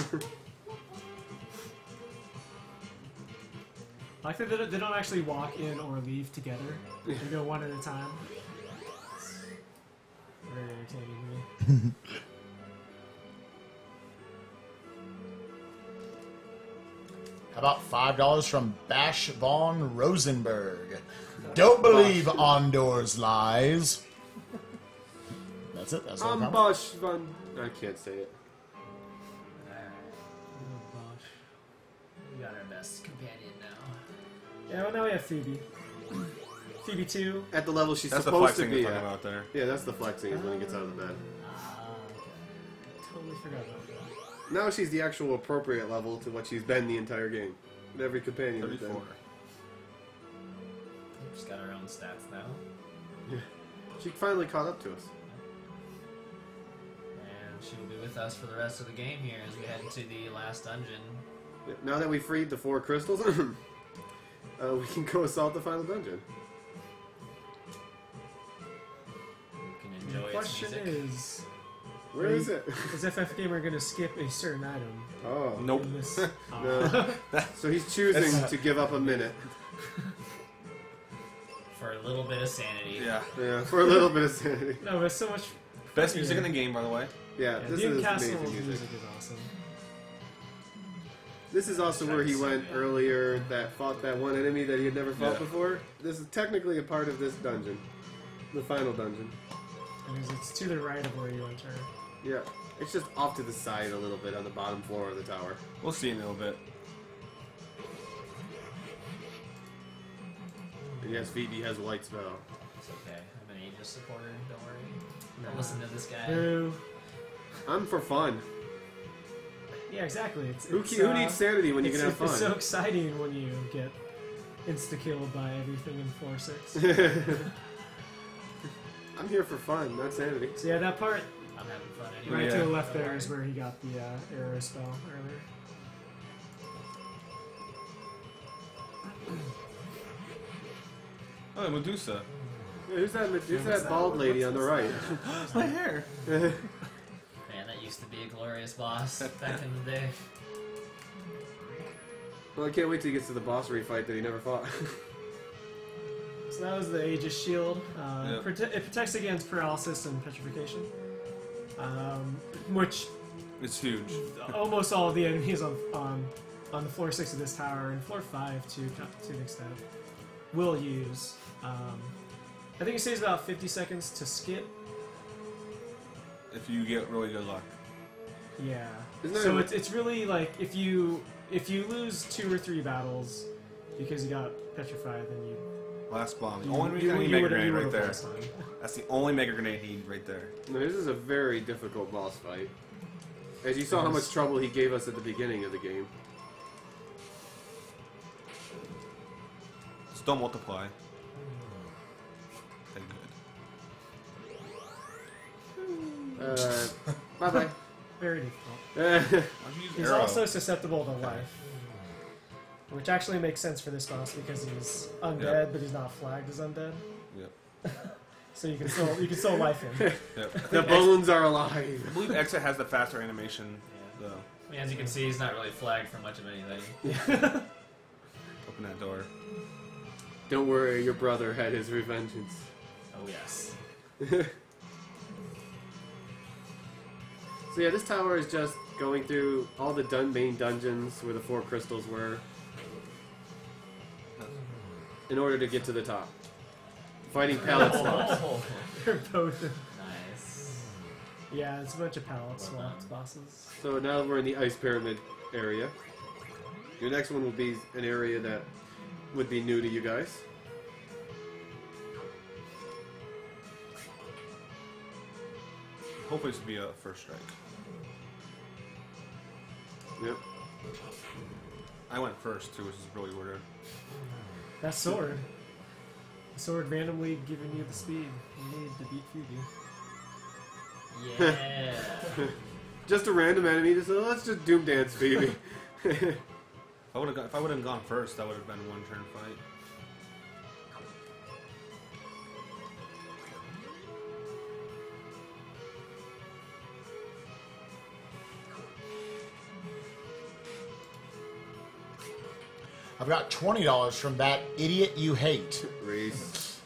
I like that they don't actually walk in or leave together. They go one at a time. It's very entertaining to me. How about $5 from Bash Von Rosenberg? Don't believe Ondor's lies. That's it. That's all. Ambush van. I can't say it. Oh gosh. We got our best companion now. Yeah, well now we have Phoebe. Phoebe 2. At the level she's That's the supposed to flexing be you're talking at. about there. Yeah, that's the flexing is when he gets out of bed. Totally forgot about that. Now she's the actual appropriate level to what she's been the entire game. With every companion. has been. 34. We've just got our own stats now. She finally caught up to us. And she will be with us for the rest of the game here as we head into the last dungeon. Now that we freed the 4 crystals, we can go assault the final dungeon. You can The enjoy its question music. is, Where is it? is FF Gamer going to skip a certain item? Oh. Nope. In this? No. So he's choosing to give up a minute. For a little bit of sanity. Yeah. Yeah, for a little bit of sanity. No, but it's so much. Best music in funnier. the game, by the way. Yeah, Yeah, this Doom is Castle amazing music. is awesome. This is also where he went earlier that fought that one enemy that he had never fought Yeah. before. This is technically a part of this dungeon. The final dungeon. And it's to the right of where you enter. Yeah. It's just off to the side a little bit on the bottom floor of the tower. We'll see in a little bit. And yes, Phoebe has a white spell. It's okay. I'm an Aegis supporter. Don't worry. Don't listen to this guy. Boo. I'm for fun. Yeah, exactly. It's, Who it's, who needs sanity when you can have It's so fun? exciting when you get insta-killed by everything in 4-6. I'm here for fun, not sanity. So yeah, that part I'm having fun right anyway. to Yeah. the left there is where he got the arrow spell earlier. Oh, Medusa. Yeah, who's that bald lady on the right? My hair. Man, that used to be a glorious boss back in the day. Well, I can't wait till he gets to the boss fight that he never fought. So that was the Aegis shield. Yep. It protects against paralysis and petrification, which It's huge. almost all of the enemies on the floor 6 of this tower and floor 5 to an extent will use. I think it saves about 50 seconds to skip. If you get really good luck. Yeah. Isn't that So a- it's really like if you lose 2 or 3 battles because you got petrified, then you Last bomb. The you- only you- mega you grenade would've- you right would've there. lost time. That's the only mega grenade he need right there. No, this is a very difficult boss fight. As you saw how much trouble he gave us at the beginning of the game. Still multiply. Okay, good. Bye-bye. Very difficult. Why'd you use He's arrow? also susceptible to life, which actually makes sense for this boss because he's undead, Yeah. but he's not flagged as undead. Yep. So you can still life him. Yep. The bones are alive. I believe Exit has the faster animation, though. I mean, as you can see, he's not really flagged for much of anything. Open that door. Don't worry, your brother had his revengeance. Oh yes. So yeah, this tower is just going through all the main dungeons where the 4 crystals were in order to get to the top. Fighting pallet slots. Oh, They're both. nice. Yeah, it's a bunch of pallet Well swapped done. bosses. So now we're in the ice pyramid area. Your next one will be an area that would be new to you guys. Hopefully this will be a first strike. Yep. I went first too, which is really weird. That sword. The sword randomly giving you the speed you need to beat Phoebe. Yeah. Just a random enemy. Just let's just Doom Dance Phoebe. If I would have gone first, that would have been a one-turn fight. I've got $20 from that idiot you hate. Reese.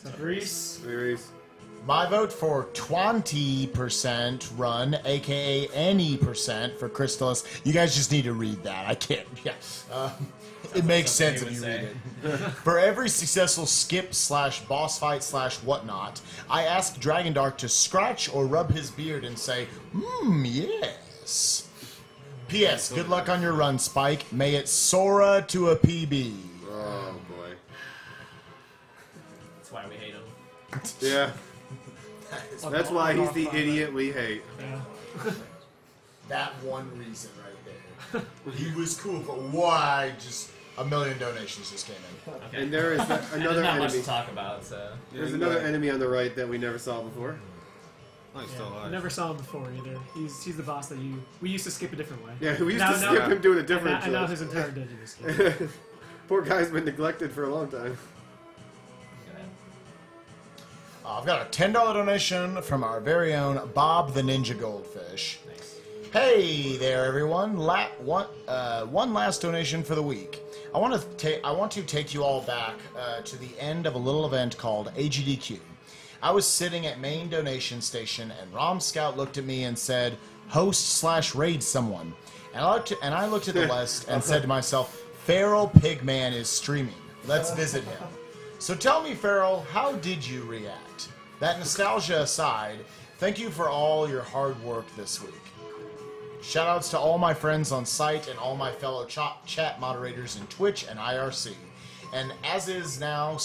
So Grease. Reese. My vote for 20% run, aka any percent for Crystallis. You guys just need to read that. I can't. Yeah. It makes sense something if you you would read it. For every successful skip / boss fight / whatnot, I ask Dragondark to scratch or rub his beard and say, yes. P.S. Good luck on your run, Spike. May it soar to a PB. Oh boy. That's why we hate him. Yeah. That's why he's the idiot we hate. Yeah. That one reason right there. He was cool, but why? Just a million donations just came in. Okay. And there is There's another not much enemy. to talk about, so. There's another enemy on the right that we never saw before. Oh, he's Yeah, still I alive. never saw him before either. He's the boss that we used to skip a different way. Yeah, we used Now- to now- skip him doing a different And now choice. his entire dungeon is skipped. Poor guy's been neglected for a long time. I've got a $10 donation from our very own Bob the Ninja Goldfish. Nice. Hey there, everyone! One last donation for the week. I want to take you all back to the end of a little event called AGDQ. I was sitting at main donation station, and Rom Scout looked at me and said, "Host/raid someone." And I looked at the list and said to myself, "Feral Pigman is streaming. Let's visit him." So tell me, Feral, how did you react? That nostalgia aside, thank you for all your hard work this week. Shoutouts to all my friends on site and all my fellow chat moderators in Twitch and IRC. And as is now a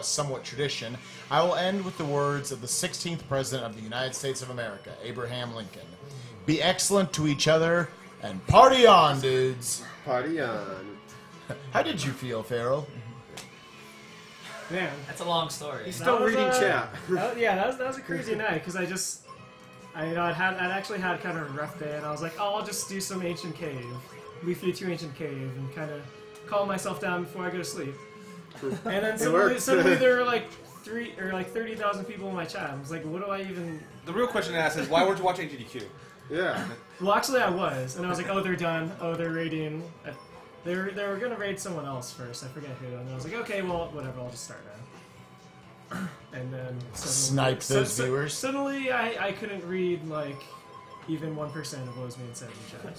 somewhat tradition, I will end with the words of the 16th President of the United States of America, Abraham Lincoln. Be excellent to each other and party on, dudes. Party on. How did you feel, Feral? Man, That's a long story. He's still That was, reading chat. that was a crazy night because I'd actually had kind of a rough day, and I was like, oh, I'll just do some ancient cave, leaf through to ancient cave, and kind of calm myself down before I go to sleep. And then suddenly there were like 30,000 people in my chat. I was like, what do I even? The real question to ask is, why weren't you watching GDQ? Yeah. Well, actually, I was, and I was like, oh, they're done. Oh, they're raiding. They were gonna raid someone else first. I forget who. And I was like, okay, well, whatever. I'll just start now. And then Snipe those viewers. Suddenly, I couldn't read like even 1% of what was being said in chat.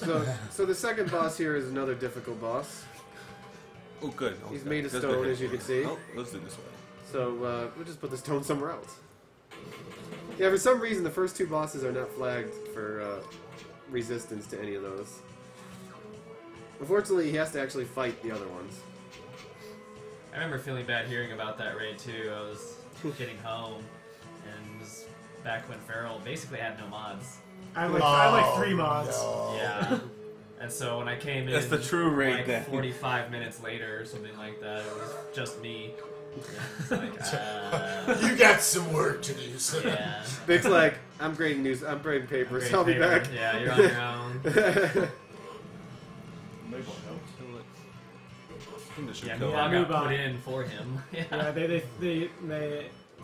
So the second boss here is another difficult boss. Oh, good. Oh, He's good. made of That's stone, good. as you can see. Oh, let's do it this way. So we'll just put the stone somewhere else. Yeah, for some reason the first two bosses are not flagged for resistance to any of those. Unfortunately, he has to actually fight the other ones. I remember feeling bad hearing about that raid too. I was getting home, and it was back when Feral basically had no mods. I had like 3 mods. No. Yeah. And so when I came in, That's the true raid like then. 45 minutes later or something like that, it was just me. It's like, You got some work to do, son. yeah. Vic's like, I'm grading papers. Great I'll be paper. back. Yeah, you're on your own. I think this should Yeah, kill Mubot him. got put in for him. Yeah, Yeah. they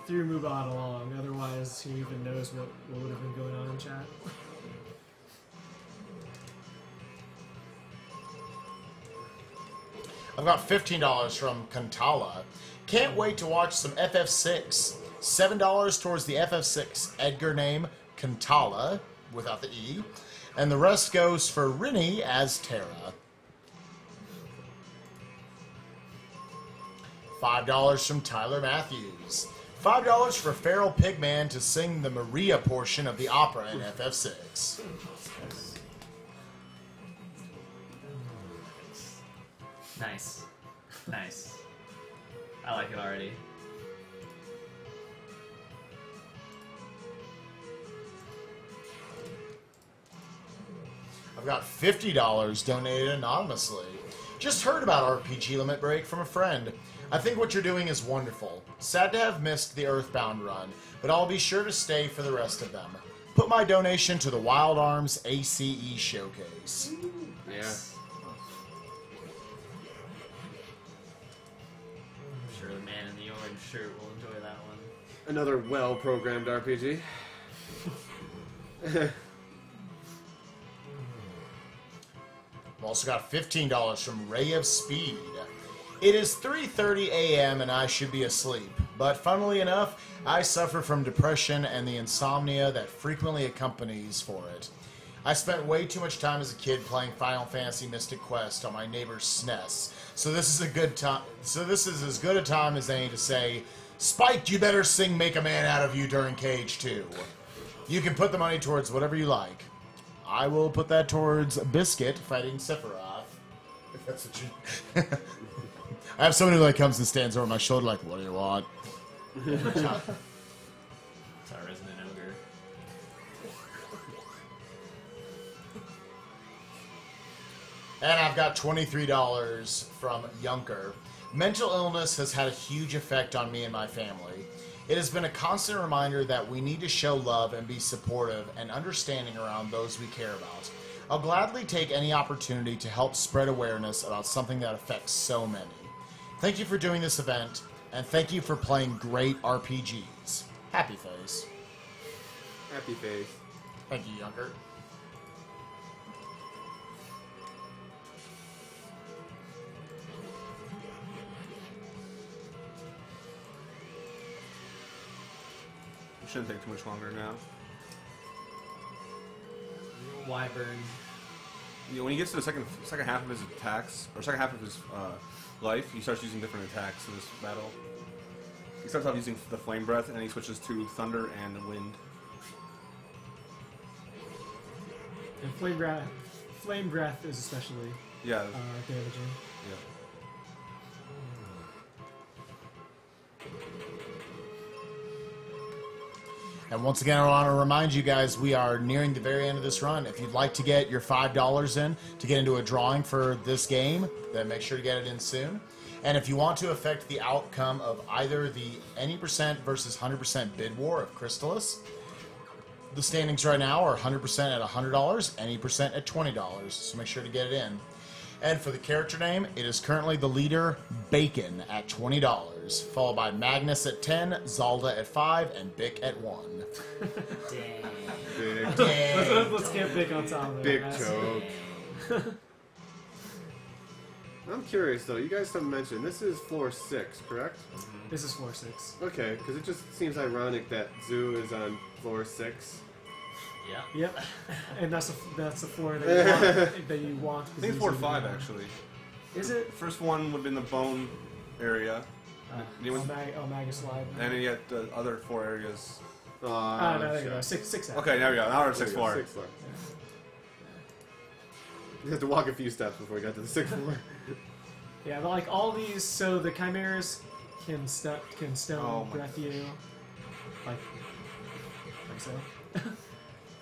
threw Mubot along. Otherwise, who even knows what would have been going on in chat? I've got $15 from Kantala. Can't wait to watch some FF6. $7 towards the FF6 Edgar name, Kantala, without the E. And the rest goes for Rinny as Terra. $5 from Tyler Matthews. $5 for Feral Pigman to sing the Maria portion of the opera in FF6. Nice. Nice. I like it already. I've got $50 donated anonymously. Just heard about RPG Limit Break from a friend. I think what you're doing is wonderful. Sad to have missed the Earthbound run, but I'll be sure to stay for the rest of them. Put my donation to the Wild Arms ACE Showcase. Yeah. I'm sure the man in the orange shirt will enjoy that one. Another well-programmed RPG. I've also got $15 from Ray of Speed. It is 3:30 a.m. and I should be asleep, but funnily enough, I suffer from depression and the insomnia that frequently accompanies for it. I spent way too much time as a kid playing Final Fantasy Mystic Quest on my neighbor's SNES, so this is a good time. So this is as good a time as any to say, Spike, you better sing "Make a Man Out of You" during Cage 2. You can put the money towards whatever you like. I will put that towards Biscuit fighting Sephiroth. If that's what you... I have someone who like comes and stands over my shoulder like, what do you want? It's our resident ogre. And I've got $23 from Yunker. Mental illness has had a huge effect on me and my family. It has been a constant reminder that we need to show love and be supportive and understanding around those we care about. I'll gladly take any opportunity to help spread awareness about something that affects so many. Thank you for doing this event, and thank you for playing great RPGs. Happy Face. Happy face. Thank you, Younger. It shouldn't take too much longer now. Wyvern. Yeah, when he gets to the second half of his attacks, or second half of his life, he starts using different attacks in this battle. He starts off using the Flame Breath, and then he switches to Thunder and the Wind. And flame breath is especially Yeah. damaging. Yeah. And once again, I want to remind you guys, we are nearing the very end of this run. If you'd like to get your $5 in to get into a drawing for this game, then make sure to get it in soon. And if you want to affect the outcome of either the any percent versus 100% bid war of Crystallis, the standings right now are 100% at $100, any percent at $20. So make sure to get it in. And for the character name, it is currently the leader, Bacon, at $20, followed by Magnus at 10, Zalda at 5, and Bick at 1. Big, Let's get Bick on top of it. big choke. I'm curious though. You guys haven't mentioned this is floor 6, correct? This is floor 6. Okay, because it just seems ironic that Zoo is on floor 6. Yeah. Yep. And that's the floor that you want. I think it's 4 or 5 actually. Is it? First one would have been the bone area. Magus Live. And then you get the other 4 areas. No, there you go. Six. Okay, there we go. Now we're at 6th floor. 6th floor. You have to walk a few steps before you got to the 6th floor. Yeah, but like all these, so the chimeras can stone breath you, like so,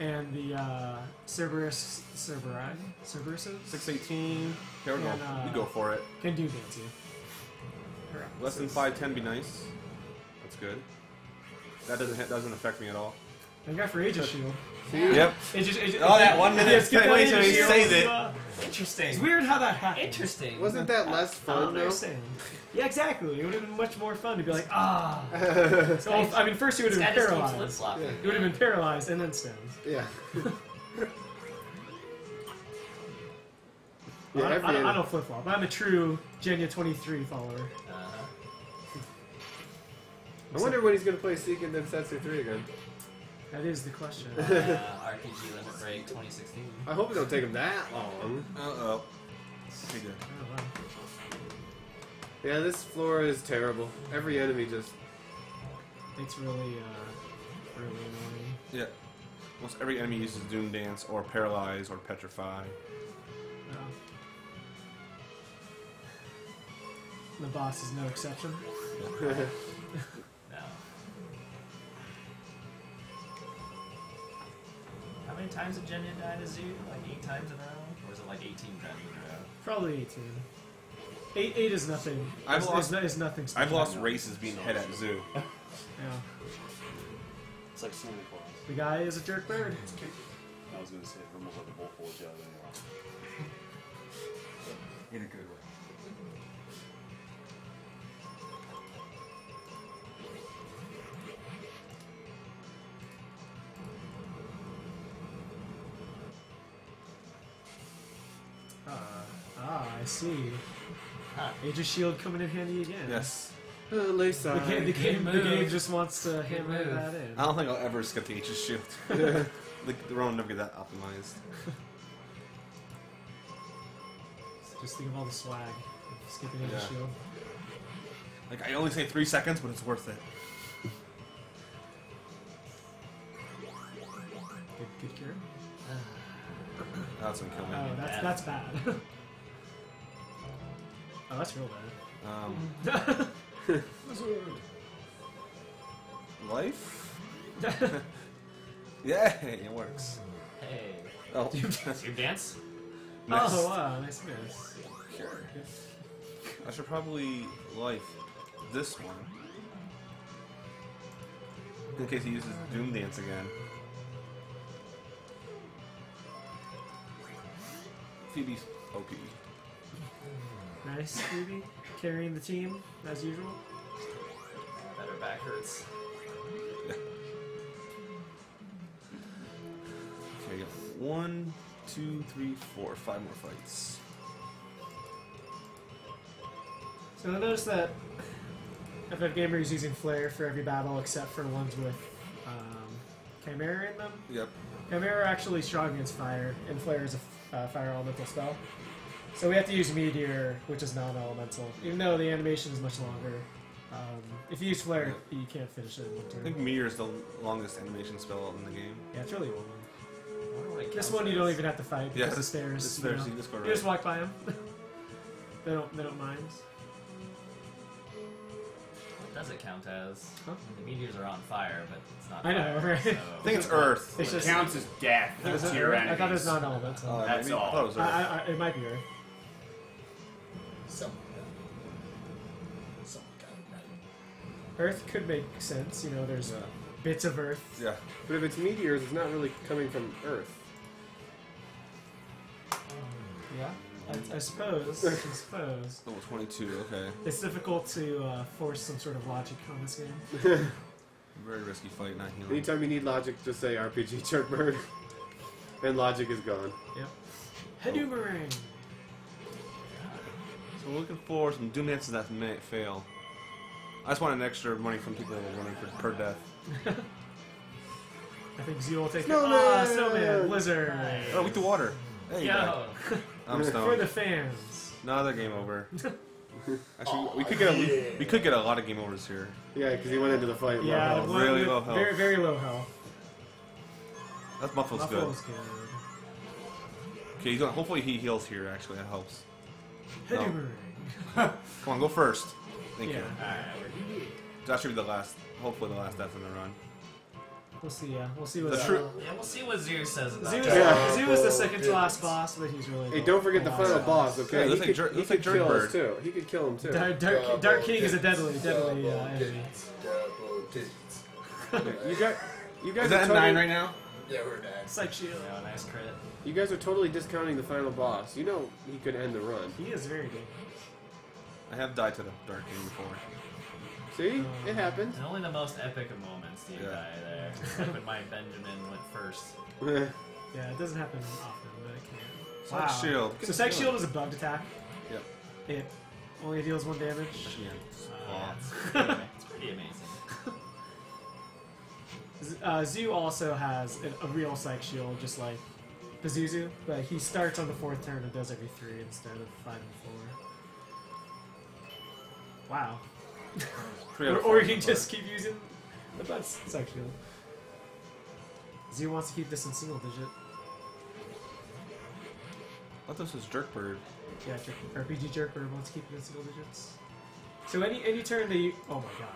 and the Cerberuses 618. There we go. You go for it. can do dance you. Less than 510 be nice. That's good. That doesn't affect me at all. I got for Aegis Shield. Yep. That 1 minute skip that wait till he Aegis says Shield. it. Interesting. It's weird how that happened. Interesting. Wasn't that less fun though? Yeah, exactly. It would have been much more fun to be like, So, I mean, first you would This have guy been just keeps paralyzed. flip-flopping. Yeah. You would have been paralyzed and then stunned. Yeah. I don't flip flop. I'm a true Genya 23 follower. I wonder when he's going to play Seiken Densetsu 3 again. That is the question. RPG Limit Break 2016. I hope it don't take him that long. Uh-oh. He did. Oh, wow. Yeah, this floor is terrible. Every enemy just... It's really annoying. Yeah. Almost every enemy uses Doom Dance or Paralyze or Petrify. No. The boss is no exception. No. How many times have Genya died as you? Like 8 times in a row? Or is it like 18 times in a row? Probably 18. 8 is nothing. Is nothing special. I've lost races being head at Zoo. Yeah. It's like Santa Claus. The guy is a jerk bird. I was going to say, almost like a bull full of jelly. In a good way. I see. Aegis Shield coming in handy again. Yes. Layside. The game just wants to hammer that in. I don't think I'll ever skip the Aegis Shield. The run will never get that optimized. Just think of all the swag. Skipping Aegis Yeah. Shield. Like, I only say 3 seconds, but it's worth it. Good cure. That's gonna kill me. Oh, that's bad. Oh, that's real bad. Life? Yeah, it works. Hey. Oh. You dance? Nice. Oh, wow, nice miss. Sure. I should probably life this one. In case he uses Doom Dance again. Phoebe's OP. Nice, Phoebe. Carrying the team, as usual. Better back hurts. Okay, we got 1, 2, 3, 4, 5 more fights. So I noticed that FFGamer is using Flare for every battle except for ones with Chimera in them. Yep. Chimera are actually strong against fire, and Flare is a fire elemental spell. So we have to use Meteor, which is non-elemental, even though the animation is much longer. If you use Flare, you can't finish it in one I turn. think Meteor is the longest animation spell in the game. Yeah, it's really old. I wonder what it This counts one you as. don't even have to fight because Yeah, the stairs. the stairs, you you just go You right. just walk by them. they don't mind. What does it count as? Huh? The meteors are on fire, but it's not I know, fire, right? so- I think it's Earth. It's It just counts as death Is it to your Earth? enemies. I thought it was non-elemental. That's maybe? all. I thought it was Earth. It might be Earth. Some got it right. Earth could make sense. You know, there's bits of Earth. Yeah. But if it's meteors, it's not really coming from Earth. Yeah, I suppose. I suppose. Level 22, okay. It's difficult to force some sort of logic on this game. Very risky fight, not healing. Anytime you need logic, just say RPG Jerkbird. And logic is gone. Yep. Hedoomerang! So we're looking for some Doom Dances that may fail. I just want an extra money from people that are running for per death. I think Zio will take Snowman! it. Ah, Snowman! Blizzard! Oh, with the water. There you go. Yo! I'm For stoned. the fans. Another game over. Actually, we could get a lot of game overs here. Yeah, because he went into the fight. Yeah, low the health. one Really with low health. Very, very low health. That Muffle's good. Muffle's good. Okay, he's gonna, hopefully he heals here. Actually, that helps. No. Hedoomerang. Come on, go first. Thank Yeah. you. That should be the last. Hopefully, the last death in the run. We'll see, yeah. We'll see what The true. Yeah, we'll see what Zeus says about Zeus, that. Yeah. was the second to last boss, but he's really Hey, don't forget the final boss, okay? Yeah, he looks like could, Looks he like could kill Jerkbird. us too. He could kill him too. Dark King is a deadly enemy. You guys Is are that totally, 9 right now? Yeah, we're dead. Psych Shield. Yeah, nice crit. You guys are totally discounting the final boss. You know he could end the run. He is very good. I have died to the Dark King before. See, it happened. And only the most epic of moments do you Yeah. die there. Like when my Benjamin went first. Yeah, it doesn't happen often, but it can. Psych Shield. So Psych Shield is a bugged attack. Yep. It only deals 1 damage. Yeah. Yeah, it's pretty amazing. Zu also has a real Psych Shield, just like Pazuzu, but he starts on the 4th turn and does every 3 instead of 5 and 4. Wow. Or you can just keep using the best Psych Shield. Zu wants to keep this in single digit. I thought this was Jerkbird. Yeah, RPG Jerkbird wants to keep it in single digits. So any turn that you... Oh my god.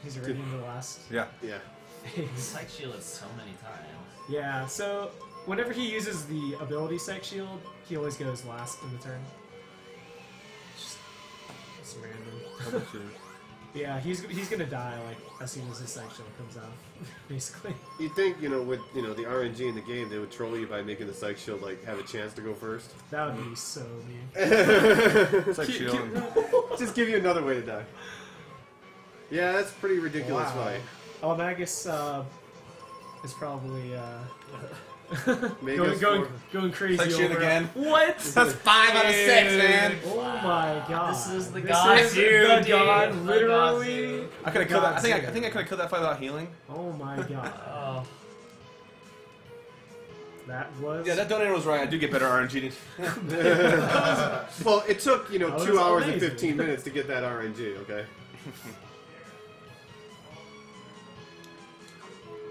He's already in the last Yeah. phase. Psych Shield it so many times. Yeah, so whenever he uses the ability Psych Shield, he always goes last in the turn. Just random. Yeah, he's gonna die like as soon as his Psych Shield comes out, basically. You'd think, with the RNG in the game, they would troll you by making the Psych Shield like have a chance to go first. That would be so mean. Psych Shield. Just give you another way to die. Yeah, that's a pretty ridiculous Wow. fight. Magus is probably Magus going crazy Psych Shield over again. What? That's 5 out of 6, man. Oh my god! This is the god is Zu, the dude. god, The literally. god I could have killed that. I think Zu. I could have killed that fight without healing. Oh my god! Oh, That was. Yeah, that donator was right. I do get better RNG. Well, it took, That was 2 hours and amazing. 15 minutes to get that RNG, okay?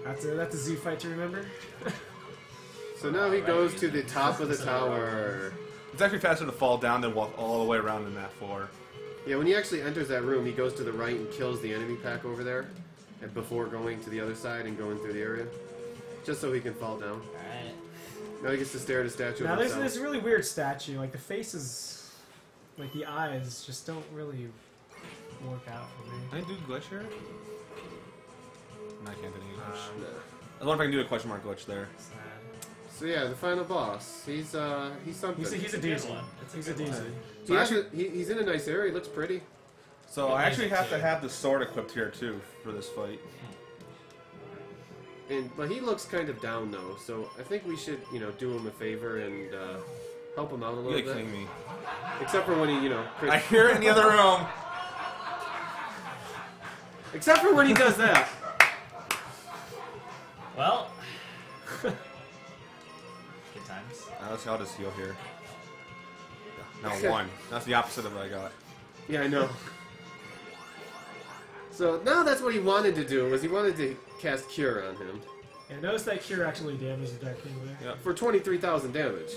That's a Z fight to remember. So now he goes to the top of the tower. It's actually faster to fall down than walk all the way around in that floor. Yeah, when he actually enters that room, he goes to the right and kills the enemy pack over there, and before going to the other side and going through the area, just so he can fall down. alright. Now he gets to stare at a statue Now of there's himself. this really weird statue. Like the faces, like the eyes, just don't really work out for me. Can I do Glacier? I can't do any glitch. I wonder if I can do a question mark glitch there. So yeah, the final boss. He's something. He's a It's a doozy. good one. It's a He's a good one. doozy. He's in a nice area. He looks pretty. So I actually have to have the sword equipped here too for this fight. But he looks kind of down though, so I think we should, do him a favor and help him out a little You're bit. kidding me. Except for when he, I hear it in the other room. Except for when he does that. Well, good times. I'll just heal here. Now 1. That's the opposite of what I got. Yeah, I know. So now that's what he wanted to do, was he wanted to cast Cure on him. Yeah, notice that Cure actually damages the Dark King there. Yep. For 23,000 damage.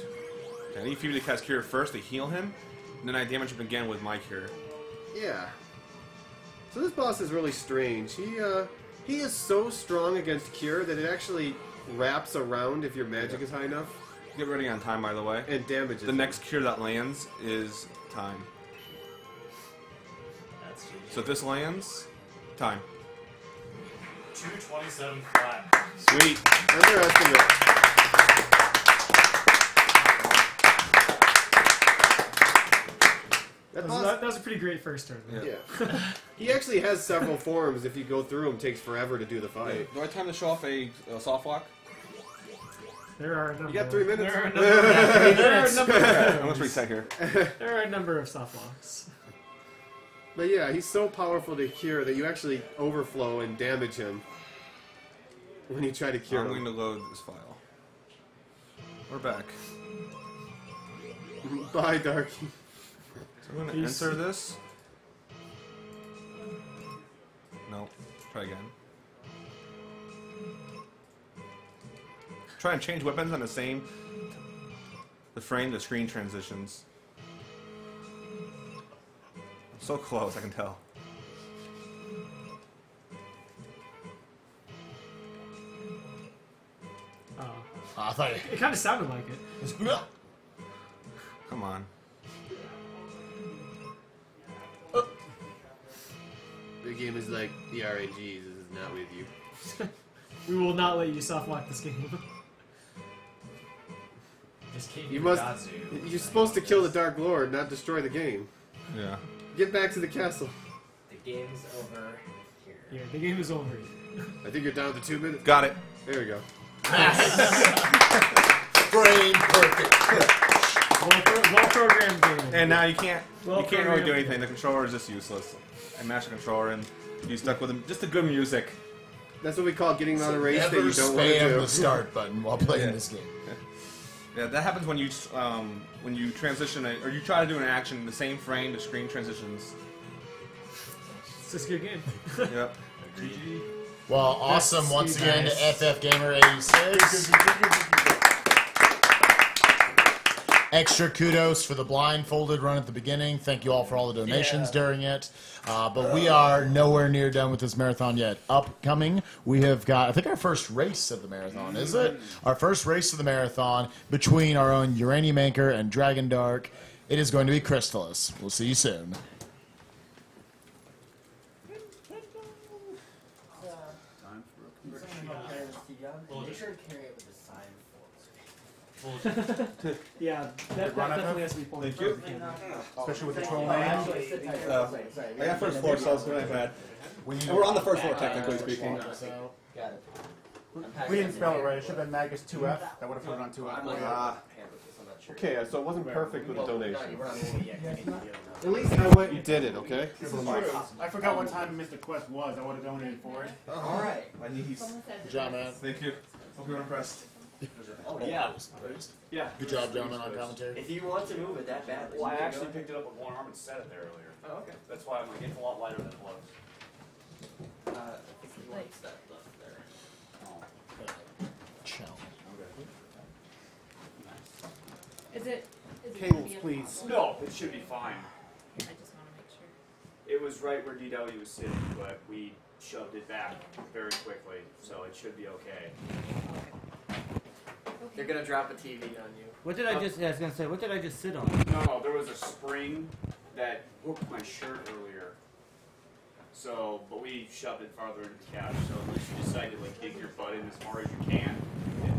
I need for you to cast Cure first to heal him, and then I damage him again with my Cure. Yeah. So this boss is really strange. He is so strong against Cure that it actually wraps around if your magic is high enough. Get ready on time, by the way. And damages The next Cure that lands is time. That's So if this lands, time. 227 flat. Sweet. Underestimate. That was a pretty great first turn. Yeah. He actually has several forms. If you go through them, it takes forever to do the fight. Do I have time to show off a soft lock? There are a number. You got 3 minutes. Let's reset here. There are a number of soft locks. But yeah, he's so powerful to cure that you actually overflow and damage him when you try to cure I'm him. going to load this file. We're back. Bye, Darky. So I'm going to enter this. No. Try again. Try and change weapons on the frame, the screen transitions. I'm so close, I can tell. I thought It kind of sounded like it. Come on. The game is like the RNGs. This is not with you. We will not let you soft lock this game. Just keep You your must. Godzu. You're supposed to kill the Dark Lord, not destroy the game. Yeah. Get back to the castle. The game's over here. Yeah, the game is over. I think you're down to 2 minutes. Got it. There we go. Brain perfect. Well programmed game. And now you can't really do programmed. anything. The controller is just useless. I mashed the controller and you stuck with him. Just the good music. That's what we call getting on a race that Never you don't want to spam do. the start button while playing this game. Yeah, that happens when you transition or you try to do an action in the same frame. The screen transitions. It's just a good game. Yep. Well, awesome That's once you again to guys. FFGamer86. Extra kudos for the blindfolded run at the beginning. Thank you all for all the donations during it. But we are nowhere near done with this marathon yet. Upcoming, we have got, I think, our first race of the marathon, is it? Our first race of the marathon between our own Uranium Anchor and Dragon Dark. It is going to be Crystallis. We'll see you soon. Make sure to carry it with the sign for. Yeah, that definitely has to be pointed. Thank you. Especially with the troll name. Actually, sit tight. Sorry. I got first floor, so it's really bad. We're on the first floor, technically speaking. Got it. We didn't spell it right. It should have been Magus 2F. That would have put it on 2F. Okay, so it wasn't perfect with the donation. We're not moving yet. At least I went and did it, okay? I forgot what time Mr. Quest was. I would have donated for it. All right. My knees. Good job, man. Thank you. Hope you're impressed. Oh yeah. Yeah. Good job, gentlemen, on commentary. If you want to move it that badly. Well, I you can actually go. picked it up with one arm and set it there earlier. Oh, okay. That's why I'm like, it's a lot lighter than it was. If he likes that stuff there. Ciao. Is it Cables, gonna be a please. problem? No, it should be fine. I just want to make sure. It was right where DW was sitting, but we shoved it back very quickly, so it should be okay. They're gonna drop a TV on you. What did I just? I was gonna say. What did I just sit on? No, there was a spring that hooked my shirt earlier. So, but we shoved it farther into the couch. So unless you decide to like dig your butt in as far as you can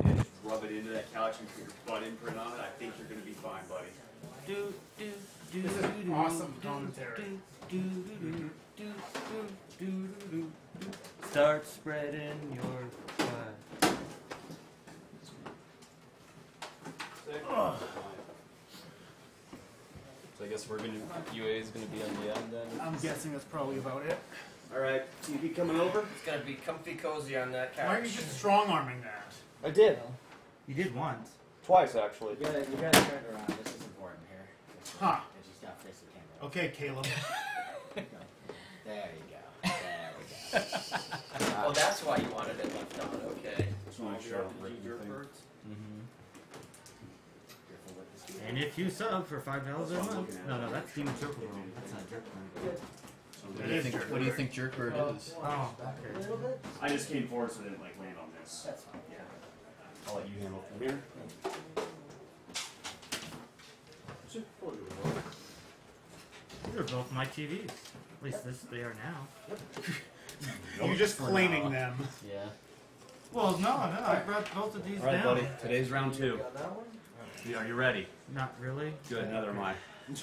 and just rub it into that couch and put your butt imprint on it, I think you're gonna be fine, buddy. This is awesome commentary. Start spreading your flag. So I guess UA is gonna be on the end then. I'm guessing that's probably about it. All right, TV coming over. It's gonna be comfy cozy on that couch. Why aren't you just strong arming that? I did. You did once. Twice actually. You gotta turn it around. This is important here. Huh. You just gotta face the camera. Okay, Caleb. There you go. There we go. Oh, that's why you wanted it left on. Okay. And if you sub for $5 a month, no, that's Demon Triple Roll. That's not Jerk Bird. What do you think Jerk Bird is? Oh, okay. I just came forward so I didn't like land on this. That's fine. Yeah. I'll let you handle it from here. These are both my TVs. At least they are now. You're just claiming them. Yeah. Well, no, I brought both of these All right, down. buddy. Today's round 2. Are you ready? Not really. Good. Neither am I. Did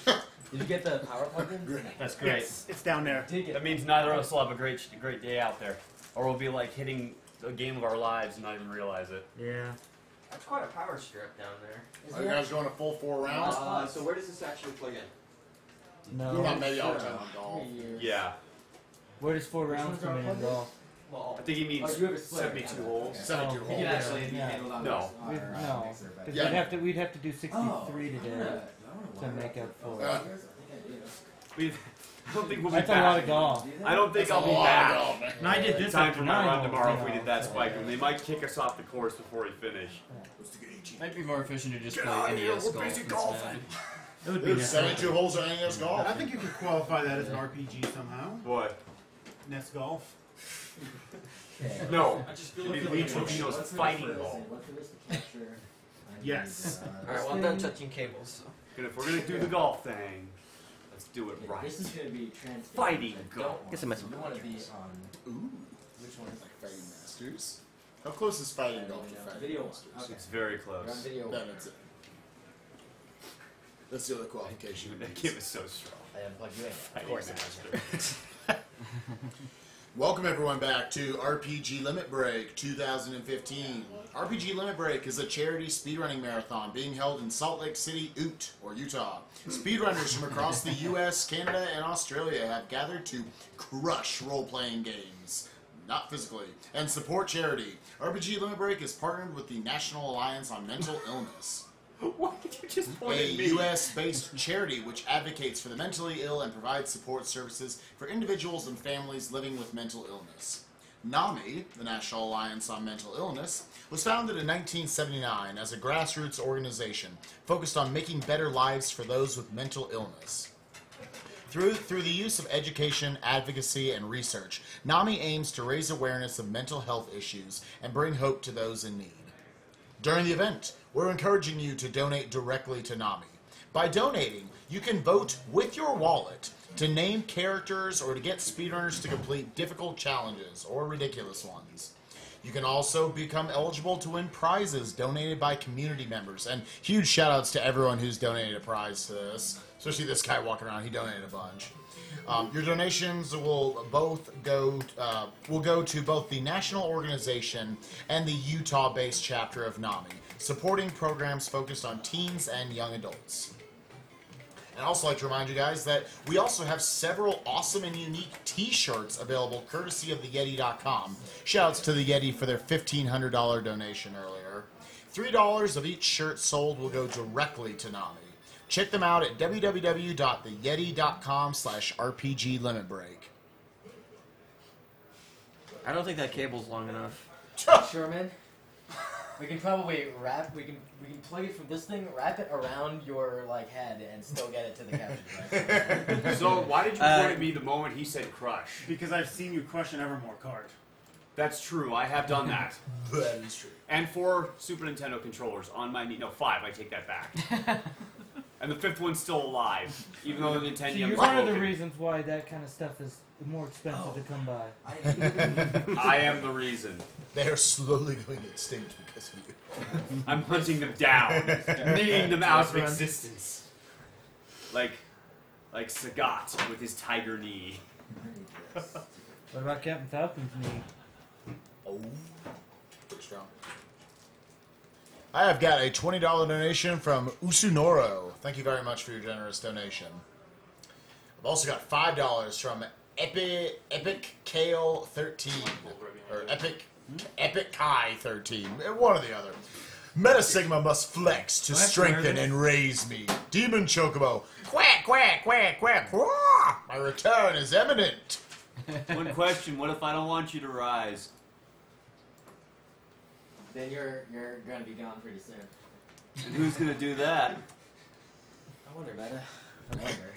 you get the power plug-in? That's great. Yes, it's down there. That means neither of us will have a great day out there, or we'll be like hitting a game of our lives and not even realize it. Yeah. That's quite a power strip down there. Are you guys going a full 4 rounds? So where does this actually plug in? No. Not maybe all the time on golf. Yeah. Where does 4 rounds come in golf? Well, I think he means you have a split, 72 holes. 72 You holes. can actually Yeah. handle that. No. No. Because Yeah. we'd have to do 63 today to make up for it. I don't think we'll be That's a back. lot of golf. I don't think That's I'll a be lot back. of golf, man. And I did this Time after for my 9 run holes, tomorrow you if we know. did that spike, and they might kick us off the course before we finish. Might be more efficient to just Get play out of here, NES we're golf busy instead. golfing. It would be There's necessary. 72 holes of NES golf. I think you could qualify that as an RPG somehow. What? NES golf. No. I just feel It'd be like Lee Trevino's fighting ball. Yes. Alright, well, I'm done touching cables. And if we're gonna do the golf thing, let's do it right. This is going to be transfer. Fighting golf. Guess I must want to be on. Ooh. Which one is Like Fighting Masters. How close is Fighting Golf to Fighting Video one. Masters? Okay. It's very You're on close. video Then one. it's it. That's the other qualification. That game is so strong. I unplugged you in. Of Fighting course it was. Master. Welcome everyone back to RPG Limit Break 2015. RPG Limit Break is a charity speedrunning marathon being held in Salt Lake City, Utah. Speedrunners from across the US, Canada, and Australia have gathered to crush role-playing games, not physically, and support charity. RPG Limit Break is partnered with the National Alliance on Mental Illness, Why did you just point a at me? U.S.-based charity which advocates for the mentally ill and provides support services for individuals and families living with mental illness. NAMI, the National Alliance on Mental Illness, was founded in 1979 as a grassroots organization focused on making better lives for those with mental illness. Through the use of education, advocacy, and research, NAMI aims to raise awareness of mental health issues and bring hope to those in need. During the event, we're encouraging you to donate directly to NAMI. By donating, you can vote with your wallet to name characters or to get speedrunners to complete difficult challenges or ridiculous ones. You can also become eligible to win prizes donated by community members. And huge shout outs to everyone who's donated a prize to this. Especially this guy walking around, he donated a bunch. Your donations will go to both the national organization and the Utah-based chapter of NAMI, supporting programs focused on teens and young adults. And I'd also like to remind you guys that we also have several awesome and unique t-shirts available courtesy of theyeti.com. Shouts to the Yeti for their $1,500 donation earlier. $3 of each shirt sold will go directly to NAMI. Check them out at www.theyeti.com/RPGLimitBreak. I don't think that cable's long enough. Sherman, we can probably we can plug it from this thing, wrap it around your head, and still get it to the couch. Right? So why did you point at me the moment he said crush? Because I've seen you crush an Evermore card. That's true. I have done that. That is true. And 4 Super Nintendo controllers on my knee. No, 5. I take that back. And the fifth one's still alive, even though the See, Nintendo you're is one of the broken. reasons why that kind of stuff is more expensive to come by. I am the reason. They are slowly going extinct because of you. I'm hunting them down, kneading them out of existence. Like Sagat with his tiger knee. What about Captain Falcon's knee? Oh, pretty strong. I have got a $20 donation from Usunoro. Thank you very much for your generous donation. I've also got $5 from Epic Kale 13 or Epic Kai 13. One or the other. Meta Sigma must flex to strengthen and raise me. Demon Chocobo. Quack, quack, quack, quack. Quack. My return is imminent. One question: what if I don't want you to rise? Then you're gonna be gone pretty soon. And who's gonna do that? I wonder, Meta. I wonder.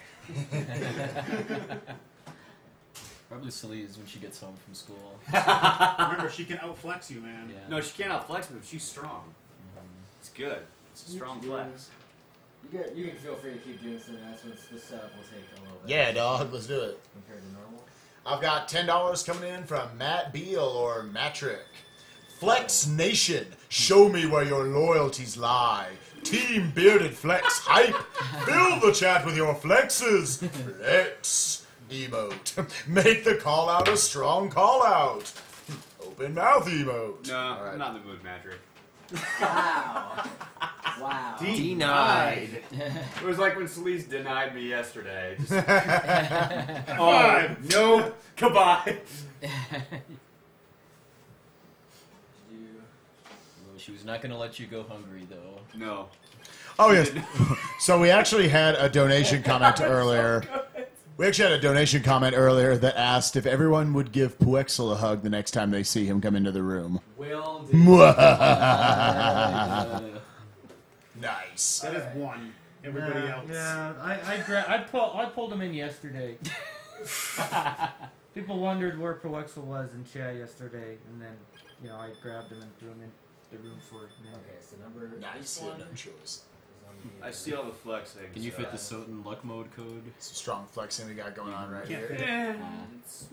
Probably Celise when she gets home from school. Remember, she can outflex you, man. Yeah. No, she can't outflex me, but she's strong. It's good. It's a strong flex. You can feel free to keep doing some announcements. This setup will take a little bit. Yeah, dog. Let's do it. Compared to normal. I've got $10 coming in from Matt Beal or Matrick. Flex Nation, show me where your loyalties lie. Team Bearded Flex Hype, fill the chat with your flexes. Flex emote, make the call out a strong call out. Open mouth emote. No, All right. I'm not in the mood, Madrick. Wow. Wow. Denied. It was like when Celise denied me yesterday. Just, no, goodbye. She was not going to let you go hungry, though. No. Oh, yes. So we actually had a donation comment earlier. We actually had a donation comment earlier that asked if everyone would give Puexel a hug the next time they see him come into the room. Will do. Nice. That is one. Everybody else. Yeah, I pulled him in yesterday. People wondered where Proexel was in chat yesterday, and then I grabbed him and threw him in the room for a minute. Okay, so number Nice. one. No choice. I see all the flexing. Can you fit the Soten luck mode code? Some strong flexing we got going on right here. Yeah,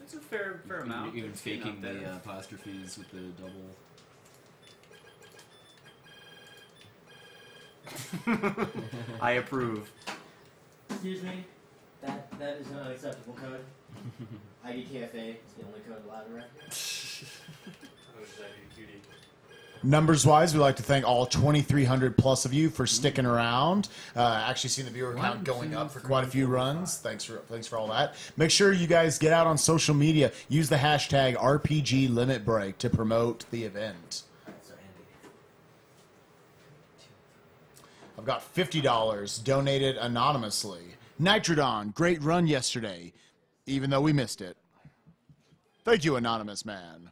it's a fair amount. Even faking the apostrophes with the double. I approve. Excuse me. That is an unacceptable code. IDKFA is the only code allowed around. Numbers-wise, we'd like to thank all 2,300 plus of you for sticking around. Actually seen the viewer count going up for quite a few runs. Thanks for all that. Make sure you guys get out on social media. Use the hashtag RPG Limit Break to promote the event. I've got $50 donated anonymously. Nitrodon, great run yesterday, even though we missed it. Thank you, Anonymous Man.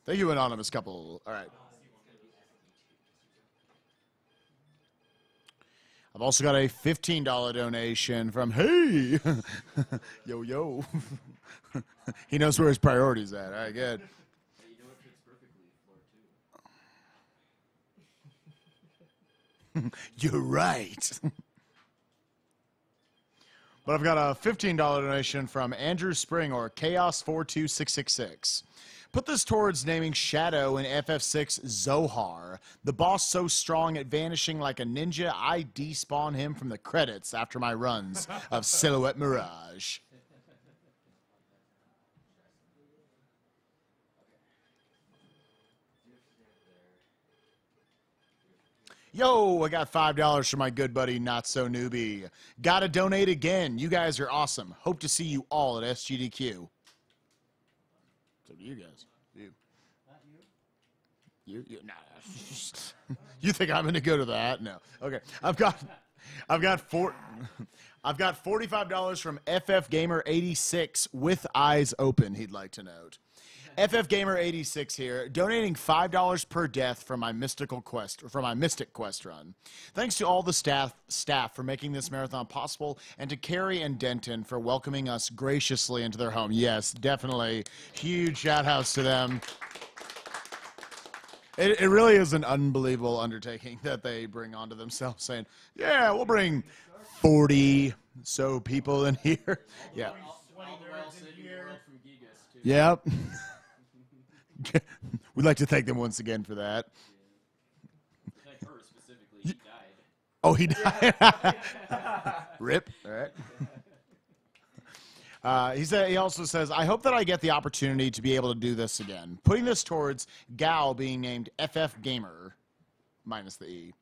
Thank you, anonymous couple. All right. I've also got a $15 donation from Hey, yo. He knows where his priorities at. All right, good. You're right. But I've got a $15 donation from Andrew Spring or Chaos42666. Put this towards naming Shadow in FF6 Zohar. The boss so strong at vanishing like a ninja, I despawn him from the credits after my runs of Silhouette Mirage. Yo, I got $5 from my good buddy Not So Newbie. Gotta donate again. You guys are awesome. Hope to see you all at SGDQ. So do you guys. You. Nah. You think I'm gonna go to that? No. Okay. I've got $45 from FFGamer86 with eyes open, he'd like to note. FFGamer86 here, donating $5 per death for my Mystic Quest run. Thanks to all the staff for making this marathon possible, and to Carrie and Denton for welcoming us graciously into their home. Yes, definitely. Huge shout outs to them. It really is an unbelievable undertaking that they bring onto themselves, saying, "Yeah, we'll bring 40 so people in here." Yeah. All the well-said in the world from Gigas, too. Yep. We'd like to thank them once again for that. Thank her specifically. He died. Oh, he died. Rip. All right. He also says, I hope that I get the opportunity to be able to do this again. Putting this towards Gal being named FFGamer, minus the E.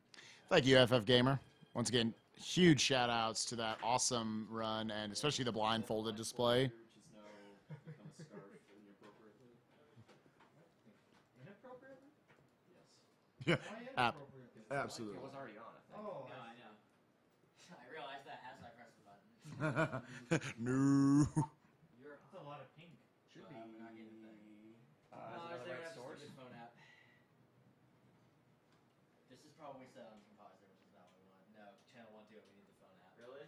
Thank you, FFGamer. Once again, huge shout outs to that awesome run and especially the blindfolded display. Yeah, absolutely. It was already on, I think. Oh, no, I know. I realized that as I pressed the button. No. That's a lot of pink. Should be. We're not getting the thing. Is it the right source? Phone app. This is probably set on compositor, which is not what we want. No, channel 1 2, we need the phone app. Really?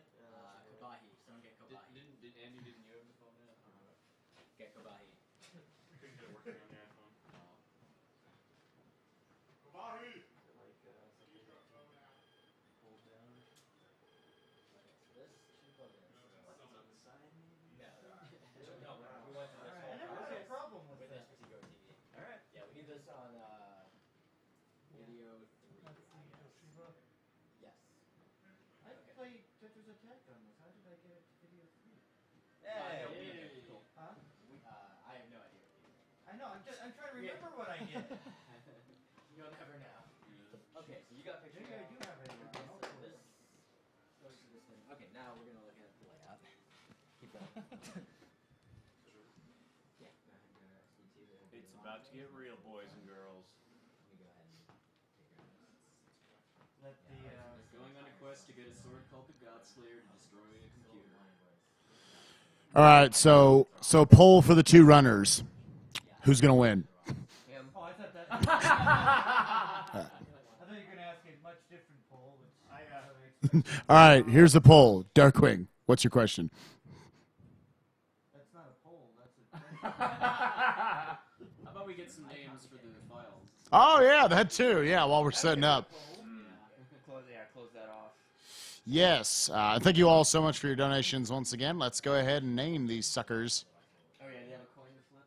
Kobahi. Someone get Kobahi. Andy, didn't you have the phone app? Get Kobahi. Couldn't get it working on the iPhone. Kobahi! Hold down. Okay, so this should plug in. What's on the side, maybe? No, we went to this I never had a problem with this that. particular TV. Alright. Yeah, we need this on video 3. Yes. I played Tetris Attack on this. How did I get it to video 3? Hey. Cool. Huh? I have no idea. I know. I'm trying to remember what I did. You'll never know. Okay, so you got pictures. Maybe I do have it. So this goes to this thing. Okay, now we're gonna look at the layout. Keep going. Yeah. Go ahead. Go ahead. It's about to get real, boys and girls. Let me go ahead and take care of this. Let the Going on a quest to get a sword called the God Slayer to destroy a computer. All right, so poll for the two runners. Who's going to win? Oh, I thought that. I thought you were going to ask a much different poll. Which All right, here's the poll. Darkwing, what's your question? That's not a poll. That's a. How about we get some names for the files? Oh, yeah, that too. Yeah, while we're setting up. Close that off. Yes, thank you all so much for your donations once again. Let's go ahead and name these suckers. Oh yeah, do you have a coin to flip?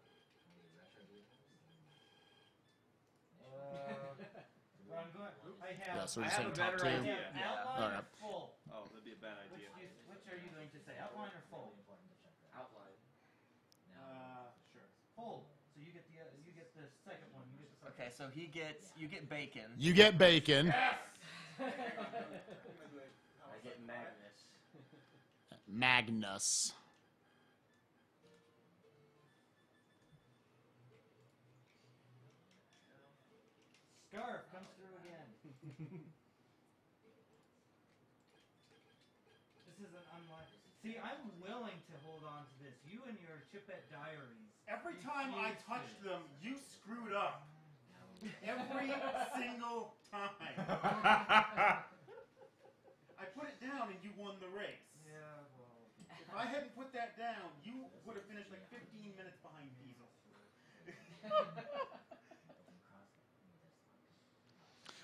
Well, I'm going. I have. Yeah, so we're I just have a saying top better two. idea. Outline All or right. full? Oh, that'd be a bad idea. Which are you going to say? Outline or full? Outline. Sure. Full. So you get the second one. You get the second. Okay, so you get bacon. You get bacon. I get Magnus. Magnus. Scarf comes through again. This is an unlock. See, I'm willing to hold on to this. You and your Chipette diaries. Every time I touched them, you screwed up. Every single time. I put it down and you won the race. Yeah, well. If I hadn't put that down, you would have finished like 15 minutes behind Diesel.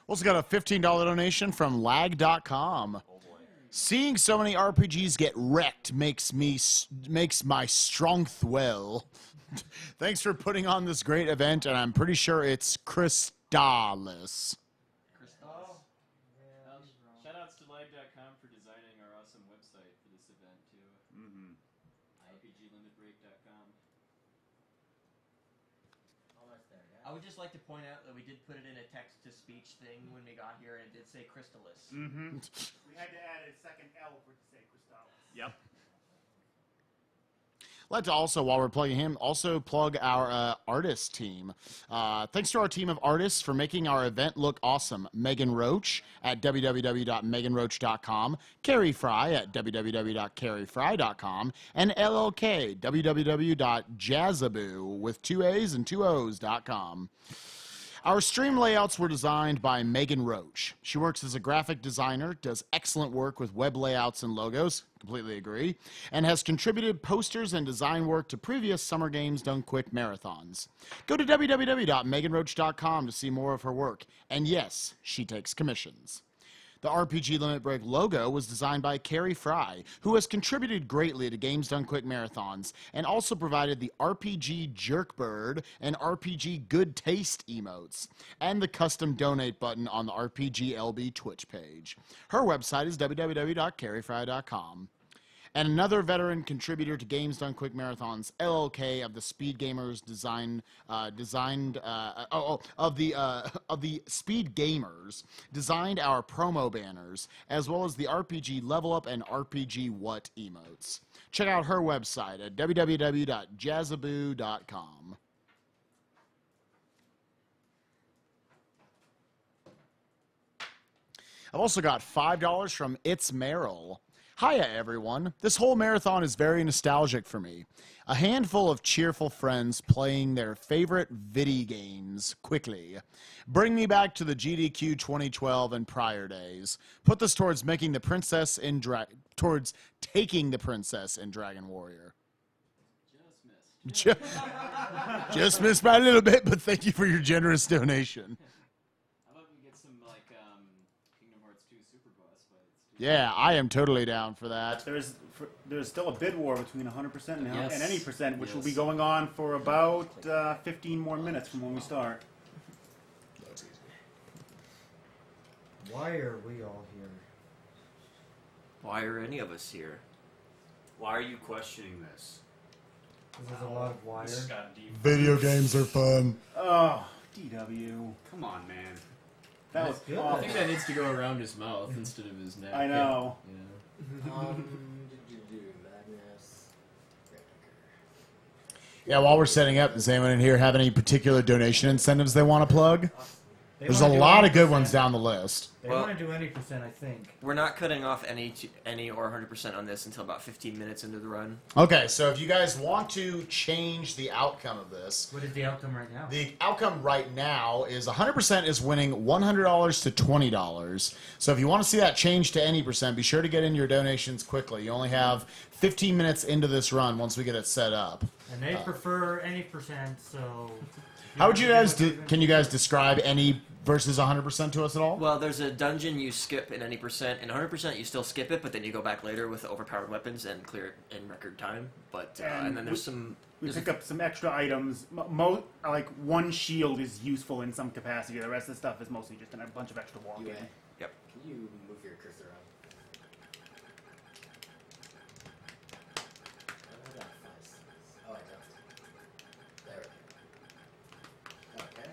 Also got a $15 donation from lag.com. Seeing so many RPGs get wrecked makes my strength well. Thanks for putting on this great event, and I'm pretty sure it's Crystallis. Shoutouts to lag.com for designing our awesome website for this event, too. RPGlimitbreak.com. Almost there, guys. I would just like to point out that we did put it in a text-to-speech thing when we got here, and it did say Crystallis. Mm-hmm. We had to add a second L for it to say Crystallis. Yep. I'd like to also, while we're plugging him, also plug our artist team. Thanks to our team of artists for making our event look awesome. Megan Roach at www.meganroach.com, Carrie Fry at www.carriefry.com, and LLK, www.jazzaboo with 2 A's and 2 O's.com. Our stream layouts were designed by Megan Roach. She works as a graphic designer, does excellent work with web layouts and logos, completely agree, and has contributed posters and design work to previous Summer Games Done Quick marathons. Go to www.meganroach.com to see more of her work. And yes, she takes commissions. The RPG Limit Break logo was designed by Carrie Fry, who has contributed greatly to Games Done Quick marathons, and also provided the RPG Jerkbird and RPG Good Taste emotes, and the custom donate button on the RPG LB Twitch page. Her website is www.carriefry.com. And another veteran contributor to Games Done Quick Marathons, LLK of the Speed Gamers of the Speed Gamers designed our promo banners, as well as the RPG Level Up and RPG What emotes. Check out her website at www.jazzaboo.com. I've also got $5 from It's Merrill. Hiya, everyone. This whole marathon is very nostalgic for me. A handful of cheerful friends playing their favorite video games quickly. Bring me back to the GDQ 2012 and prior days. Put this towards making the princess in towards taking the princess in Dragon Warrior. Just missed by a little bit, but thank you for your generous donation. How about we get some like Kingdom Hearts 2 Super Boss fights? Yeah, I am totally down for that. There's still a bid war between 100% and Yes. any percent, which will be Yes. going on for about 15 more minutes from when we start. Why are we all here? Why are any of us here? Why are you questioning this? There's a lot of wire. This has got deep. Video games are fun. Oh, DW. Come on, man. That was good. awful. I think that needs to go around his mouth instead of his neck. I know. Yeah, while we're setting up, does anyone in here have any particular donation incentives they want to plug? There's a lot of good ones down the list. They Well- want to do any percent, I think. We're not cutting off any or 100% on this until about 15 minutes into the run. Okay, so if you guys want to change the outcome of this, What is the outcome right now? the outcome right now is 100% is winning $100 to $20. So if you want to see that change to any percent, be sure to get in your donations quickly. You only have 15 minutes into this run once we get it set up. And they prefer any percent, so... How would you guys can you guys describe any versus 100% to us at all? Well, there's a dungeon you skip in any percent. In 100% you still skip it, but then you go back later with overpowered weapons and clear it in record time. But and then there's some... We there's pick up some extra items. Like one shield is useful in some capacity. The rest of the stuff is mostly just a bunch of extra walking. Yep. Can you move your cursor around? Oh, I know. There. Okay.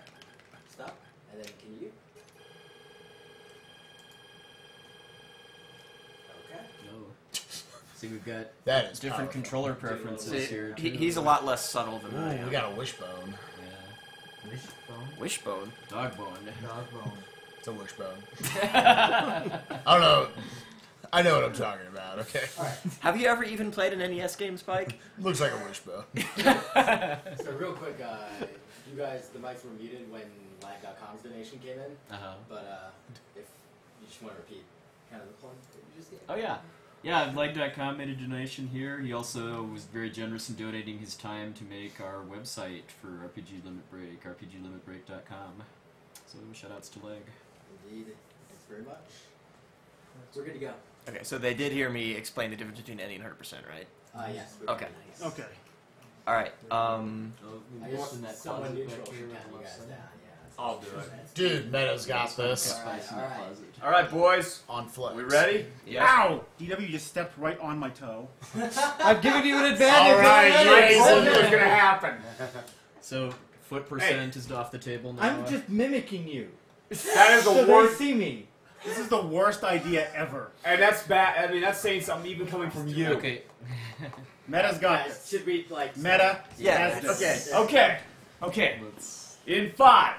Stop. And then can you? Okay. No. See, we've got That is different powerful. controller preferences See, here. he's a lot less subtle than I am. We got a wishbone. Yeah. Wishbone? Wishbone. Dogbone. Dogbone. It's a wishbone. I don't know. I know what I'm talking about, okay? Have you ever even played an NES game, Spike? Looks like a wishbone. So real quick, you guys, the mics were muted when lag.com's donation came in. But if you just want to repeat kind of the point that you just gave. Oh yeah. Yeah, Leg.com made a donation here. He also was very generous in donating his time to make our website for RPG Limit Break, rpglimitbreak.com. So shout outs to Leg. Indeed. Thanks very much. We're good to go. Okay, so they did hear me explain the difference between any and 100%, right? Yes. Okay. Okay. All right. I guess someone neutral should count you guys down. Yeah. I'll do it. Dude, Meta's got this. All right, boys. On flex. We ready? Yeah. Ow! DW just stepped right on my toe. I've given you an advantage. All right, already. you knew it was gonna happen. So foot percent is off the table now. I'm just mimicking you. That is so the worst. they see me. This is the worst idea ever. And that's bad. I mean, that's saying something even coming from you. Okay. Meta's got Guys, this. should we like? Meta Yeah. has this. Okay. Okay. In 5,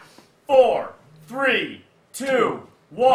4, 3, 2, 1.